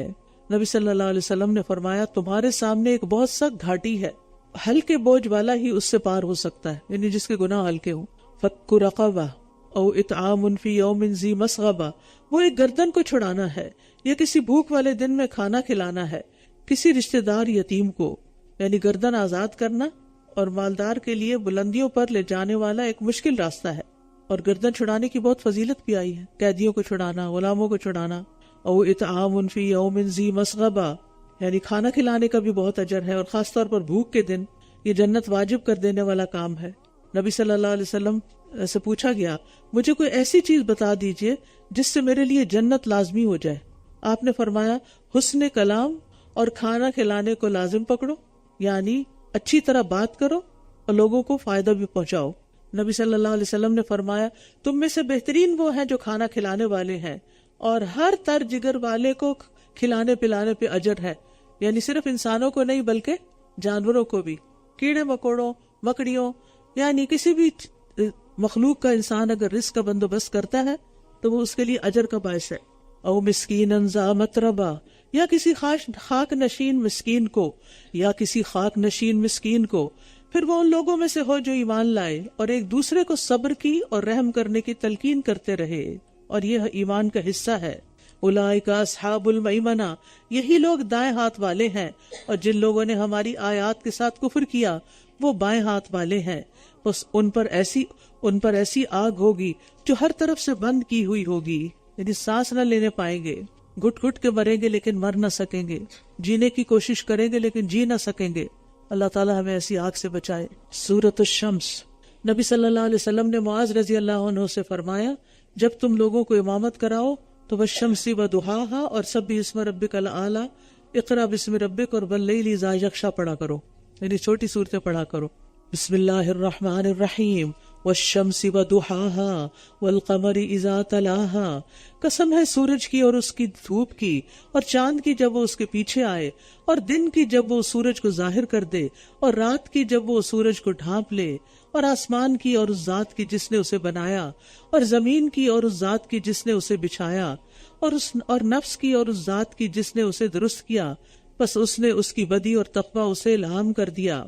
نبی صلی اللہ علیہ وسلم نے فرمایا تمہارے سامنے ایک بہت سخت گھاٹی ہے، ہلکے بوجھ والا ہی اس سے پار ہو سکتا ہے، یعنی جس کے گناہ ہلکے ہوں. فَكُّ رَقَبَةٍ او اطعام فی یوم ذی مسغبہ، وہ ایک گردن کو چھڑانا ہے یا کسی بھوک والے دن میں کھانا کھلانا ہے کسی رشتہ دار یتیم کو، یعنی گردن آزاد کرنا اور مالدار کے لیے بلندیوں پر لے جانے والا ایک مشکل راستہ ہے، اور گردن چھڑانے کی بہت فضیلت بھی آئی ہے، قیدیوں کو چھڑانا، غلاموں کو چھڑانا. او اطعام فی یوم ذی مسغبہ، یعنی کھانا کھلانے کا بھی بہت اجر ہے، اور خاص طور پر بھوک کے دن یہ جنت واجب کر دینے والا کام ہے. نبی صلی اللہ علیہ وسلم سے پوچھا گیا مجھے کوئی ایسی چیز بتا دیجئے جس سے میرے لیے جنت لازمی ہو جائے. آپ نے فرمایا حسن کلام اور کھانا کھلانے کو لازم پکڑو، یعنی اچھی طرح بات کرو اور لوگوں کو فائدہ بھی پہنچاؤ۔ نبی صلی اللہ علیہ وسلم نے فرمایا تم میں سے بہترین وہ ہیں جو کھانا کھلانے والے ہیں، اور ہر تر جگر والے کو کھلانے پلانے پہ اجر ہے، یعنی صرف انسانوں کو نہیں بلکہ جانوروں کو بھی، کیڑے مکوڑوں، مکڑیوں، یعنی کسی بھی مخلوق کا انسان اگر رزق کا بندوبست کرتا ہے تو وہ اس کے لیے اجر کا باعث ہے۔ او مسکینن ذا متربہ، یا کسی خاک نشین مسکین کو، یا کسی خاک نشین مسکین کو، پھر وہ ان لوگوں میں سے ہو جو ایمان لائے اور ایک دوسرے کو صبر کی اور رحم کرنے کی تلقین کرتے رہے، اور یہ ایمان کا حصہ ہے۔ اولئک اصحاب المیمنہ، یہی لوگ دائیں ہاتھ والے ہیں، اور جن لوگوں نے ہماری آیات کے ساتھ کفر کیا وہ بائیں ہاتھ والے ہیں، بس ان پر ایسی آگ ہوگی جو ہر طرف سے بند کی ہوئی ہوگی، یعنی سانس نہ لینے پائیں گے، گھٹ گھٹ کے مریں گے لیکن مر نہ سکیں گے، جینے کی کوشش کریں گے لیکن جی نہ سکیں گے۔ اللہ تعالی ہمیں ایسی آگ سے بچائے۔ سورۃ الشمس، نبی صلی اللہ علیہ وسلم نے معاذ رضی اللہ عنہ سے فرمایا جب تم لوگوں کو امامت کراؤ تو والشمس وضحاها اور سبح اسم ربک الاعلی، اقرأ باسم ربک اور واللیل اذا یغشی پڑھا کرو، یعنی چھوٹی صورتیں پڑھا کرو۔ بسم اللہ الرحمن الرحیم، والشمس وضحاها والقمر اذا تلاها، قسم ہے سورج کی اور اس کی دھوپ کی، اور چاند کی جب وہ اس کے پیچھے آئے، اور دن کی جب وہ سورج کو ظاہر کر دے، اور رات کی جب وہ سورج کو ڈھانپ لے، اور آسمان کی اور اس ذات کی جس نے اسے بنایا، اور زمین کی اور اس ذات کی جس نے اسے بچھایا، اور نفس کی اور اس ذات کی جس نے اسے درست کیا، بس اس نے اس کی بدی اور تقوی اسے الہام کر دیا۔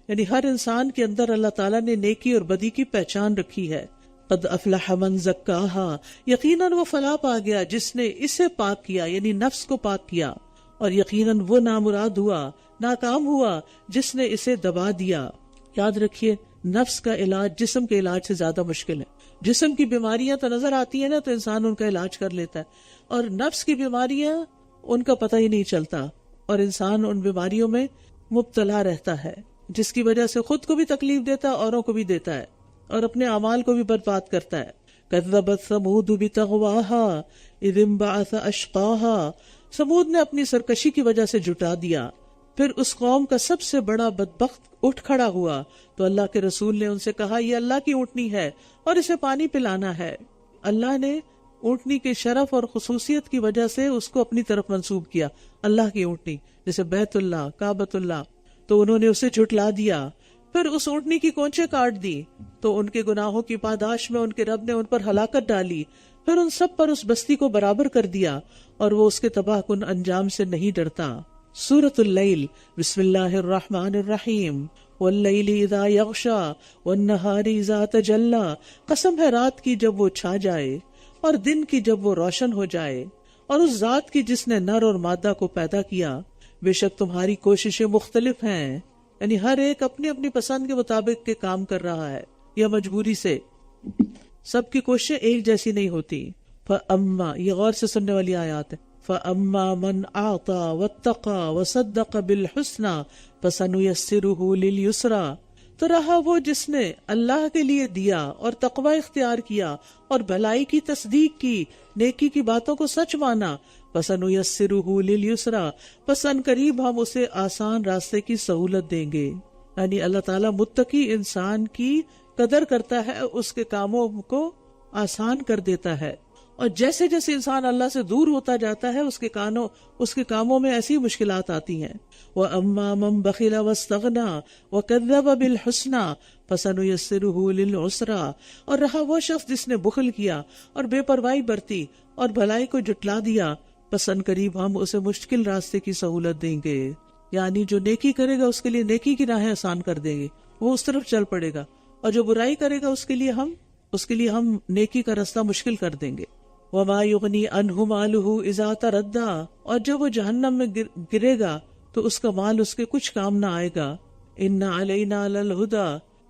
یعنی ہر انسان کے اندر اللہ تعالیٰ نے نیکی اور بدی کی پہچان رکھی ہے۔ قد افلح من زکاہا، یقیناً وہ فلاح پا گیا جس نے اسے پاک کیا، یعنی نفس کو پاک کیا، اور یقیناً وہ نامراد ہوا، ناکام ہوا جس نے اسے دبا دیا۔ یاد رکھیے نفس کا علاج جسم کے علاج سے زیادہ مشکل ہے۔ جسم کی بیماریاں تو نظر آتی ہیں نا تو انسان ان کا علاج کر لیتا ہے، اور نفس کی بیماریاں ان کا پتہ ہی نہیں چلتا، اور انسان ان بیماریوں میں مبتلا رہتا ہے، جس کی وجہ سے خود کو بھی تکلیف دیتا ہے، اوروں کو بھی دیتا ہے، اور اپنے اعمال کو بھی برباد کرتا ہے۔ کذبت ثمود بطغواها اذ انبعث اشقاها، ثمود نے اپنی سرکشی کی وجہ سے جھٹا دیا، پھر اس قوم کا سب سے بڑا بدبخت اٹھ کھڑا ہوا تو اللہ کے رسول نے ان سے کہا یہ اللہ کی اونٹنی ہے اور اسے پانی پلانا ہے۔ اللہ نے اونٹنی کے شرف اور خصوصیت کی وجہ سے اس کو اپنی طرف منسوب کیا، اللہ کی اونٹنی، جیسے بیت اللہ، کعبۃ اللہ، تو انہوں نے اسے جھٹلا دیا۔ پھر اس اونٹنی کی کونچیں کاٹ دی تو ان کے گناہوں کی پاداش میں ان کے رب نے ان پر ہلاکت ڈالی، پھر ان سب پر اس بستی کو برابر کر دیا، اور وہ اس کے تباہ کن انجام سے نہیں ڈرتا۔ سورۃ اللیل، بسم اللہ الرحمن الرحیم، واللیل اذا یغشی والنہار اذا تجلی، قسم ہے رات کی جب وہ چھا جائے اور دن کی جب وہ روشن ہو جائے، اور اس ذات کی جس نے نر اور مادہ کو پیدا کیا۔ بے شک تمہاری کوششیں مختلف ہیں، یعنی ہر ایک اپنی اپنی پسند کے مطابق کے کام کر رہا ہے یا مجبوری سے، سب کی کوششیں ایک جیسی نہیں ہوتی۔ فَأَمَّا، یہ غور سے سننے والی آیات ہے، فَأَمَّا مَنْ أَعْطَى وَاتَّقَى وَصَدَّقَ بِالْحُسْنَى فَسَنُيَسِّرُهُ لِلْيُسْرَى، تو رہا وہ جس نے اللہ کے لیے دیا اور تقوی اختیار کیا اور بھلائی کی تصدیق کی، نیکی کی باتوں کو سچ مانا، فَسَنُيَسِّرُهُ لِلْيُسْرَى، پس ان قریب ہم اسے آسان راستے کی سہولت دیں گے۔ یعنی اللہ تعالیٰ متقی انسان کی قدر کرتا ہے، اس کے کاموں کو آسان کر دیتا ہے، اور جیسے جیسے انسان اللہ سے دور ہوتا جاتا ہے اس کے کاموں میں ایسی مشکلات آتی ہیں۔ وَأَمَّا مَن بَخِلَ وَاسْتَغْنَى وَكَذَّبَ بِالْحُسْنَى فَسَنُيَسِّرُهُ لِلْعُسْرَى، اور رہا وہ شخص جس نے بخل کیا اور بے پرواہی برتی اور بھلائی کو جھٹلا دیا، پس ان قریب ہم اسے مشکل راستے کی سہولت دیں گے۔ یعنی جو نیکی کرے گا اس کے لیے نیکی کی راہیں آسان کر دیں گے، وہ اس طرف چل پڑے گا، اور جو برائی کرے گا اس کے لیے ہم نیکی کا راستہ مشکل کر دیں گے۔ وَمَا يُغْنِي عَنْهُ مَالُهُ إِذَا تَرَدَّى، اور جب وہ جہنم میں گرے گا تو اس کا مال اس کے کچھ کام نہ آئے گا۔ إِنَّ عَلَيْنَا لَلْهُدَى،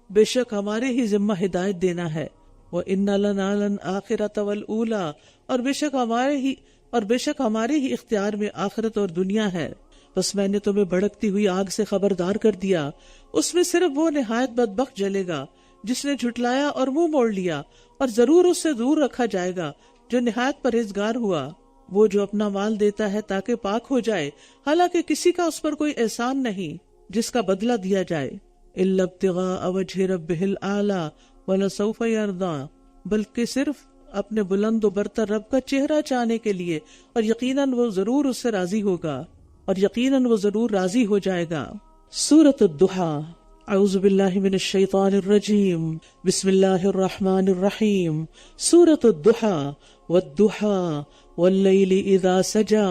بے شک ہمارے ہی ذمہ ہدایت دینا ہے۔ وَإِنَّ لَنَا لَلْآخِرَةَ وَالْأُولَى، اور بے شک ہمارے ہی اختیار میں آخرت اور دنیا ہے۔ بس میں نے تمہیں بھڑکتی ہوئی آگ سے خبردار کر دیا، اس میں صرف وہ نہایت بدبخت جلے گا جس نے جھٹلایا اور منہ موڑ لیا، اور ضرور اس سے دور رکھا جائے گا جو نہایت پرہیزگار ہوا، وہ جو اپنا مال دیتا ہے تاکہ پاک ہو جائے، حالانکہ کسی کا اس پر کوئی احسان نہیں، جس کا بدلہ دیا جائے. الا ابتغاء وجہ ربہ الاعلی ولسوف یرضی، بلکہ صرف اپنے بلند و برتر رب کا چہرہ چاہنے کے لیے، اور یقیناً وہ ضرور اس سے راضی ہوگا، اور یقیناً وہ ضرور راضی ہو جائے گا. سورۃ الضحیٰ. اعوذ باللہ من الشیطان الرجیم. بسم اللہ الرحمن الرحیم. سورۃ الضحیٰ. والضحیٰ واللیل اذا سجا،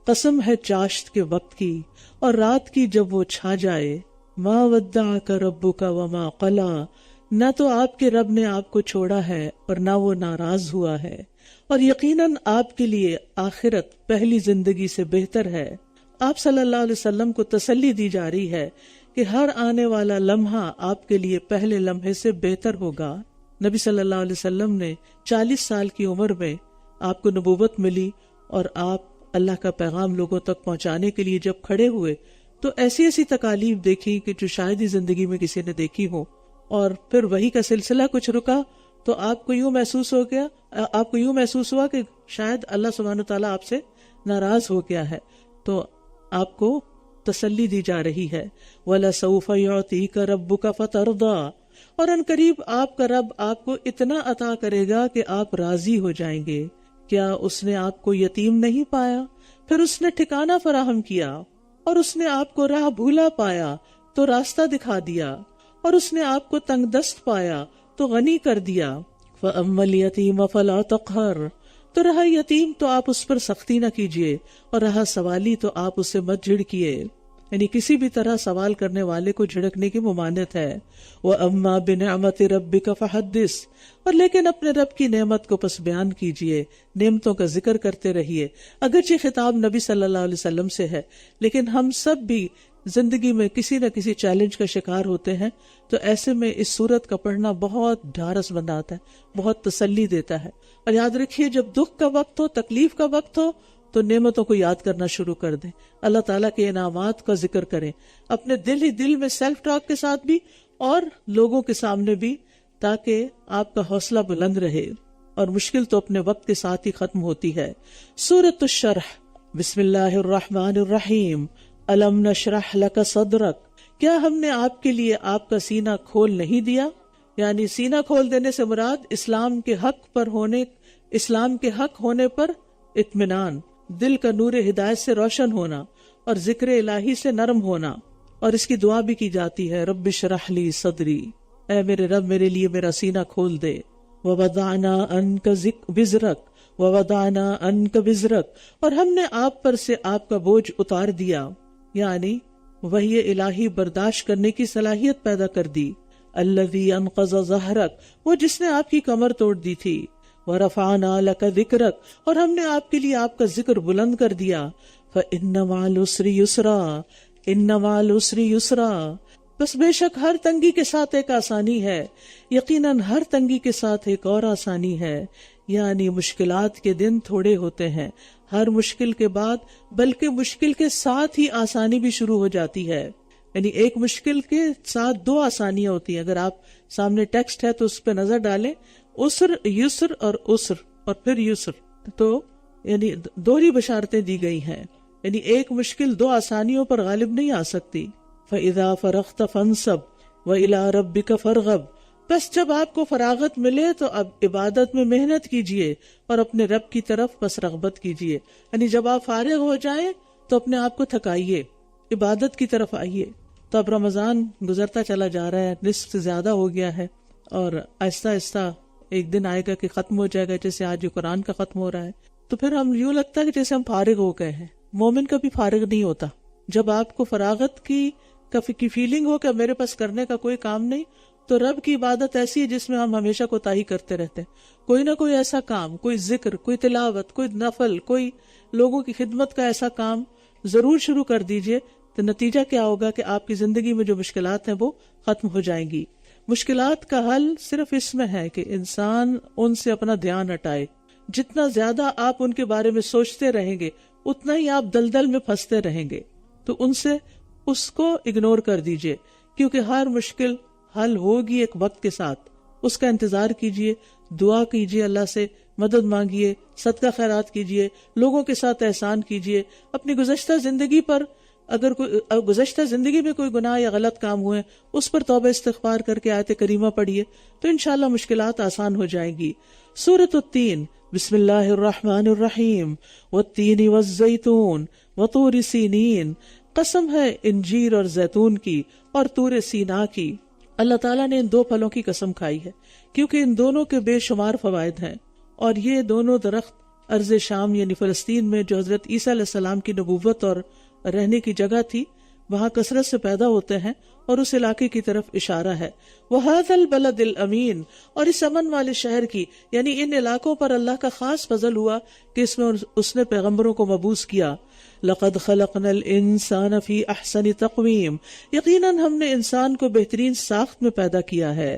قسم ہے چاشت کے وقت کی اور رات کی جب وہ چھا جائے. ما ودعک ربک وما قلی، نہ تو آپ کے رب نے آپ کو چھوڑا ہے اور نہ وہ ناراض ہوا ہے، اور یقیناً آپ کے لیے آخرت پہلی زندگی سے بہتر ہے. آپ صلی اللہ علیہ وسلم کو تسلی دی جا رہی ہے کہ ہر آنے والا لمحہ آپ کے لیے پہلے لمحے سے بہتر ہوگا. نبی صلی اللہ علیہ وسلم نے 40 سال کی عمر میں آپ کو نبوت ملی، اور آپ اللہ کا پیغام لوگوں تک پہنچانے کے لیے جب کھڑے ہوئے تو ایسی ایسی تکالیف دیکھی کہ جو شاید ہی زندگی میں کسی نے دیکھی ہو. اور پھر وحی کا سلسلہ کچھ رکا تو آپ کو یوں محسوس ہوا کہ شاید اللہ سبحانہ تعالیٰ آپ سے ناراض ہو گیا ہے. تو آپ کو تسلی دی جا رہی ہے. وَلَسَوْفَ يُعْطِيكَ رَبُّكَ فَتَرْضَىٰ، اور ان قریب آپ کا رب آپ کو اتنا عطا کرے گا کہ آپ راضی ہو جائیں گے. کیا اس نے آپ کو یتیم نہیں پایا، پھر اس نے ٹھکانہ فراہم کیا، اور اس نے آپ کو راہ بھولا پایا تو راستہ دکھا دیا، اور اس نے آپ کو تنگ دست پایا تو غنی کر دیا. فَأَمَّا الْيَتِيمَ فَلَا تَقْهَرْ، تو رہا یتیم تو آپ اس پر سختی نہ کیجیے، اور رہا سوالی تو آپ اسے مت جھڑکیے. یعنی کسی بھی طرح سوال کرنے والے کو جھڑکنے کی ممانعت ہے. وَأَمَّا بِنِعْمَةِ رَبِّكَ فَحَدِّثْ، اور لیکن اپنے رب کی نعمت کو پس بیان کیجیے، نعمتوں کا ذکر کرتے رہیے. اگرچہ خطاب نبی صلی اللہ علیہ وسلم سے ہے، لیکن ہم سب بھی زندگی میں کسی نہ کسی چیلنج کا شکار ہوتے ہیں، تو ایسے میں اس سورت کا پڑھنا بہت ڈھارس بناتا ہے، بہت تسلی دیتا ہے. اور یاد رکھیے جب دکھ کا وقت ہو، تکلیف کا وقت ہو، تو نعمتوں کو یاد کرنا شروع کر دیں، اللہ تعالیٰ کے انعامات کا ذکر کریں، اپنے دل ہی دل میں سیلف ٹاک کے ساتھ بھی اور لوگوں کے سامنے بھی، تاکہ آپ کا حوصلہ بلند رہے. اور مشکل تو اپنے وقت کے ساتھ ہی ختم ہوتی ہے. سورۃ الشرح. بسم اللہ الرحمن الرحیم. الم نشرح لک صدرک، کیا ہم نے آپ کے لیے آپ کا سینہ کھول نہیں دیا؟ یعنی سینہ کھول دینے سے مراد اسلام کے حق ہونے پر اطمینان، دل کا نور ہدایت سے روشن ہونا، اور ذکر الہی سے نرم ہونا. اور اس کی دعا بھی کی جاتی ہے، رب اشرح لی صدری، اے میرے رب میرے لیے میرا سینہ کھول دے. ووضعنا عنک وزرک، اور ہم نے آپ پر سے آپ کا بوجھ اتار دیا، یعنی وحی الہی برداشت کرنے کی صلاحیت پیدا کر دی. الذی انقض ظہرک، وہ جس نے آپ کی کمر توڑ دی تھی. ورفعنا لک ذکرک، اور ہم نے آپ کے لیے آپ کا ذکر بلند کر دیا. فإن مع العسر یسرا، ان مع العسر یسرا، بس بے شک ہر تنگی کے ساتھ ایک آسانی ہے، یقیناً ہر تنگی کے ساتھ ایک اور آسانی ہے. یعنی مشکلات کے دن تھوڑے ہوتے ہیں، ہر مشکل کے بعد بلکہ مشکل کے ساتھ ہی آسانی بھی شروع ہو جاتی ہے. یعنی ایک مشکل کے ساتھ دو آسانیاں ہوتی ہیں. اگر آپ سامنے ٹیکسٹ ہے تو اس پہ نظر ڈالیں، عسر یسر اور عسر اور پھر یسر، تو یعنی دوہری بشارتیں دی گئی ہیں. یعنی ایک مشکل دو آسانیوں پر غالب نہیں آ سکتی. فَإِذَا فَرَغْتَ فَانْصَبْ وَإِلَىٰ رَبِّكَ فَارْغَب، بس جب آپ کو فراغت ملے تو اب عبادت میں محنت کیجئے اور اپنے رب کی طرف بس رغبت کیجئے. یعنی جب آپ فارغ ہو جائیں تو اپنے آپ کو تھکائیے، عبادت کی طرف آئیے. تو اب رمضان گزرتا چلا جا رہا ہے، نصف سے زیادہ ہو گیا ہے، اور آہستہ آہستہ ایک دن آئے گا کہ ختم ہو جائے گا، جیسے آج جو قرآن کا ختم ہو رہا ہے. تو پھر ہم یوں لگتا ہے کہ جیسے ہم فارغ ہو گئے ہیں. مومن کبھی فارغ نہیں ہوتا. جب آپ کو فراغت کی فیلنگ ہو کہ میرے پاس کرنے کا کوئی کام نہیں، تو رب کی عبادت ایسی ہے جس میں ہم ہمیشہ کوتاہی کرتے رہتے ہیں. کوئی نہ کوئی ایسا کام، کوئی ذکر، کوئی تلاوت، کوئی نفل، کوئی لوگوں کی خدمت کا ایسا کام ضرور شروع کر دیجئے. تو نتیجہ کیا ہوگا کہ آپ کی زندگی میں جو مشکلات ہیں وہ ختم ہو جائیں گی. مشکلات کا حل صرف اس میں ہے کہ انسان ان سے اپنا دھیان ہٹائے. جتنا زیادہ آپ ان کے بارے میں سوچتے رہیں گے اتنا ہی آپ دلدل میں پھنستے رہیں گے. تو ان سے اس کو اگنور کر دیجئے، کیونکہ ہر مشکل حل ہوگی ایک وقت کے ساتھ. اس کا انتظار کیجئے، دعا کیجئے، اللہ سے مدد مانگیے، صدقہ خیرات کیجئے، لوگوں کے ساتھ احسان کیجئے، اپنی گزشتہ زندگی پر اگر کوئی گزشتہ زندگی میں کوئی گناہ یا غلط کام ہوئے اس پر توبہ استغفار کر کے آیت کریمہ پڑھیے تو انشاءاللہ مشکلات آسان ہو جائیں گی. سورۃ التین. بسم اللہ الرحمن الرحیم. والتین والزیتون وطور سینین. قسم ہے انجیر اور زیتون کی اور طور سینا کی. اللہ تعالیٰ نے ان دو پھلوں کی قسم کھائی ہے کیونکہ ان دونوں کے بے شمار فوائد ہیں، اور یہ دونوں درخت ارض شام یعنی فلسطین میں جو حضرت عیسیٰ علیہ السلام کی نبوت اور رہنے کی جگہ تھی وہاں کثرت سے پیدا ہوتے ہیں، اور اس علاقے کی طرف اشارہ ہے. وَهَذَا الْبَلَدِ الْأَمِينَ. اور اس امن والے شہر کی یعنی ان علاقوں پر اللہ کا خاص فضل ہوا کہ اس میں اس نے پیغمبروں کو مبعوث کیا. لَقَدْ خَلَقْنَا الْإِنسَانَ فِي أَحْسَنِ تَقْوِيمٍ. یقیناً ہم نے انسان کو بہترین ساخت میں پیدا کیا ہے،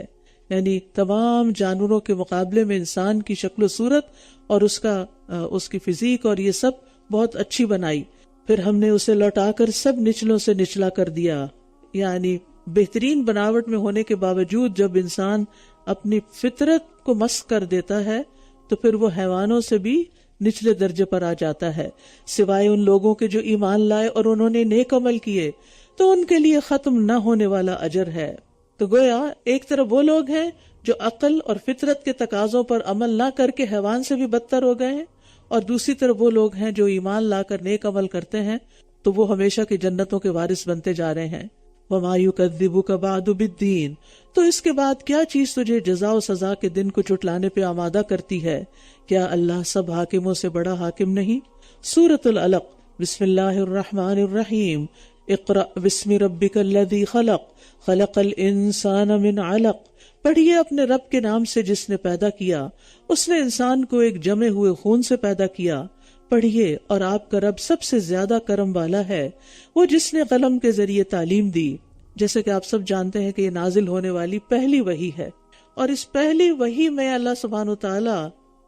یعنی تمام جانوروں کے مقابلے میں انسان کی شکل و صورت اور اس کی فزیک اور یہ سب بہت اچھی بنائی. پھر ہم نے اسے لوٹا کر سب نچلوں سے نچلا کر دیا. یعنی بہترین بناوٹ میں ہونے کے باوجود جب انسان اپنی فطرت کو مسخ کر دیتا ہے تو پھر وہ حیوانوں سے بھی نچلے درجے پر آ جاتا ہے، سوائے ان لوگوں کے جو ایمان لائے اور انہوں نے نیک عمل کیے تو ان کے لیے ختم نہ ہونے والا اجر ہے. تو گویا ایک طرف وہ لوگ ہیں جو عقل اور فطرت کے تقاضوں پر عمل نہ کر کے حیوان سے بھی بدتر ہو گئے ہیں، اور دوسری طرف وہ لوگ ہیں جو ایمان لا کر نیک عمل کرتے ہیں تو وہ ہمیشہ کی جنتوں کے وارث بنتے جا رہے ہیں. وَمَا يُكَذِّبُكَ بَعْدُ بِالدِّينِ. تو اس کے بعد کیا چیز تجھے جزا و سزا کے دن کو چٹلانے پہ آمادہ کرتی ہے؟ کیا اللہ سب حاکموں سے بڑا حاکم نہیں؟ سورۃ العلق. بسم اللہ الرحمن الرحیم. اقرأ بسم ربک الذی خلق خلق الانسان من علق. پڑھیے اپنے رب کے نام سے جس نے پیدا کیا، اس نے انسان کو ایک جمے ہوئے خون سے پیدا کیا. پڑھیے اور آپ کا رب سب سے زیادہ کرم والا ہے، وہ جس نے قلم کے ذریعے تعلیم دی. جیسے کہ آپ سب جانتے ہیں کہ یہ نازل ہونے والی پہلی وحی ہے، اور اس پہلی وحی میں اللہ سبحانہ وتعالی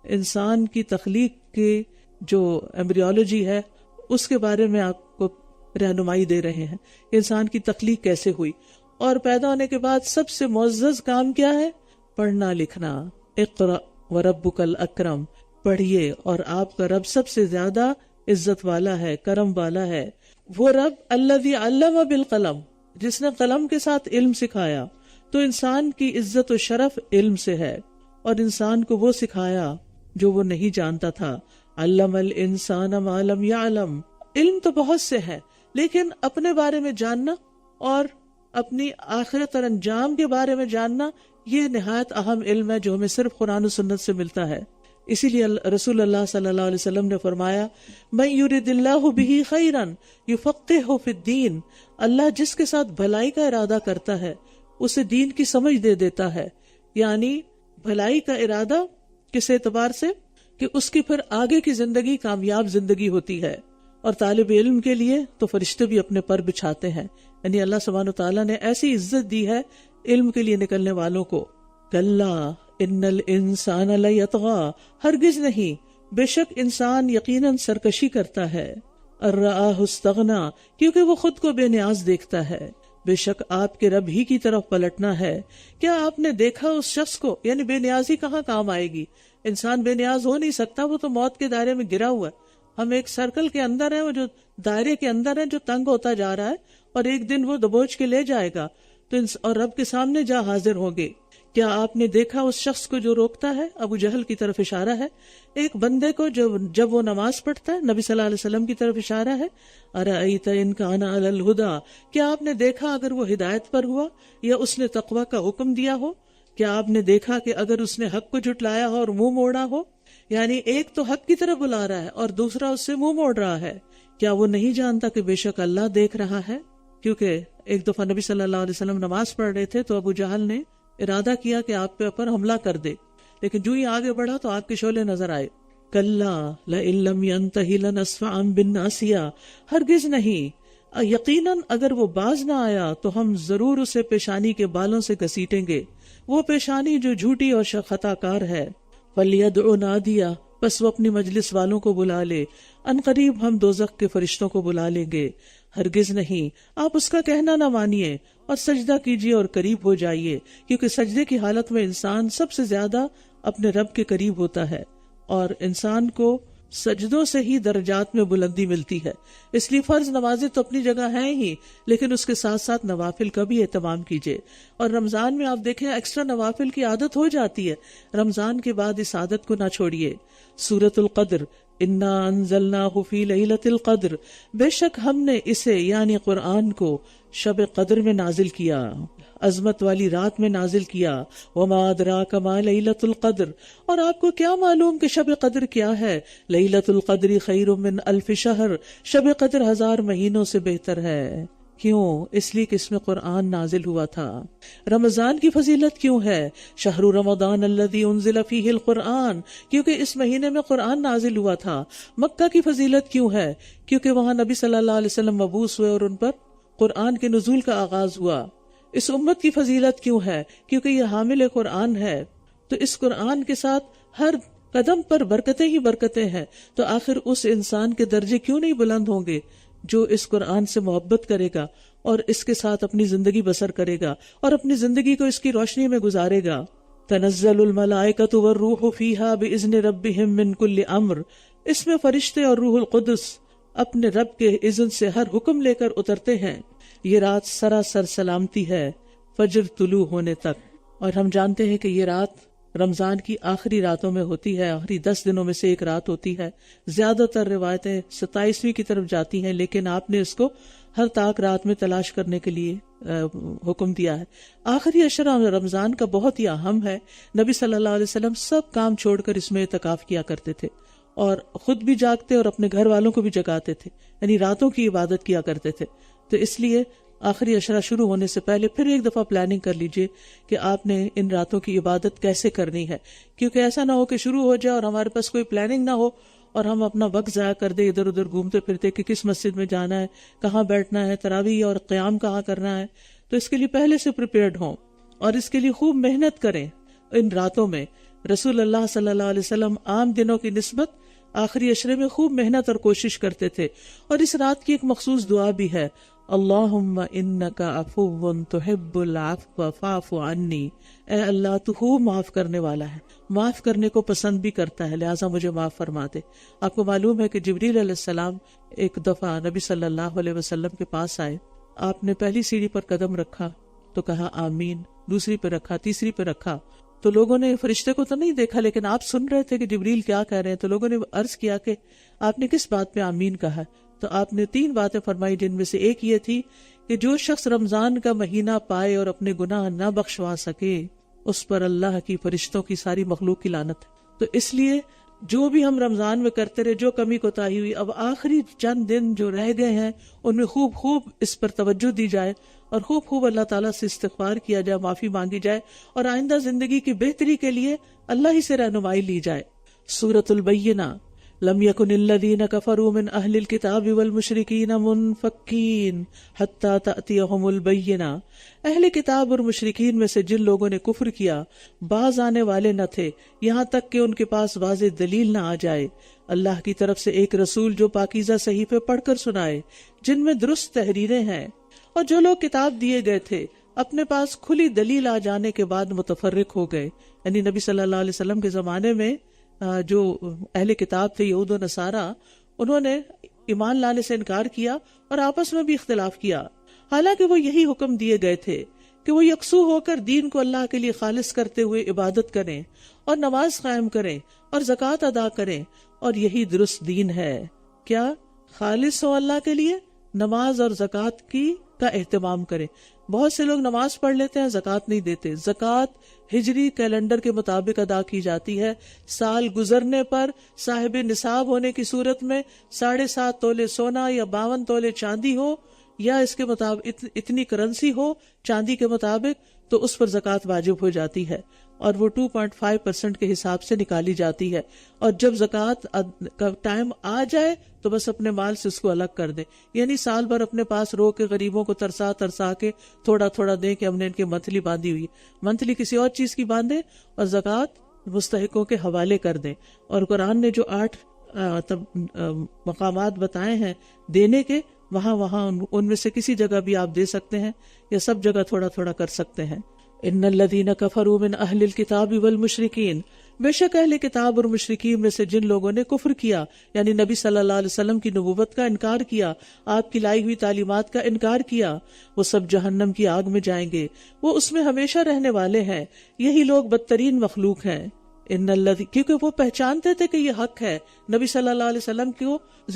انسان کی تخلیق کے جو ایمبریولوجی ہے اس کے بارے میں آپ کو رہنمائی دے رہے ہیں. انسان کی تخلیق کیسے ہوئی اور پیدا ہونے کے بعد سب سے معزز کام کیا ہے؟ پڑھنا لکھنا. اقرأ وربک الاکرم. پڑھیے اور آپ کا رب سب سے زیادہ عزت والا ہے، کرم والا ہے. وہ رب الذی علم بالقلم، جس نے قلم کے ساتھ علم سکھایا. تو انسان کی عزت و شرف علم سے ہے، اور انسان کو وہ سکھایا جو وہ نہیں جانتا تھا. علم الانسان ما لم یعلم. علم تو بہت سے ہے، لیکن اپنے بارے میں جاننا اور اپنی آخرت اور انجام کے بارے میں جاننا یہ نہایت اہم علم ہے جو ہمیں صرف قرآن و سنت سے ملتا ہے. اسی لیے رسول اللہ صلی اللہ علیہ وسلم نے فرمایا من یرد اللہ بہ خیرا یفقہہ فی الدین. اللہ جس کے ساتھ بھلائی کا ارادہ کرتا ہے اسے دین کی سمجھ دے دیتا ہے. یعنی بھلائی کا ارادہ کس اعتبار سے کہ اس کی پھر آگے کی زندگی کامیاب زندگی ہوتی ہے. اور طالب علم کے لیے تو فرشتے بھی اپنے پر بچھاتے ہیں. یعنی اللہ سبحانہ وتعالیٰ نے ایسی عزت دی ہے علم کے لیے نکلنے والوں کو. کلا ان الانسان لیطغی. ہرگز نہیں، بے شک انسان یقیناً سرکشی کرتا ہے. الرآہ استغنی. کیونکہ وہ خود کو بے نیاز دیکھتا ہے. بے شک آپ کے رب ہی کی طرف پلٹنا ہے. کیا آپ نے دیکھا اس شخص کو؟ یعنی بے نیازی کہاں کام آئے گی؟ انسان بے نیاز ہو نہیں سکتا، وہ تو موت کے دائرے میں گرا ہوا ہے. ہم ایک سرکل کے اندر ہیں، وہ جو دائرے کے اندر ہے جو تنگ ہوتا جا رہا ہے، اور ایک دن وہ دبوچ کے لے جائے گا تو اور رب کے سامنے جا حاضر ہوں گے. کیا آپ نے دیکھا اس شخص کو جو روکتا ہے؟ ابو جہل کی طرف اشارہ ہے. ایک بندے کو جب وہ نماز پڑھتا ہے، نبی صلی اللہ علیہ وسلم کی طرف اشارہ ہے. ارأیت ان کان علی الہدی. کیا آپ نے دیکھا اگر وہ ہدایت پر ہوا یا اس نے تقوی کا حکم دیا ہو؟ کیا آپ نے دیکھا کہ اگر اس نے حق کو جھٹلایا ہو اور منہ موڑا ہو؟ یعنی ایک تو حق کی طرف بلا رہا ہے اور دوسرا اس سے منہ موڑ رہا ہے. کیا وہ نہیں جانتا کہ بے شک اللہ دیکھ رہا ہے؟ کیونکہ ایک دفعہ نبی صلی اللہ علیہ وسلم نماز پڑھ رہے تھے تو ابو جہل نے ارادہ کیا کہ آپ کے اوپر حملہ کر دے، لیکن جو ہی آگے بڑھا تو آگ کے شعلے نظر آئے. کلا لئن لم ینتہی لنصفعا بالناصیہ. ہرگز نہیں، یقیناً اگر وہ باز نہ آیا تو ہم ضرور اسے پیشانی کے بالوں سے گھسیٹیں گے، وہ پیشانی جو جھوٹی اور خطا کار ہے. فلیدع نادیہ. بس وہ اپنی مجلس والوں کو بلا لے، ان قریب ہم دوزخ کے فرشتوں کو بلا لیں گے. ہرگز نہیں، آپ اس کا کہنا نہ مانیے اور سجدہ کیجیے اور قریب ہو جائیے، کیونکہ سجدے کی حالت میں انسان سب سے زیادہ اپنے رب کے قریب ہوتا ہے. اور انسان کو سجدوں سے ہی درجات میں بلندی ملتی ہے. اس لیے فرض نمازیں تو اپنی جگہ ہیں ہی، لیکن اس کے ساتھ ساتھ نوافل کا بھی اہتمام کیجیے. اور رمضان میں آپ دیکھیں ایکسٹرا نوافل کی عادت ہو جاتی ہے، رمضان کے بعد اس عادت کو نہ چھوڑیے. سورۃ القدر، انا انزلناہ فی لیلۃ القدر، بے شک ہم نے اسے یعنی قرآن کو شب قدر میں نازل کیا، عظمت والی رات میں نازل کیا. وما ادراک ما لیلۃ القدر، اور آپ کو کیا معلوم کہ شب قدر کیا ہے. لیلۃ القدر خیر من الف شہر، شب قدر 1000 مہینوں سے بہتر ہے. کیوں؟ اس لیے کہ اس میں قرآن نازل ہوا تھا. رمضان کی فضیلت کیوں ہے؟ شہر رمضان الذی انزل فیہ القرآن، کیونکہ اس مہینے میں قرآن نازل ہوا تھا. مکہ کی فضیلت کیوں ہے؟ کیونکہ وہاں نبی صلی اللہ علیہ وسلم مبعوث ہوئے اور ان پر قرآن کے نزول کا آغاز ہوا. اس امت کی فضیلت کیوں ہے؟ کیونکہ یہ حامل قرآن ہے. تو اس قرآن کے ساتھ ہر قدم پر برکتیں ہی برکتیں ہیں. تو آخر اس انسان کے درجے کیوں نہیں بلند ہوں گے جو اس قرآن سے محبت کرے گا اور اس کے ساتھ اپنی زندگی بسر کرے گا اور اپنی زندگی کو اس کی روشنی میں گزارے گا. تنزل الملائکۃ والروح فیہا بإذن ربہم من کل امر، اس میں فرشتے اور روح القدس اپنے رب کے اذن سے ہر حکم لے کر اترتے ہیں. یہ رات سراسر سلامتی ہے فجر طلوع ہونے تک. اور ہم جانتے ہیں کہ یہ رات رمضان کی آخری راتوں میں ہوتی ہے، آخری 10 دنوں میں سے ایک رات ہوتی ہے. زیادہ تر روایتیں 27ویں کی طرف جاتی ہیں، لیکن آپ نے اس کو ہر طاق رات میں تلاش کرنے کے لیے حکم دیا ہے. آخری عشرہ رمضان کا بہت ہی اہم ہے. نبی صلی اللہ علیہ وسلم سب کام چھوڑ کر اس میں اعتکاف کیا کرتے تھے اور خود بھی جاگتے اور اپنے گھر والوں کو بھی جگاتے تھے، یعنی راتوں کی عبادت کیا کرتے تھے. تو اس لیے آخری عشرہ شروع ہونے سے پہلے پھر ایک دفعہ پلاننگ کر لیجئے کہ آپ نے ان راتوں کی عبادت کیسے کرنی ہے، کیونکہ ایسا نہ ہو کہ شروع ہو جائے اور ہمارے پاس کوئی پلاننگ نہ ہو اور ہم اپنا وقت ضائع کر دیں ادھر ادھر گھومتے پھرتے کہ کس مسجد میں جانا ہے، کہاں بیٹھنا ہے، تراویح اور قیام کہاں کرنا ہے. تو اس کے لیے پہلے سے پریپیئرڈ ہوں اور اس کے لیے خوب محنت کریں. ان راتوں میں رسول اللہ صلی اللہ علیہ وسلم عام دنوں کی نسبت آخری عشرے میں خوب محنت اور کوشش کرتے تھے. اور اس رات کی ایک مخصوص دعا بھی ہے، اللہم انک عفو تحب العفو فاعف عنی، اے اللہ تو خوب معاف کرنے والا ہے، معاف کرنے کو پسند بھی کرتا ہے، لہٰذا مجھے معاف فرما دے. آپ کو معلوم ہے کہ جبریل علیہ السلام ایک دفعہ نبی صلی اللہ علیہ وسلم کے پاس آئے. آپ نے پہلی سیڑھی پر قدم رکھا تو کہا آمین، دوسری پہ رکھا، تیسری پہ رکھا. تو لوگوں نے فرشتے کو تو نہیں دیکھا لیکن آپ سن رہے تھے کہ جبریل کیا کہہ رہے ہیں. تو لوگوں نے عرض کیا کہ آپ نے کس بات پہ آمین کہا؟ تو آپ نے 3 باتیں فرمائی، جن میں سے ایک یہ تھی کہ جو شخص رمضان کا مہینہ پائے اور اپنے گناہ نہ بخشوا سکے اس پر اللہ کی فرشتوں کی ساری مخلوق کی لعنت. تو اس لیے جو بھی ہم رمضان میں کرتے رہے، جو کمی کوتاہی ہوئی، اب آخری چند دن جو رہ گئے ہیں ان میں خوب خوب اس پر توجہ دی جائے اور خوب خوب اللہ تعالیٰ سے استغفار کیا جائے، معافی مانگی جائے اور آئندہ زندگی کی بہتری کے لیے اللہ ہی سے رہنمائی لی جائے. سورۃ البینہ، لم یکن الذین کفروا من اہل الکتاب والمشرکین منفکین حتی تأتیہم البینہ. اہل کتاب اور مشرکین میں سے جن لوگوں نے کفر کیا باز آنے والے نہ تھے یہاں تک کہ ان کے پاس واضح دلیل نہ آ جائے، اللہ کی طرف سے ایک رسول جو پاکیزہ صحیفے پڑھ کر سنائے جن میں درست تحریریں ہیں. اور جو لوگ کتاب دیے گئے تھے اپنے پاس کھلی دلیل آ جانے کے بعد متفرق ہو گئے. یعنی نبی صلی اللہ علیہ وسلم کے زمانے میں جو اہل کتاب تھے یہود و نصارہ، انہوں نے ایمان لانے سے انکار کیا اور آپس میں بھی اختلاف کیا، حالانکہ وہ یہی حکم دیے گئے تھے کہ وہ یکسو ہو کر دین کو اللہ کے لیے خالص کرتے ہوئے عبادت کریں اور نماز قائم کریں اور زکوٰۃ ادا کریں، اور یہی درست دین ہے. کیا خالص ہو اللہ کے لیے، نماز اور زکوٰۃ کا اہتمام کریں. بہت سے لوگ نماز پڑھ لیتے ہیں، زکوٰۃ نہیں دیتے. زکوٰۃ ہجری کیلنڈر کے مطابق ادا کی جاتی ہے. سال گزرنے پر صاحب نصاب ہونے کی صورت میں 7.5 تولے سونا یا 52 تولے چاندی ہو یا اس کے مطابق اتنی کرنسی ہو چاندی کے مطابق، تو اس پر زکوٰۃ واجب ہو جاتی ہے اور وہ 2.5% کے حساب سے نکالی جاتی ہے. اور جب زکوٰۃ کا ٹائم آ جائے تو بس اپنے مال سے اس کو الگ کر دیں، یعنی سال بھر اپنے پاس رو کے غریبوں کو ترسا کے تھوڑا تھوڑا دیں کہ ہم نے ان کی منتھلی باندھی ہوئی، منتھلی کسی اور چیز کی باندھیں اور زکوٰۃ مستحقوں کے حوالے کر دیں. اور قرآن نے جو 8 مقامات بتائے ہیں دینے کے، وہاں ان میں سے کسی جگہ بھی آپ دے سکتے ہیں یا سب جگہ تھوڑا تھوڑا کر سکتے ہیں. ان الذین کفروا من اہل الکتاب والمشرکین، بے شک اہل کتاب اور مشرکین میں سے جن لوگوں نے کفر کیا یعنی نبی صلی اللہ علیہ وسلم کی نبوت کا انکار کیا، آپ کی لائی ہوئی تعلیمات کا انکار کیا، وہ سب جہنم کی آگ میں جائیں گے، وہ اس میں ہمیشہ رہنے والے ہیں، یہی لوگ بدترین مخلوق ہیں۔ کیونکہ وہ پہچانتے تھے کہ یہ حق ہے، نبی صلی اللہ علیہ وسلم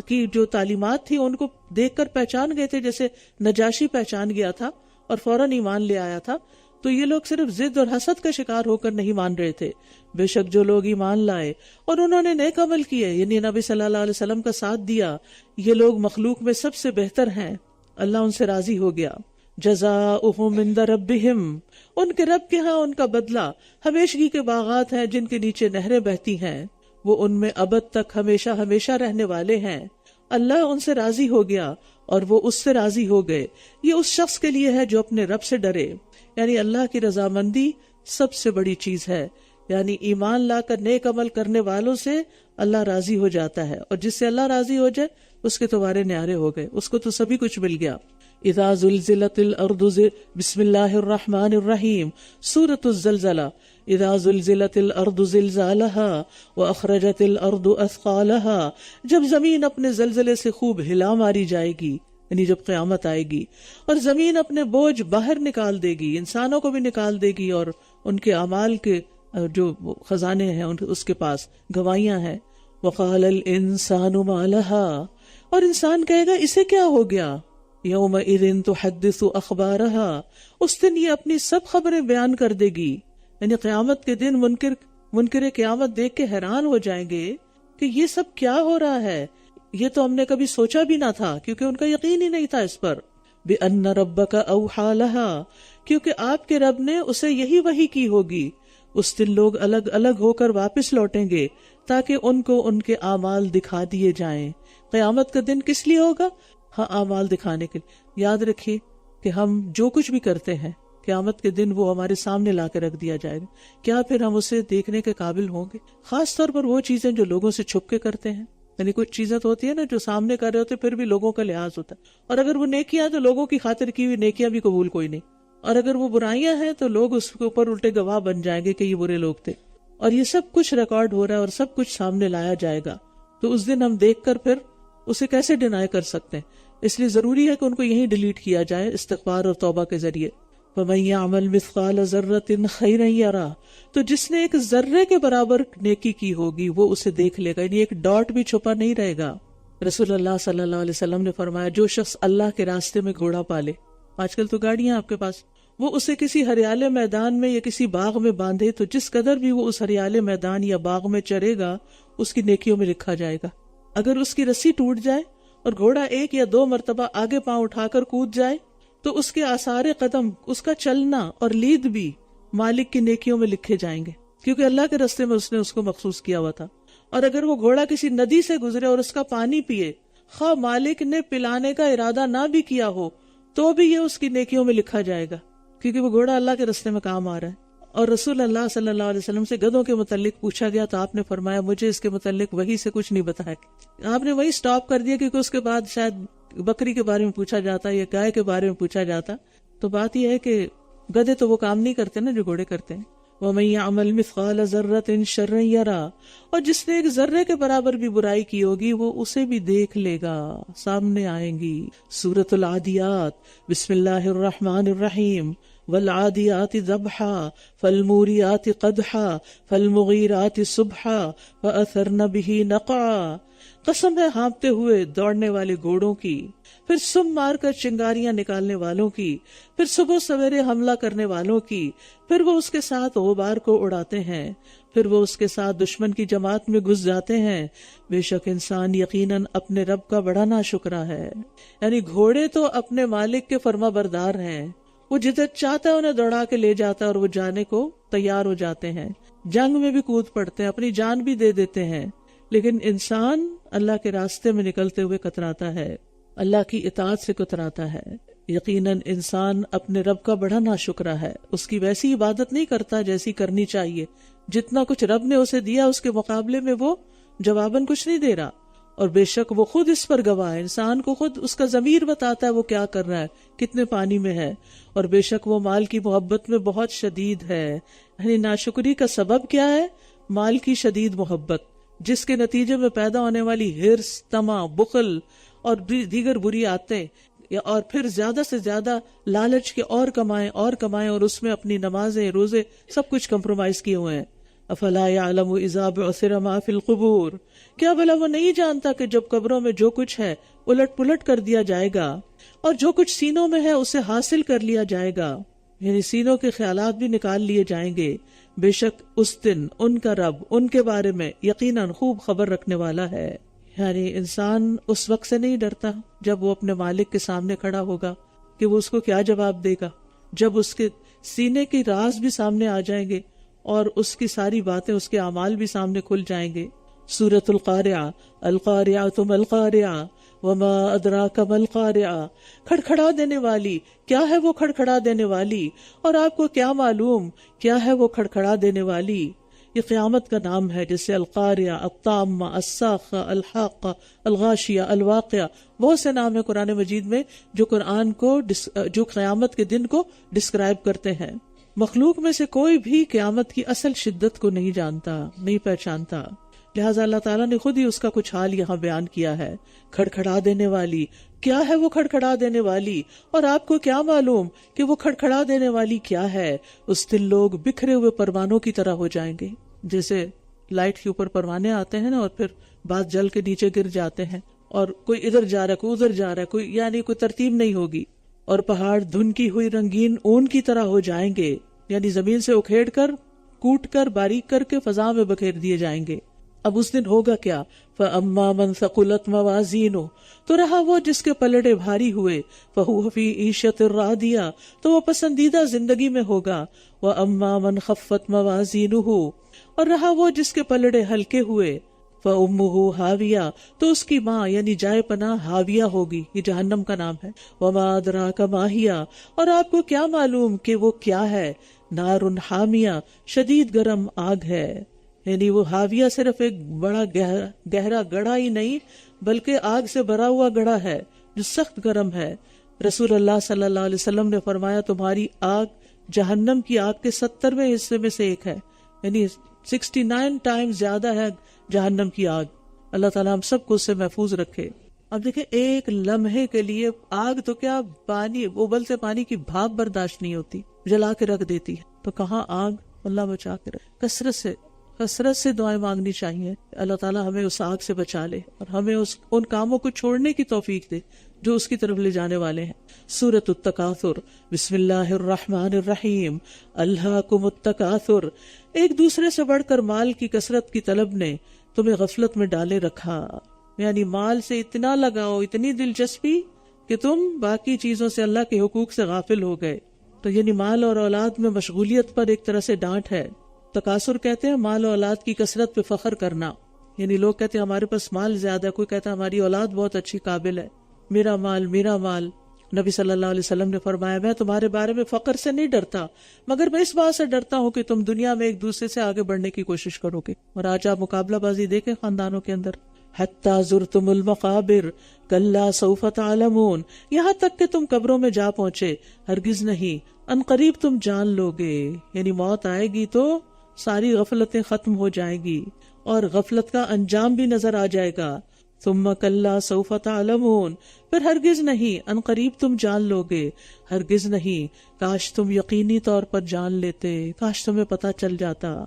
کی جو تعلیمات تھی ان کو دیکھ کر پہچان گئے تھے، جیسے نجاشی پہچان گیا تھا اور فوراً ایمان لے آیا تھا۔ تو یہ لوگ صرف ضد اور حسد کا شکار ہو کر نہیں مان رہے تھے، بے شک جو لوگ ایمان لائے اور انہوں نے نیک عمل کیے یعنی نبی صلی اللہ علیہ وسلم کا ساتھ دیا، یہ لوگ مخلوق میں سب سے بہتر ہیں، اللہ ان سے راضی ہو گیا۔ جزاؤہم عند ربہم، ان کے رب کے ہاں ان کا بدلہ ہمیشگی کے باغات ہیں جن کے نیچے نہریں بہتی ہیں، وہ ان میں ابد تک ہمیشہ ہمیشہ رہنے والے ہیں۔ اللہ ان سے راضی ہو گیا اور وہ اس سے راضی ہو گئے۔ یہ اس شخص کے لیے ہے جو اپنے رب سے ڈرے، یعنی اللہ کی رضامندی سب سے بڑی چیز ہے، یعنی ایمان لا کر نیک عمل کرنے والوں سے اللہ راضی ہو جاتا ہے، اور جس سے اللہ راضی ہو جائے اس کے تو وارے نیارے ہو گئے، اس کو تو سبھی کچھ مل گیا۔ اذا زلزلت الارض بسم اللہ الرحمن الرحیم، سورۃ الزلزلہ۔ اذا زلزلت الارض زلزالها واخرجت الارض اثقالها، جب زمین اپنے زلزلے سے خوب ہلا ماری جائے گی، یعنی جب قیامت آئے گی، اور زمین اپنے بوجھ باہر نکال دے گی، انسانوں کو بھی نکال دے گی اور ان کے اعمال کے جو خزانے ہیں اس کے پاس گواہیاں ہیں۔ وقال الانسان ما لها، اور انسان کہے گا اسے کیا ہو گیا؟ یومئذ تحدث اخبارها، اس دن یہ اپنی سب خبریں بیان کر دے گی، یعنی قیامت کے دن منکر قیامت دیکھ کے حیران ہو جائیں گے کہ یہ سب کیا ہو رہا ہے، یہ تو ہم نے کبھی سوچا بھی نہ تھا، کیونکہ ان کا یقین ہی نہیں تھا اس پر۔ بِأَنَّ رَبَّكَ أَوْحَى لَهَا، کیونکہ آپ کے رب نے اسے یہی وحی کی ہوگی۔ اس دن لوگ الگ الگ ہو کر واپس لوٹیں گے تاکہ ان کو ان کے اعمال دکھا دیے جائیں۔ قیامت کا دن کس لیے ہوگا؟ ہاں، اعمال دکھانے کے لیے۔ یاد رکھیے کہ ہم جو کچھ بھی کرتے ہیں قیامت کے دن وہ ہمارے سامنے لا کے رکھ دیا جائے گا، کیا پھر ہم اسے دیکھنے کے قابل ہوں گے؟ خاص طور پر وہ چیزیں جو لوگوں سے چھپ کے کرتے ہیں، یعنی کچھ چیزیں تو ہوتی ہے نا جو سامنے کر رہے ہوتے پھر بھی لوگوں کا لحاظ ہوتا ہے، اور اگر وہ نیکیاں تو لوگوں کی خاطر کی ہوئی نیکیاں بھی قبول کوئی نہیں، اور اگر وہ برائیاں ہیں تو لوگ اس کے اوپر الٹے گواہ بن جائیں گے کہ یہ برے لوگ تھے، اور یہ سب کچھ ریکارڈ ہو رہا ہے اور سب کچھ سامنے لایا جائے گا۔ تو اس دن ہم دیکھ کر پھر اسے کیسے ڈینائی کر سکتے ہیں؟ اس لیے ضروری ہے کہ ان کو یہیں ڈیلیٹ کیا جائے استغفار اور توبہ کے ذریعے۔ فَمَن يَعْمَلْ مِثْقَالَ ذَرَّةٍ خَيْرًا يَرَهُ، تو جس نے ایک ذرے کے برابر نیکی کی ہوگی وہ اسے دیکھ لے گا، یعنی ایک ڈاٹ بھی چھپا نہیں رہے گا۔ رسول اللہ صلی اللہ علیہ وسلم نے فرمایا جو شخص اللہ کے راستے میں گھوڑا پالے، آج کل تو گاڑیاں آپ کے پاس، وہ اسے کسی ہریالے میدان میں یا کسی باغ میں باندھے تو جس قدر بھی وہ اس ہریالے میدان یا باغ میں چرے گا اس کی نیکیوں میں لکھا جائے گا۔ اگر اس کی رسی ٹوٹ جائے اور گھوڑا 1 یا 2 مرتبہ آگے پاؤں اٹھا کر کود جائے تو اس کے آثار قدم، اس کا چلنا اور لید بھی مالک کی نیکیوں میں لکھے جائیں گے، کیونکہ اللہ کے راستے میں اس نے اس کو مخصوص کیا ہوا تھا۔ اور اگر وہ گھوڑا کسی ندی سے گزرے اور اس کا پانی پیے، خواہ مالک نے پلانے کا ارادہ نہ بھی کیا ہو تو بھی یہ اس کی نیکیوں میں لکھا جائے گا، کیونکہ وہ گھوڑا اللہ کے راستے میں کام آ رہا ہے۔ اور رسول اللہ صلی اللہ علیہ وسلم سے گدھوں کے متعلق پوچھا گیا تو آپ نے فرمایا مجھے اس کے متعلق وحی سے کچھ نہیں بتایا۔ آپ نے وہی سٹاپ کر دیا، کیونکہ اس کے بعد شاید بکری کے بارے میں پوچھا جاتا یا گائے کے بارے میں پوچھا جاتا۔ تو بات یہ ہے کہ گدھے تو وہ کام نہیں کرتے نا جو گھوڑے کرتے ہیں۔ وَمَن يَعْمَلْ مِثْقَالَ ذَرَّةٍ شَرًّا يَرَهُ، اور جس نے ایک ذرے کے برابر بھی برائی کی ہوگی وہ اسے بھی دیکھ لے گا، سامنے آئیں گی۔ سورۃ العادیات، بسم اللہ الرحمن الرحیم۔ والعادیات ضبحا فالموریات قدحا فالمغیرات صبحا فأثرن به نقعا، قسم ہے ہانپتے ہوئے دوڑنے والے گھوڑوں کی، پھر سم مار کر چنگاریاں نکالنے والوں کی، پھر صبح سویرے حملہ کرنے والوں کی، پھر وہ اس کے ساتھ غبار کو اڑاتے ہیں، پھر وہ اس کے ساتھ دشمن کی جماعت میں گھس جاتے ہیں۔ بے شک انسان یقیناً اپنے رب کا بڑا ناشکرا ہے۔ یعنی گھوڑے تو اپنے مالک کے فرما بردار ہیں، وہ جدھر چاہتا ہے انہیں دوڑا کے لے جاتا ہے اور وہ جانے کو تیار ہو جاتے ہیں، جنگ میں بھی کود پڑتے ہیں، اپنی جان بھی دے دیتے ہیں، لیکن انسان اللہ کے راستے میں نکلتے ہوئے کتراتا ہے، اللہ کی اطاعت سے کتراتا ہے۔ یقیناً انسان اپنے رب کا بڑا ناشکرا ہے، اس کی ویسی عبادت نہیں کرتا جیسی کرنی چاہیے، جتنا کچھ رب نے اسے دیا اس کے مقابلے میں وہ جواباً کچھ نہیں دے رہا، اور بے شک وہ خود اس پر گواہ ہے، انسان کو خود اس کا ضمیر بتاتا ہے وہ کیا کر رہا ہے، کتنے پانی میں ہے، اور بے شک وہ مال کی محبت میں بہت شدید ہے۔ یعنی ناشکری کا سبب کیا ہے؟ مال کی شدید محبت، جس کے نتیجے میں پیدا ہونے والی ہرس، طمع، بخل اور دیگر بری عادتیں، اور پھر زیادہ سے زیادہ لالچ کے اور کمائیں اور اس میں اپنی نمازیں، روزے، سب کچھ کمپرومائز کیے ہوئے ہیں۔ افلا یعلم اذا بعثر ما فی القبور، کیا بھلا وہ نہیں جانتا کہ جب قبروں میں جو کچھ ہے الٹ پلٹ کر دیا جائے گا، اور جو کچھ سینوں میں ہے اسے حاصل کر لیا جائے گا، یعنی سینوں کے خیالات بھی نکال لیے جائیں گے۔ بے شک اس دن ان کا رب ان کے بارے میں یقیناً خوب خبر رکھنے والا ہے۔ یعنی انسان اس وقت سے نہیں ڈرتا جب وہ اپنے مالک کے سامنے کھڑا ہوگا کہ وہ اس کو کیا جواب دے گا، جب اس کے سینے کی راز بھی سامنے آ جائیں گے اور اس کی ساری باتیں، اس کے اعمال بھی سامنے کھل جائیں گے۔ سورۃ القاریعہ، القاریعۃ ما القاریعہ وما ادراک ما القاریعہ، کھڑکھڑا دینے والی، کیا ہے وہ کھڑکھڑا دینے والی، اور آپ کو کیا معلوم کیا ہے وہ کھڑکھڑا دینے والی۔ یہ قیامت کا نام ہے، جسے القاریہ، الطامہ، الساخہ، الحاقہ، الغاشیہ، الواقعہ، بہت سے نام ہیں قرآن مجید میں جو قیامت کے دن کو ڈسکرائب کرتے ہیں۔ مخلوق میں سے کوئی بھی قیامت کی اصل شدت کو نہیں جانتا، نہیں پہچانتا، لہٰذا اللہ تعالیٰ نے خود ہی اس کا کچھ حال یہاں بیان کیا ہے۔ کھڑکھڑا دینے والی، کیا ہے وہ کھڑکھڑا دینے والی، اور آپ کو کیا معلوم کہ وہ کھڑکھڑا دینے والی کیا ہے۔ اس دن لوگ بکھرے ہوئے پروانوں کی طرح ہو جائیں گے، جیسے لائٹ کے اوپر پروانے آتے ہیں نا، اور پھر بعد جل کے نیچے گر جاتے ہیں، اور کوئی ادھر جا رہا ہے، کوئی ادھر جا رہا ہے، کوئی ترتیب نہیں ہوگی۔ اور پہاڑ دھنکی ہوئی رنگین اون کی طرح ہو جائیں گے، یعنی زمین سے اکھیڑ کر، کوٹ کر، باریک کر کے فضا میں بکھیر دیے جائیں گے۔ اب اس دن ہوگا کیا؟ فَأَمَّا مَنْ ثَقُلَتْ مَوَازِينُهُ، تو رہا وہ جس کے پلڑے بھاری ہوئے، فَهُوَ فِي عِيشَةٍ رَاضِيَةٍ، تو وہ پسندیدہ زندگی میں ہوگا۔ وَأَمَّا مَنْ خَفَّتْ مَوَازِينُهُ، اور رہا وہ جس کے پلڑے ہلکے ہوئے، فَأُمُّهُ هَاوِيَةٌ، تو اس کی ماں یعنی جائے پناہ ہاویہ ہوگی، یہ جہنم کا نام ہے۔ وَمَا أَدْرَاكَ مَا هِيَ، اور آپ کو کیا معلوم کہ وہ کیا ہے۔ نَارٌ حَامِيَةٌ، شدید گرم آگ ہے، یعنی وہ حاویہ صرف ایک بڑا گہرا گڑھا ہی نہیں بلکہ آگ سے بھرا ہوا گڑھا ہے جو سخت گرم ہے۔ رسول اللہ صلی اللہ علیہ وسلم نے فرمایا تمہاری آگ جہنم کی آگ کے 70ویں حصے میں سے ایک ہے، یعنی 69 ٹائم زیادہ ہے جہنم کی آگ۔ اللہ تعالیٰ ہم سب کو اس سے محفوظ رکھے۔ اب دیکھیں، ایک لمحے کے لیے آگ تو کیا، پانی ابلتے پانی کی بھاپ برداشت نہیں ہوتی، جلا کے رکھ دیتی ہے، تو کہاں آگ، اللہ بچا کے رکھے۔ کثرت سے دعائیں مانگنی چاہیے، اللہ تعالیٰ ہمیں اس آگ سے بچا لے اور ہمیں ان کاموں کو چھوڑنے کی توفیق دے جو اس کی طرف لے جانے والے ہیں۔ سورۃ التکاثر، بسم اللہ الرحمن الرحیم، الہاکم التکاثر، ایک دوسرے سے بڑھ کر مال کی کثرت کی طلب نے تمہیں غفلت میں ڈالے رکھا، یعنی مال سے اتنا لگاؤ، اتنی دلچسپی کہ تم باقی چیزوں سے، اللہ کے حقوق سے غافل ہو گئے۔ تو یعنی مال اور اولاد میں مشغولیت پر ایک طرح سے ڈانٹ ہے۔ تکاثر کہتے ہیں مال و اولاد کی کثرت پہ فخر کرنا، یعنی لوگ کہتے ہیں ہمارے پاس مال زیادہ ہے، کوئی کہتا ہے ہماری اولاد بہت اچھی قابل ہے، میرا مال۔ نبی صلی اللہ علیہ وسلم نے فرمایا میں تمہارے بارے میں فقر سے نہیں ڈرتا، مگر میں اس بات سے ڈرتا ہوں کہ تم دنیا میں ایک دوسرے سے آگے بڑھنے کی کوشش کرو گے۔ اور آج آپ مقابلہ بازی دیکھیں خاندانوں کے اندر، حتی زرتم المقابر کلا سوف تعلمون، یہاں تک کہ تم قبروں میں جا پہنچے، ہرگز نہیں، ان قریب تم جان لو گے، یعنی موت آئے گی تو ساری غفلتیں ختم ہو جائیں گی اور غفلت کا انجام بھی نظر آ جائے گا۔ ثم کلا سوف تعلمون، پھر ہرگز نہیں، ان قریب تم جان لو گے، ہرگز نہیں، کاش تم یقینی طور پر جان لیتے، کاش تمہیں پتہ چل جاتا۔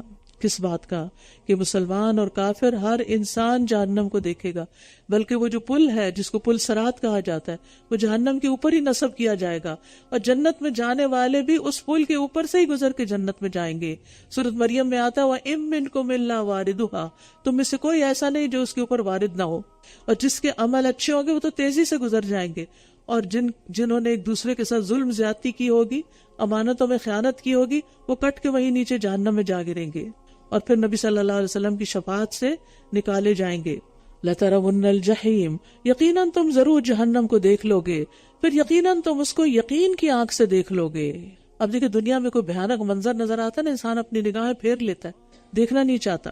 کس بات کا؟ کہ مسلمان اور کافر ہر انسان جہنم کو دیکھے گا، بلکہ وہ جو پل ہے جس کو پل صراط کہا جاتا ہے وہ جہنم کے اوپر ہی نصب کیا جائے گا، اور جنت میں جانے والے بھی اس پل کے اوپر سے ہی گزر کے جنت میں جائیں گے۔ سورۃ مریم میں آتا ہے وَإِن مِّنكُمْ إِلَّا وَارِدُهَا، تم میں سے کوئی ایسا نہیں جو اس کے اوپر وارد نہ ہو، اور جس کے عمل اچھے ہوں گے وہ تو تیزی سے گزر جائیں گے، اور جنہوں نے ایک دوسرے کے ساتھ ظلم زیادتی کی ہوگی، امانتوں میں خیانت کی ہوگی، وہ کٹ کے وہیں نیچے جہنم میں جا گریں گے، اور پھر نبی صلی اللہ علیہ وسلم کی شفاعت سے نکالے جائیں گے۔ لَتَرَوُنَّ الْجَحِيمَ، یقیناً تم ضرور جہنم کو دیکھ لو گے، پھر یقیناً تم اس کو یقین کی آنکھ سے دیکھ لو گے۔ اب دیکھیں دنیا میں کوئی بھیانک منظر نظر آتا ہے نا، انسان اپنی نگاہیں پھیر لیتا ہے، دیکھنا نہیں چاہتا،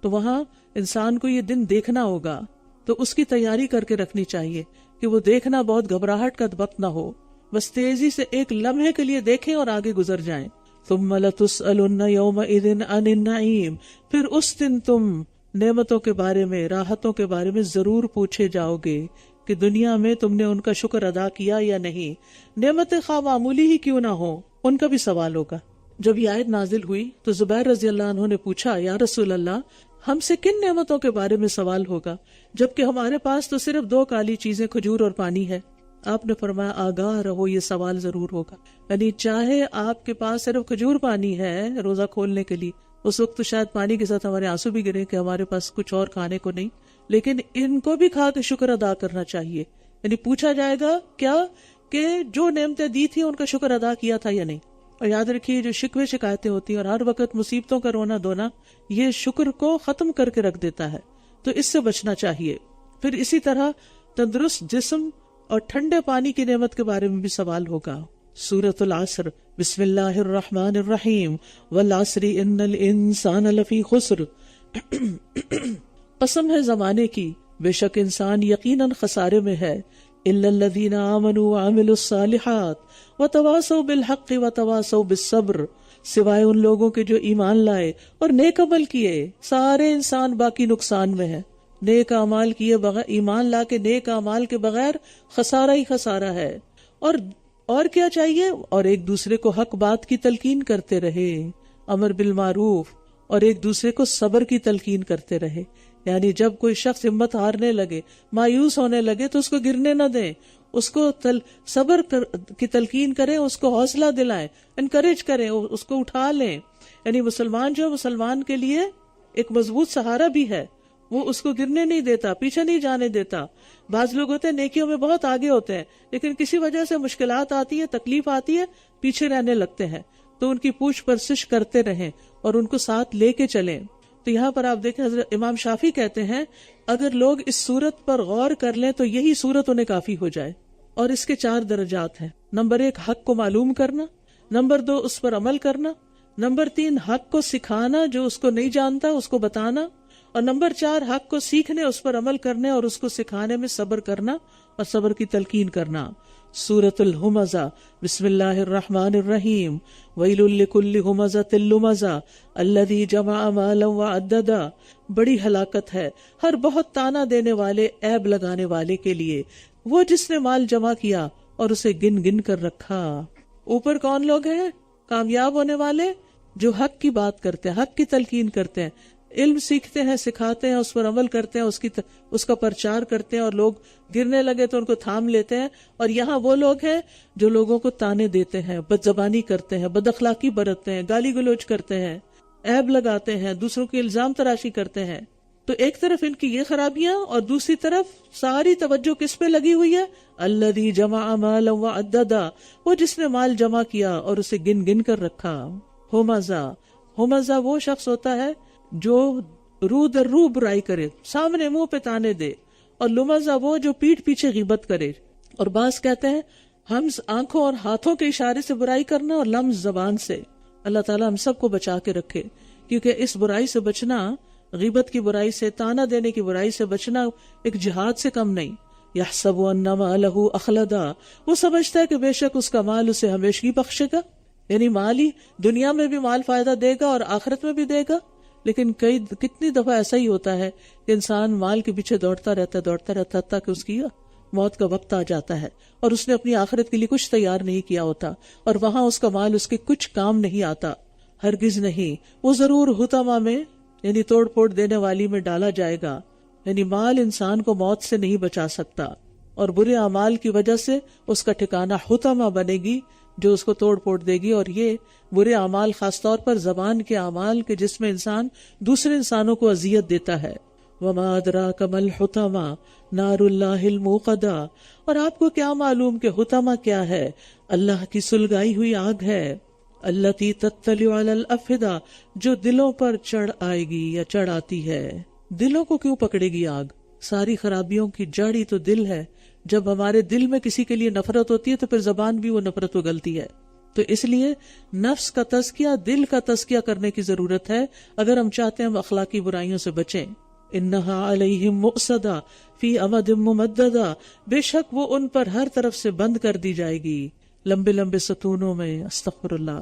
تو وہاں انسان کو یہ دن دیکھنا ہوگا، تو اس کی تیاری کر کے رکھنی چاہیے کہ وہ دیکھنا بہت گھبراہٹ کا وقت نہ ہو، بس تیزی سے ایک لمحے کے لیے دیکھیں اور آگے گزر جائیں۔ ثم لتسألن یومئذ عن النعیم، پھر اس دن تم نعمتوں کے بارے میں، راحتوں کے بارے میں ضرور پوچھے جاؤ گے کہ دنیا میں تم نے ان کا شکر ادا کیا یا نہیں. نعمتیں خواہ معمولی ہی کیوں نہ ہو، ان کا بھی سوال ہوگا. جب یہ آیت نازل ہوئی تو زبیر رضی اللہ عنہ نے پوچھا، یا رسول اللہ، ہم سے کن نعمتوں کے بارے میں سوال ہوگا جبکہ ہمارے پاس تو صرف 2 کالی چیزیں، کھجور اور پانی ہے؟ آپ نے فرمایا، آگاہ رہو، یہ سوال ضرور ہوگا. یعنی چاہے آپ کے پاس صرف کھجور پانی ہے روزہ کھولنے کے لیے، اس وقت تو شاید پانی کے ساتھ ہمارے آنسو بھی گرے کہ ہمارے پاس کچھ اور کھانے کو نہیں، لیکن ان کو بھی کھا کے شکر ادا کرنا چاہیے. یعنی پوچھا جائے گا کیا کہ جو نعمتیں دی تھی ان کا شکر ادا کیا تھا یا نہیں. اور یاد رکھیے، جو شکوے شکایتیں ہوتی ہیں اور ہر وقت مصیبتوں کا رونا دھونا، یہ شکر کو ختم کر کے رکھ دیتا ہے، تو اس سے بچنا چاہیے. پھر اسی طرح تندرست جسم اور ٹھنڈے پانی کی نعمت کے بارے میں بھی سوال ہوگا. سورۃ العصر، بسم اللہ الرحمن الرحیم، والعصر ان الانسان لفی خسر. قسم ہے زمانے کی، بے شک انسان یقیناً خسارے میں ہے. الا الذین آمنوا وعملوا الصالحات وتواصوا بالحق وتواصوا بالصبر، سوائے ان لوگوں کے جو ایمان لائے اور نیک عمل کیے. سارے انسان باقی نقصان میں ہے. نیک اعمال کیے بغیر، ایمان لا کے نیک اعمال کے بغیر خسارہ ہی خسارہ ہے. اور کیا چاہیے؟ اور ایک دوسرے کو حق بات کی تلقین کرتے رہے، امر بالمعروف، اور ایک دوسرے کو صبر کی تلقین کرتے رہے. یعنی جب کوئی شخص ہمت ہارنے لگے، مایوس ہونے لگے، تو اس کو گرنے نہ دیں، اس کو صبر کی تلقین کریں، اس کو حوصلہ دلائیں، انکریج کریں، اس کو اٹھا لیں. یعنی مسلمان جو مسلمان کے لیے ایک مضبوط سہارا بھی ہے، وہ اس کو گرنے نہیں دیتا، پیچھے نہیں جانے دیتا. بعض لوگ ہوتے ہیں نیکیوں میں بہت آگے ہوتے ہیں، لیکن کسی وجہ سے مشکلات آتی ہے، تکلیف آتی ہے، پیچھے رہنے لگتے ہیں. تو ان کی پوچھ پرسش کرتے رہیں اور ان کو ساتھ لے کے چلیں. تو یہاں پر آپ دیکھیں، حضرت امام شافعی کہتے ہیں اگر لوگ اس صورت پر غور کر لیں تو یہی صورت انہیں کافی ہو جائے. اور اس کے 4 درجات ہیں. نمبر 1 حق کو معلوم کرنا، نمبر 2 اس پر عمل کرنا، نمبر 3 حق کو سکھانا، جو اس کو نہیں جانتا اس کو بتانا، اور نمبر 4 حق کو سیکھنے، اس پر عمل کرنے اور اس کو سکھانے میں صبر کرنا اور صبر کی تلقین کرنا. سورۃ الہمزہ، بسم اللہ الرحمن الرحیم، ویل لکل ہمزۃ لمزہ الذی جمع مالا وعددا. بڑی ہلاکت ہے ہر بہت تانا دینے والے، عیب لگانے والے کے لیے، وہ جس نے مال جمع کیا اور اسے گن گن کر رکھا. اوپر کون لوگ ہیں کامیاب ہونے والے؟ جو حق کی بات کرتے ہیں، حق کی تلقین کرتے ہیں، علم سیکھتے ہیں، سکھاتے ہیں، اس پر عمل کرتے ہیں، اس کا پرچار کرتے ہیں، اور لوگ گرنے لگے تو ان کو تھام لیتے ہیں. اور یہاں وہ لوگ ہیں جو لوگوں کو تانے دیتے ہیں، بد زبانی کرتے ہیں، بد اخلاقی برتتے ہیں، گالی گلوچ کرتے ہیں، عیب لگاتے ہیں، دوسروں کی الزام تراشی کرتے ہیں. تو ایک طرف ان کی یہ خرابیاں اور دوسری طرف ساری توجہ کس پہ لگی ہوئی ہے؟ الذی جمع مالا وعددا، وہ جس نے مال جمع کیا اور اسے گن گن کر رکھا. ہمزہ وہ شخص ہوتا ہے جو رو در رو برائی کرے، سامنے منہ پہ تانے دے، اور لمزہ وہ جو پیٹھ پیچھے غیبت کرے. اور بعض کہتے ہیں ہمز آنکھوں اور ہاتھوں کے اشارے سے برائی کرنا، اور لمز زبان سے. اللہ تعالیٰ ہم سب کو بچا کے رکھے، کیونکہ اس برائی سے بچنا، غیبت کی برائی سے، تانا دینے کی برائی سے بچنا ایک جہاد سے کم نہیں. یحسب ان مالہ اخلدا، وہ سمجھتا ہے کہ بے شک اس کا مال اسے ہمیشگی بخشے گا. یعنی مال ہی دنیا میں بھی مال فائدہ دے گا اور آخرت میں بھی دے گا. لیکن کتنی دفعہ ایسا ہی ہوتا ہے کہ انسان مال کے پیچھے دوڑتا رہتا حتیٰ کہ اس کی موت کا وقت آ جاتا ہے اور اس نے اپنی آخرت کے لیے کچھ تیار نہیں کیا ہوتا، اور وہاں اس کا مال اس کے کچھ کام نہیں آتا، ہرگز نہیں. وہ ضرور حطمہ میں، یعنی توڑ پھوڑ دینے والی میں ڈالا جائے گا. یعنی مال انسان کو موت سے نہیں بچا سکتا، اور برے اعمال کی وجہ سے اس کا ٹھکانہ حطمہ بنے گی جو اس کو توڑ پھوڑ دے گی. اور یہ برے اعمال خاص طور پر زبان کے اعمال کے، جس میں انسان دوسرے انسانوں کو اذیت دیتا ہے. وما ادراک ما الحطمہ نار اللہ الموقدہ، اور آپ کو کیا معلوم کہ حطمہ کیا ہے؟ اللہ کی سلگائی ہوئی آگ ہے. التی تطلع علی الافئدہ، جو دلوں پر چڑھ آئے گی یا چڑھ آتی ہے. دلوں کو کیوں پکڑے گی آگ؟ ساری خرابیوں کی جڑ ہی تو دل ہے. جب ہمارے دل میں کسی کے لیے نفرت ہوتی ہے تو پھر زبان بھی وہ نفرت اگلتی ہے. تو اس لیے نفس کا تزکیہ، دل کا تزکیہ کرنے کی ضرورت ہے اگر ہم چاہتے ہیں ہم اخلاقی برائیوں سے بچیں. انہا علیہم مؤصدہ فی امد ممددہ، بے شک وہ ان پر ہر طرف سے بند کر دی جائے گی، لمبے لمبے ستونوں میں. استغفر اللہ.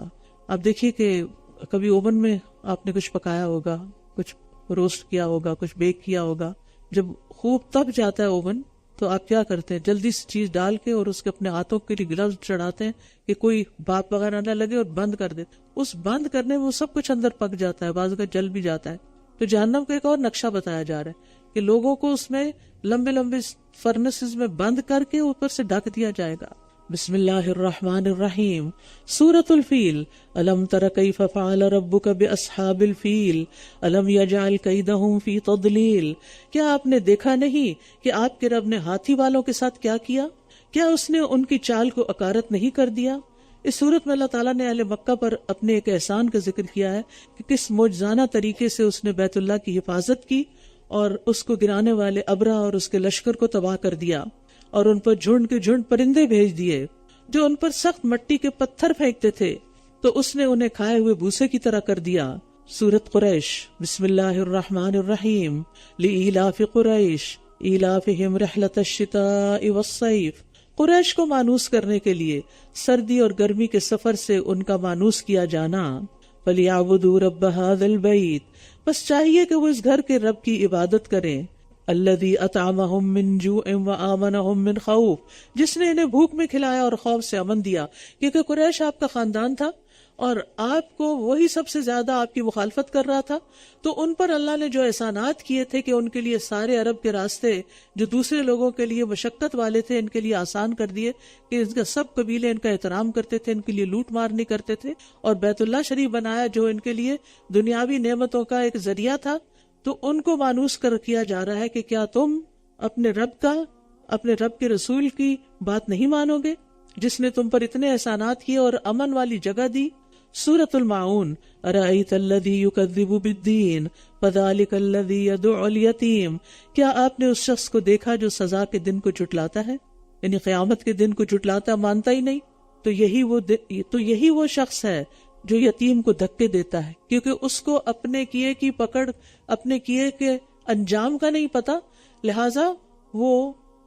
آپ دیکھیے کہ کبھی اوون میں آپ نے کچھ پکایا ہوگا، کچھ روسٹ کیا ہوگا، کچھ بیک کیا ہوگا، جب خوب تپ جاتا ہے اوون تو آپ کیا کرتے ہیں؟ جلدی سے چیز ڈال کے اور اس کے اپنے ہاتھوں کے لیے گلوز چڑھاتے ہیں کہ کوئی بھاپ وغیرہ نہ لگے، اور بند کر دیتے. اس بند کرنے میں وہ سب کچھ اندر پک جاتا ہے، بعض کا جل بھی جاتا ہے. تو جہنم کا ایک اور نقشہ بتایا جا رہا ہے کہ لوگوں کو اس میں لمبے لمبے فرنسز میں بند کر کے اوپر سے ڈھک دیا جائے گا. بسم اللہ الرحمن الرحیم. سورۃ الفیل. الم تر کیف فعل ربک باصحاب الفیل الم یجعل کیدہم فی تضلیل. کیا آپ نے دیکھا نہیں کہ آپ کے رب نے ہاتھی والوں کے ساتھ کیا کیا؟ کیا اس نے ان کی چال کو اکارت نہیں کر دیا؟ اس صورت میں اللہ تعالیٰ نے اہل مکہ پر اپنے ایک احسان کا ذکر کیا ہے کہ کس معجزانہ طریقے سے اس نے بیت اللہ کی حفاظت کی اور اس کو گرانے والے ابرہ اور اس کے لشکر کو تباہ کر دیا، اور ان پر جھنڈ کے جھنڈ پرندے بھیج دیے جو ان پر سخت مٹی کے پتھر پھینکتے تھے، تو اس نے انہیں کھائے ہوئے بھوسے کی طرح کر دیا. سورۃ قریش. بسم اللہ الرحمن الرحیم. لإیلاف قریش ایلافہم رحلۃ الشتاء والصیف. قریش کو مانوس کرنے کے لیے سردی اور گرمی کے سفر سے ان کا مانوس کیا جانا. فَلْيَعْبُدُوا رَبَّ هَذَا الْبَيْتِ. بس چاہیے کہ وہ اس گھر کے رب کی عبادت کریں. الذی اطعمہم من جوع وآمنہم من خوف. جس نے انہیں بھوک میں کھلایا اور خوف سے امن دیا، کیونکہ قریش آپ کا خاندان تھا اور آپ کو وہی سب سے زیادہ آپ کی مخالفت کر رہا تھا. تو ان پر اللہ نے جو احسانات کیے تھے کہ ان کے لیے سارے عرب کے راستے جو دوسرے لوگوں کے لیے مشقت والے تھے ان کے لیے آسان کر دیے، کہ ان کا سب قبیلے ان کا احترام کرتے تھے، ان کے لیے لوٹ مار نہیں کرتے تھے، اور بیت اللہ شریف بنایا جو ان کے لیے دنیاوی نعمتوں کا ایک ذریعہ تھا. تو ان کو مانوس کر کیا جا رہا ہے کہ کیا تم اپنے رب کے رسول کی بات نہیں مانو گے جس نے تم پر اتنے احسانات کیے اور امن والی جگہ دی. سورۃ الماعون. ارأیت الذی یکذب بالدین فذلک الذی یدع الیتیم. کیا آپ نے اس شخص کو دیکھا جو سزا کے دن کو جھٹلاتا ہے، یعنی قیامت کے دن کو جھٹلاتا، مانتا ہی نہیں؟ تو یہی وہ شخص ہے جو یتیم کو دھکے دیتا ہے، کیونکہ اس کو اپنے کیے کی پکڑ، اپنے کیے کے انجام کا نہیں پتا، لہٰذا وہ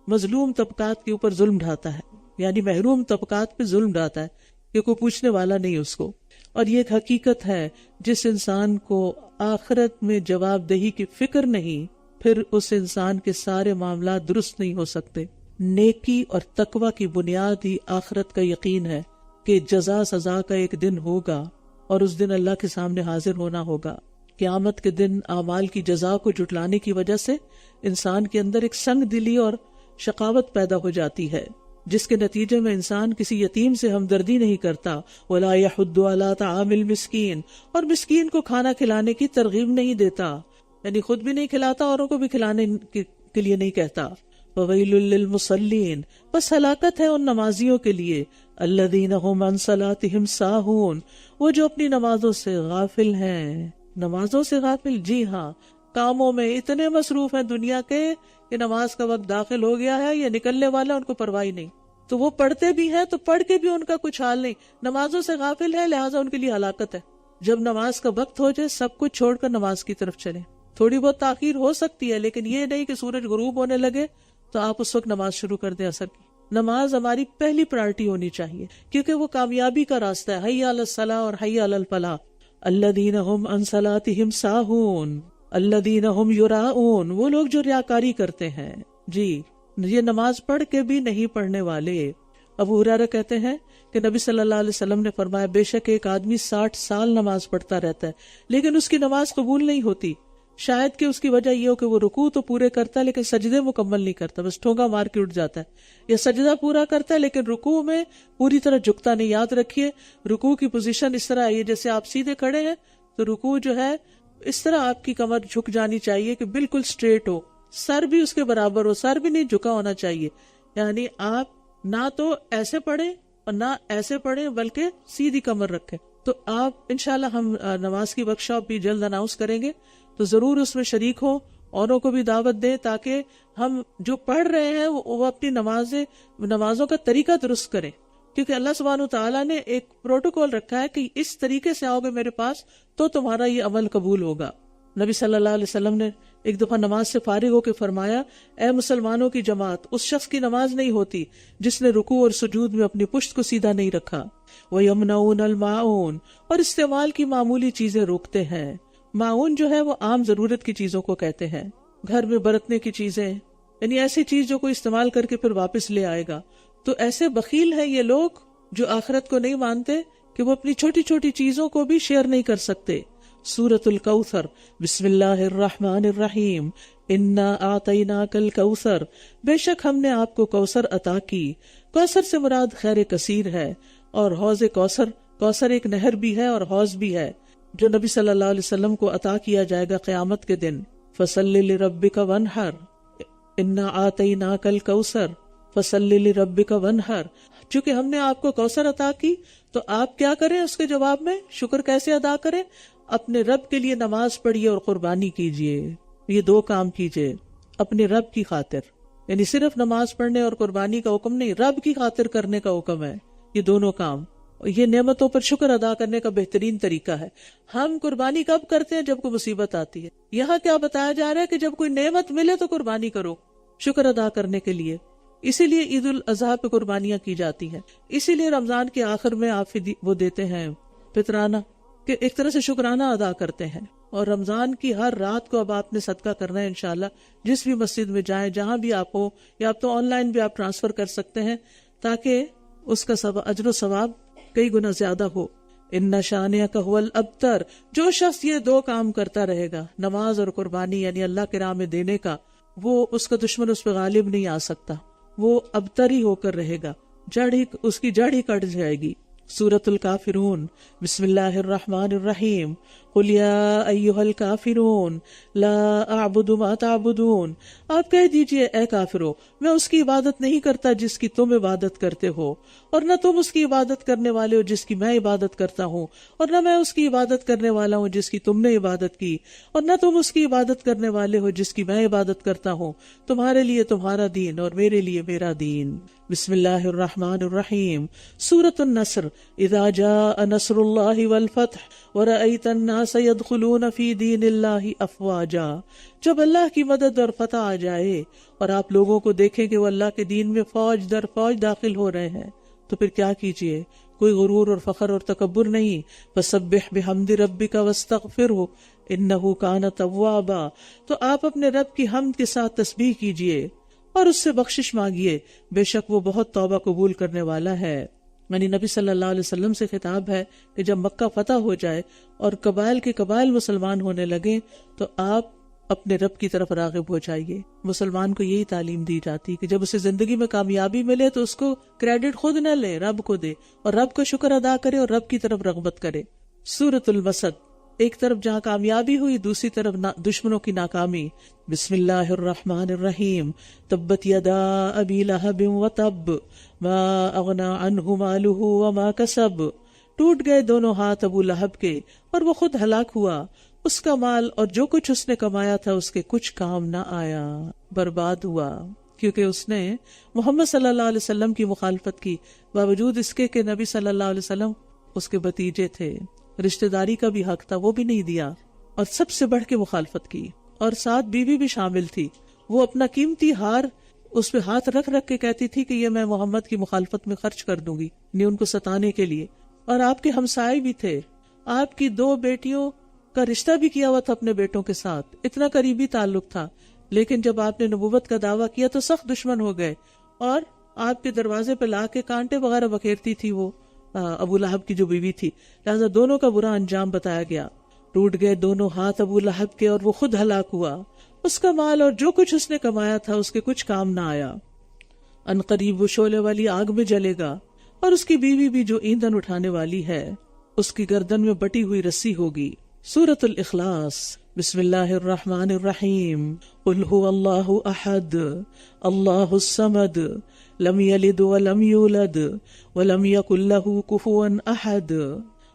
مظلوم طبقات کے اوپر ظلم ڈھاتا ہے، یعنی محروم طبقات پہ ظلم ڈھاتا ہے کہ کوئی پوچھنے والا نہیں اس کو. اور یہ ایک حقیقت ہے، جس انسان کو آخرت میں جواب دہی کی فکر نہیں، پھر اس انسان کے سارے معاملات درست نہیں ہو سکتے. نیکی اور تقوی کی بنیاد ہی آخرت کا یقین ہے کہ جزا سزا کا ایک دن ہوگا، اور اس دن اللہ کے سامنے حاضر ہونا ہوگا. قیامت کے دن اعمال کی جزا کو جھٹلانے کی وجہ سے انسان کے اندر ایک سنگ دلی اور شقاوت پیدا ہو جاتی ہے، جس کے نتیجے میں انسان کسی یتیم سے ہمدردی نہیں کرتا. وَلَا يَحُضُّ عَلَىٰ طَعَامِ الْمِسْكِينِ. اور مسکین کو کھانا کھلانے کی ترغیب نہیں دیتا، یعنی خود بھی نہیں کھلاتا، اوروں کو بھی کھلانے کے لیے نہیں کہتا. وَوَيْلٌ لِّلْمُصَلِّينَ. بس ہلاکت ہے ان نمازیوں کے لیے. الَّذِينَ هُمْ عَنْ صَلَاتِهِمْ سَاهُونَ. وہ جو اپنی نمازوں سے غافل ہیں. نمازوں سے غافل؟ جی ہاں، کاموں میں اتنے مصروف ہیں دنیا کے کہ نماز کا وقت داخل ہو گیا ہے یا نکلنے والا، ان کو پرواہ نہیں. تو وہ پڑھتے بھی ہیں تو پڑھ کے بھی ان کا کچھ حال نہیں، نمازوں سے غافل ہے، لہٰذا ان کے لیے ہلاکت ہے. جب نماز کا وقت ہو جائے سب کچھ چھوڑ کر نماز کی طرف چلیں. تھوڑی بہت تاخیر ہو سکتی ہے، لیکن یہ نہیں کہ سورج غروب ہونے لگے تو آپ اس وقت نماز شروع کر دیں عصر کی. نماز ہماری پہلی پرائرٹی ہونی چاہیے، کیونکہ وہ کامیابی کا راستہ ہے. حی علی الصلاۃ اور حی علی الفلاح. الذین هم عن صلاتهم ساہون الذین هم یراؤون. وہ لوگ جو ریاکاری کرتے ہیں. جی، یہ نماز پڑھ کے بھی نہیں پڑھنے والے. ابو ہریرہ کہتے ہیں کہ نبی صلی اللہ علیہ وسلم نے فرمایا، بے شک ایک آدمی 60 سال نماز پڑھتا رہتا ہے لیکن اس کی نماز قبول نہیں ہوتی. شاید کہ اس کی وجہ یہ ہو کہ وہ رکوع تو پورے کرتا ہے لیکن سجدے مکمل نہیں کرتا، بس ٹھونگا مار کے اٹھ جاتا ہے. یا سجدہ پورا کرتا ہے لیکن رکوع میں پوری طرح جھکتا نہیں. یاد رکھیے، رکوع کی پوزیشن اس طرح ہے، جیسے آپ سیدھے کھڑے ہیں تو رکوع جو ہے اس طرح آپ کی کمر جھک جانی چاہیے کہ بالکل اسٹریٹ ہو، سر بھی اس کے برابر ہو، سر بھی نہیں جھکا ہونا چاہیے. یعنی آپ نہ تو ایسے پڑھیں اور نہ ایسے پڑھیں بلکہ سیدھی کمر رکھیں. تو آپ انشاءاللہ ہم نماز کی ورک شاپ بھی جلد اناؤنس کریں گے، تو ضرور اس میں شریک ہو، اوروں کو بھی دعوت دیں تاکہ ہم جو پڑھ رہے ہیں وہ اپنی نمازوں کا طریقہ درست کریں. کیونکہ اللہ سبحانہ تعالیٰ نے ایک پروٹوکول رکھا ہے کہ اس طریقے سے آؤ گے میرے پاس تو تمہارا یہ عمل قبول ہوگا. نبی صلی اللہ علیہ وسلم نے ایک دفعہ نماز سے فارغ ہو کے فرمایا، اے مسلمانوں کی جماعت، اس شخص کی نماز نہیں ہوتی جس نے رکوع اور سجود میں اپنی پشت کو سیدھا نہیں رکھا۔ وَيَمْنَعُونَ الْمَاعُونَ، اور استعمال کی معمولی چیزیں روکتے ہیں۔ معاون جو ہے وہ عام ضرورت کی چیزوں کو کہتے ہیں، گھر میں برتنے کی چیزیں، یعنی ایسی چیز جو کوئی استعمال کر کے پھر واپس لے آئے گا۔ تو ایسے بخیل ہیں یہ لوگ جو آخرت کو نہیں مانتے کہ وہ اپنی چھوٹی چھوٹی چیزوں کو بھی شیئر نہیں کر سکتے۔ سورۃ الکوثر، بسم اللہ الرحمن الرحیم، انا اعطیناک الکوثر، بے شک ہم نے آپ کو کوثر عطا کی۔ کوثر سے مراد خیر کثیر ہے، اور حوض کوثر، کوثر ایک نہر بھی ہے اور حوض بھی ہے جو نبی صلی اللہ علیہ وسلم کو عطا کیا جائے گا قیامت کے دن۔ فصلی لربک وانحر، انا اعطیناک الکوثر فصلی لربک وانحر، چونکہ ہم نے آپ کو کوثر عطا کی تو آپ کیا کریں اس کے جواب میں؟ شکر کیسے ادا کریں؟ اپنے رب کے لیے نماز پڑھیے اور قربانی کیجیے۔ یہ دو کام کیجیے اپنے رب کی خاطر، یعنی صرف نماز پڑھنے اور قربانی کا حکم نہیں، رب کی خاطر کرنے کا حکم ہے۔ یہ دونوں کام، یہ نعمتوں پر شکر ادا کرنے کا بہترین طریقہ ہے۔ ہم قربانی کب کرتے ہیں؟ جب کوئی مصیبت آتی ہے۔ یہاں کیا بتایا جا رہا ہے کہ جب کوئی نعمت ملے تو قربانی کرو، شکر ادا کرنے کے لیے۔ اسی لیے عید الاضحیٰ پہ قربانیاں کی جاتی ہیں، اسی لیے رمضان کے آخر میں آپ وہ دیتے ہیں فطرانہ، کہ ایک طرح سے شکرانہ ادا کرتے ہیں۔ اور رمضان کی ہر رات کو اب آپ نے صدقہ کرنا ہے انشاءاللہ، جس بھی مسجد میں جائیں، جہاں بھی آپ ہو، یا آپ تو آن لائن بھی آپ ٹرانسفر کر سکتے ہیں تاکہ اس کا اجر و ثواب کئی گنا زیادہ ہو۔ ان شانئک ھو الابتر، جو شخص یہ دو کام کرتا رہے گا، نماز اور قربانی یعنی اللہ کے راہ میں دینے کا، وہ اس کا دشمن اس پہ غالب نہیں آ سکتا، وہ ابتر ہی ہو کر رہے گا، اس کی جڑ ہی کٹ جائے گی۔ سورۃ الکافرون، بسم اللہ الرحمن الرحیم، قل یا ایھا الکافرون لا اعبد ما تعبدون، آپ کہہ دیجئے اے کافرو، میں اس کی عبادت نہیں کرتا جس کی تم عبادت کرتے ہو، اور نہ تم اس کی عبادت کرنے والے ہو جس کی میں عبادت کرتا ہوں، اور نہ میں اس کی عبادت کرنے والا ہوں جس کی تم نے عبادت کی، اور نہ تم اس کی عبادت کرنے والے ہو جس کی میں عبادت کرتا ہوں، تمہارے لیے تمہارا دین اور میرے لیے میرا دین۔ بسم اللہ الرحمن الرحیم، سورۃ النصر، اذا جاء نصر اللہ والفتح ورأیت الناس يدخلون فی دین اللہ افواجا، جب اللہ کی مدد اور فتح آ جائے اور آپ لوگوں کو دیکھیں کہ وہ اللہ کے دین میں فوج در فوج داخل ہو رہے ہیں، تو پھر کیا کیجئے؟ کوئی غرور اور فخر اور تکبر نہیں۔ فسبح بحمد ربک واستغفرہ انہ کان توابا، تو آپ اپنے رب کی حمد کے ساتھ تسبیح کیجئے اور اس سے بخشش مانگیے، بے شک وہ بہت توبہ قبول کرنے والا ہے۔ یعنی نبی صلی اللہ علیہ وسلم سے خطاب ہے کہ جب مکہ فتح ہو جائے اور قبائل کے قبائل مسلمان ہونے لگے تو آپ اپنے رب کی طرف راغب ہو جائیے۔ مسلمان کو یہی تعلیم دی جاتی کہ جب اسے زندگی میں کامیابی ملے تو اس کو کریڈٹ خود نہ لے، رب کو دے، اور رب کو شکر ادا کرے اور رب کی طرف رغبت کرے۔ سورۃ المسد، ایک طرف جہاں کامیابی ہوئی، دوسری طرف دشمنوں کی ناکامی۔ بسم اللہ الرحمن الرحیم، تبت یدا ابی لہب وتب ما اغنی عنہ مالہ وما کسب، ٹوٹ گئے دونوں ہاتھ ابو لہب کے اور وہ خود ہلاک ہوا، اس کا مال اور جو کچھ اس نے کمایا تھا اس کے کچھ کام نہ آیا، برباد ہوا، کیونکہ اس نے محمد صلی اللہ علیہ وسلم کی مخالفت کی، باوجود اس کے کہ نبی صلی اللہ علیہ وسلم اس کے بھتیجے تھے، رشتہ داری کا بھی حق تھا، وہ بھی نہیں دیا، اور سب سے بڑھ کے مخالفت کی، اور ساتھ بیوی بھی شامل تھی۔ وہ اپنا قیمتی ہار اس پہ ہاتھ رکھ رکھ کے کہتی تھی کہ یہ میں محمد کی مخالفت میں خرچ کر دوں گی، نہیں ان کو ستانے کے لیے۔ اور آپ کے ہمسائے بھی تھے، آپ کی 2 بیٹیوں کا رشتہ بھی کیا ہوا تھا اپنے بیٹوں کے ساتھ، اتنا قریبی تعلق تھا، لیکن جب آپ نے نبوت کا دعویٰ کیا تو سخت دشمن ہو گئے، اور آپ کے دروازے پہ لا کے کانٹے وغیرہ بکھیرتی تھی وہ ابو لہب کی جو بیوی تھی، لہذا دونوں کا برا انجام بتایا گیا۔ ٹوٹ گئے دونوں ہاتھ ابو لہب کے اور وہ خود ہلاک ہوا، اس کا مال اور جو کچھ اس نے کمایا تھا اس کے کچھ کام نہ آیا۔ ان قریب وہ شعلے والی آگ میں جلے گا، اور اس کی بیوی بھی جو ایندھن اٹھانے والی ہے، اس کی گردن میں بٹی ہوئی رسی ہوگی۔ سورۃ الاخلاص، بسم اللہ الرحمن الرحیم، قل هو اللہ احد اللہ الصمد لم یلد ولم یولد ولم یکن لہ کفوا احد،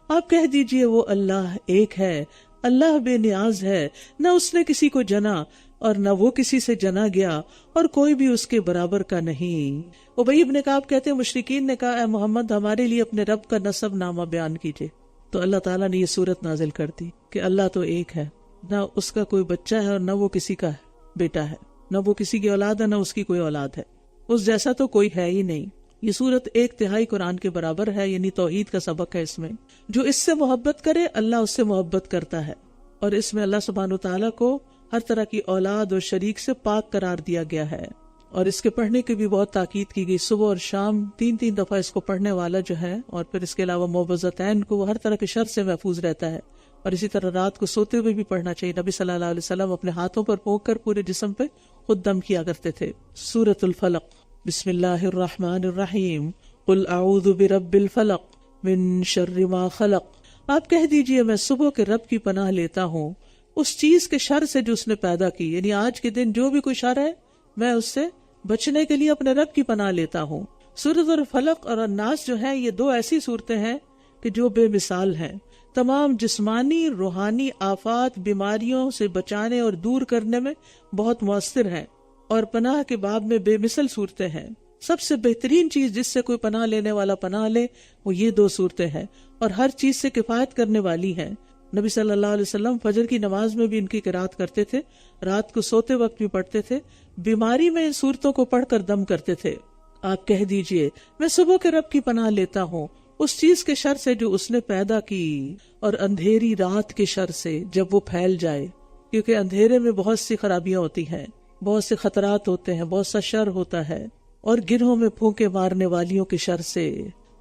آپ کہہ دیجئے وہ اللہ ایک ہے، اللہ بے نیاز ہے، نہ اس نے کسی کو جنا اور نہ وہ کسی سے جنا گیا، اور کوئی بھی اس کے برابر کا نہیں۔ ابی بن کعب کہتے ہیں مشرکین نے کہا اے محمد ہمارے لیے اپنے رب کا نسب نامہ بیان کیجئے، تو اللہ تعالیٰ نے یہ سورت نازل کر دی کہ اللہ تو ایک ہے، نہ اس کا کوئی بچہ ہے اور نہ وہ کسی کا بیٹا ہے، نہ وہ کسی کی اولاد ہے نہ اس کی کوئی اولاد ہے، اس جیسا تو کوئی ہے ہی نہیں۔ یہ سورت 1/3 قرآن کے برابر ہے، یعنی توحید کا سبق ہے اس میں۔ جو اس سے محبت کرے اللہ اس سے محبت کرتا ہے، اور اس میں اللہ سبحانہ وتعالیٰ کو ہر طرح کی اولاد اور شریک سے پاک قرار دیا گیا ہے۔ اور اس کے پڑھنے کی بھی بہت تاکید کی گئی، صبح اور شام 3 دفعہ اس کو پڑھنے والا جو ہے، اور پھر اس کے علاوہ موعظتین کو وہ ہر طرح کے شر سے محفوظ رہتا ہے۔ اور اسی طرح رات کو سوتے ہوئے بھی پڑھنا چاہیے۔ نبی صلی اللہ علیہ وسلم اپنے ہاتھوں پر پھونک کر پورے جسم پہ خود دم کیا کرتے تھے۔ سورۃ الفلق، بسم اللہ الرحمن الرحیم، قل اعوذ برب الفلق من شر ما خلق۔ آپ کہہ دیجئے میں صبح کے رب کی پناہ لیتا ہوں اس چیز کے شر سے جو اس نے پیدا کی، یعنی آج کے دن جو بھی کوئی شر ہے میں اس سے بچنے کے لیے اپنے رب کی پناہ لیتا ہوں۔ سورۃ الفلق اور الناس جو ہیں یہ 2 ایسی صورتیں ہیں کہ جو بے مثال ہیں، تمام جسمانی روحانی آفات بیماریوں سے بچانے اور دور کرنے میں بہت مؤثر ہیں، اور پناہ کے باب میں بے مثل صورتیں ہیں۔ سب سے بہترین چیز جس سے کوئی پناہ لینے والا پناہ لے وہ یہ 2 صورتیں ہیں، اور ہر چیز سے کفایت کرنے والی ہیں۔ نبی صلی اللہ علیہ وسلم فجر کی نماز میں بھی ان کی قرات کرتے تھے، رات کو سوتے وقت بھی پڑھتے تھے، بیماری میں ان صورتوں کو پڑھ کر دم کرتے تھے۔ آپ کہہ دیجئے میں صبح کے رب کی پناہ لیتا ہوں اس چیز کے شر سے جو اس نے پیدا کی، اور اندھیری رات کے شر سے جب وہ پھیل جائے، کیونکہ اندھیرے میں بہت سی خرابیاں ہوتی ہیں، بہت سے خطرات ہوتے ہیں، بہت سا شر ہوتا ہے، اور گرہوں میں پھونکے مارنے والیوں کے شر سے،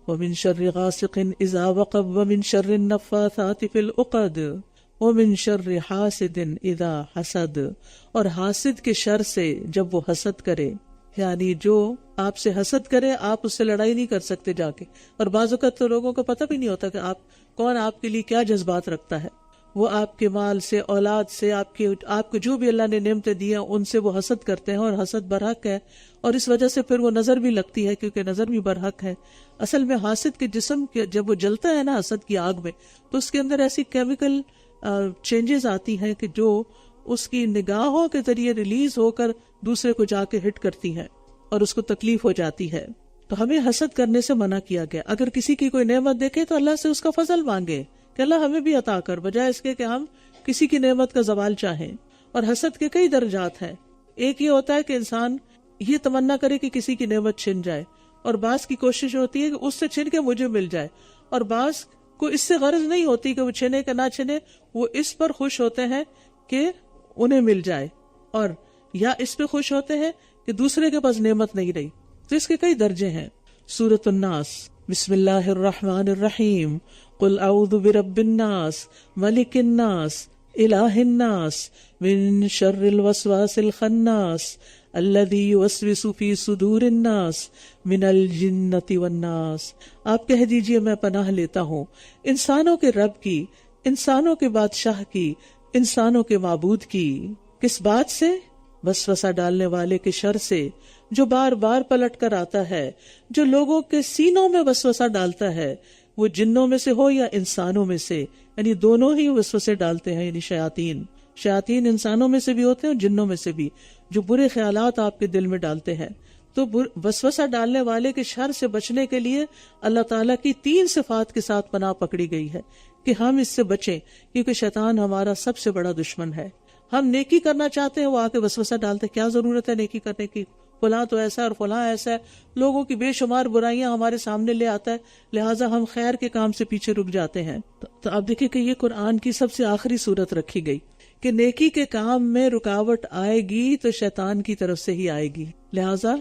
وَمِن شَرِّ غَاسِقٍ إِذَا وَقَبَ وَمِن شَرِّ النَّفَّاثَاتِ فِي الْعُقَدِ وَمِن شَرِّ حَاسِدٍ إِذَا حَسَدَ، اور حاسد کے شر سے جب وہ حسد کرے، یعنی جو آپ سے حسد کرے آپ اس سے لڑائی نہیں کر سکتے جا کے، اور بعض اوقات تو لوگوں کو پتہ بھی نہیں ہوتا کہ کون آپ کے لیے کیا جذبات رکھتا ہے۔ وہ آپ کے مال سے، اولاد سے، آپ کو جو بھی اللہ نے نعمتیں دی ہیں ان سے وہ حسد کرتے ہیں، اور حسد برحق ہے، اور اس وجہ سے پھر وہ نظر بھی لگتی ہے کیونکہ نظر بھی برحق ہے۔ اصل میں حاسد کے جسم جب وہ جلتا ہے نا حسد کی آگ میں، تو اس کے اندر ایسی کیمیکل چینجز آتی ہیں کہ جو اس کی نگاہوں کے ذریعے ریلیز ہو کر دوسرے کو جا کے ہٹ کرتی ہیں اور اس کو تکلیف ہو جاتی ہے۔ تو ہمیں حسد کرنے سے منع کیا گیا۔ اگر کسی کی کوئی نعمت دیکھے تو اللہ سے اس کا فضل مانگے کہ اللہ ہمیں بھی عطا کر، بجائے اس کے کہ ہم کسی کی نعمت کا زوال چاہیں۔ اور حسد کے کئی درجات ہیں۔ ایک یہ ہوتا ہے کہ انسان یہ تمنا کرے کہ کسی کی نعمت چھن جائے، اور بعض کی کوشش ہوتی ہے کہ اس سے چھن کے مجھے مل جائے، اور بعض کو اس سے غرض نہیں ہوتی کہ وہ چھنے کہ نہ چھنے، وہ اس پر خوش ہوتے ہیں کہ انہیں مل جائے، اور یا اس پہ خوش ہوتے ہیں کہ دوسرے کے پاس نعمت نہیں رہی۔ تو اس کے کئی درجے ہیں۔ سورۃ الناس، بسم اللہ الرحمن الرحیم، قل اعوذ برب الناس، ملک الناس، الہ الناس، من شر الوسواس الخناس، الذی یوسوس فی صدور الناس، من الجنۃ والناس۔ آپ کہہ دیجئے میں پناہ لیتا ہوں انسانوں کے رب کی، انسانوں کے بادشاہ کی، انسانوں کے معبود کی۔ کس بات سے؟ وسوسہ ڈالنے والے کے شر سے جو بار بار پلٹ کر آتا ہے، جو لوگوں کے سینوں میں وسوسہ ڈالتا ہے، وہ جنوں میں سے ہو یا انسانوں میں سے، یعنی دونوں ہی وسوسے ڈالتے ہیں، یعنی شیاطین انسانوں میں سے بھی ہوتے ہیں اور جنوں میں سے بھی، جو برے خیالات آپ کے دل میں ڈالتے ہیں۔ تو وسوسہ ڈالنے والے کے شر سے بچنے کے لیے اللہ تعالیٰ کی 3 صفات کے ساتھ پناہ پکڑی گئی ہے کہ ہم اس سے بچیں، کیونکہ شیطان ہمارا سب سے بڑا دشمن ہے۔ ہم نیکی کرنا چاہتے ہیں، وہ آ کے وسوسہ ڈالتے ہیں، کیا ضرورت ہے نیکی کرنے کی، فلاں تو ایسا ہے اور فلاں ایسا ہے، لوگوں کی بے شمار برائیاں ہمارے سامنے لے آتا ہے، لہٰذا ہم خیر کے کام سے پیچھے رک جاتے ہیں۔ تو آپ دیکھیں کہ یہ قرآن کی سب سے آخری صورت رکھی گئی کہ نیکی کے کام میں رکاوٹ آئے گی تو شیطان کی طرف سے ہی آئے گی، لہٰذا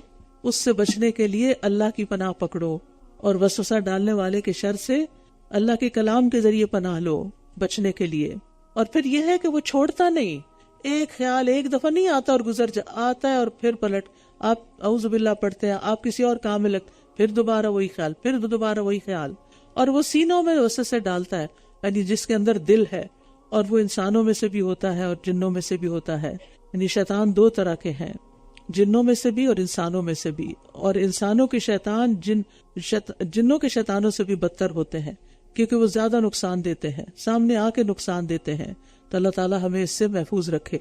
اس سے بچنے کے لیے اللہ کی پناہ پکڑو، اور وسوسہ ڈالنے والے کے شر سے اللہ کے کلام کے ذریعے پناہ لو بچنے کے لیے۔ اور پھر یہ ہے کہ وہ چھوڑتا نہیں، ایک خیال ایک دفعہ نہیں آتا اور آتا ہے اور پھر پلٹ آپ اعوذ باللہ پڑھتے ہیں، آپ کسی اور کام میں لگتے، پھر دوبارہ وہی خیال، پھر دوبارہ وہی خیال، اور وہ سینوں میں وسوسے ڈالتا ہے، یعنی جس کے اندر دل ہے، اور وہ انسانوں میں سے بھی ہوتا ہے اور جنوں میں سے بھی ہوتا ہے۔ یعنی شیطان 2 طرح کے ہیں، جنوں میں سے بھی اور انسانوں میں سے بھی، اور انسانوں کے شیطان جنوں کے شیطانوں سے بھی بدتر ہوتے ہیں، کیونکہ وہ زیادہ نقصان دیتے ہیں، سامنے آ کے نقصان دیتے ہیں۔ تو اللہ تعالیٰ ہمیں اس سے محفوظ رکھے۔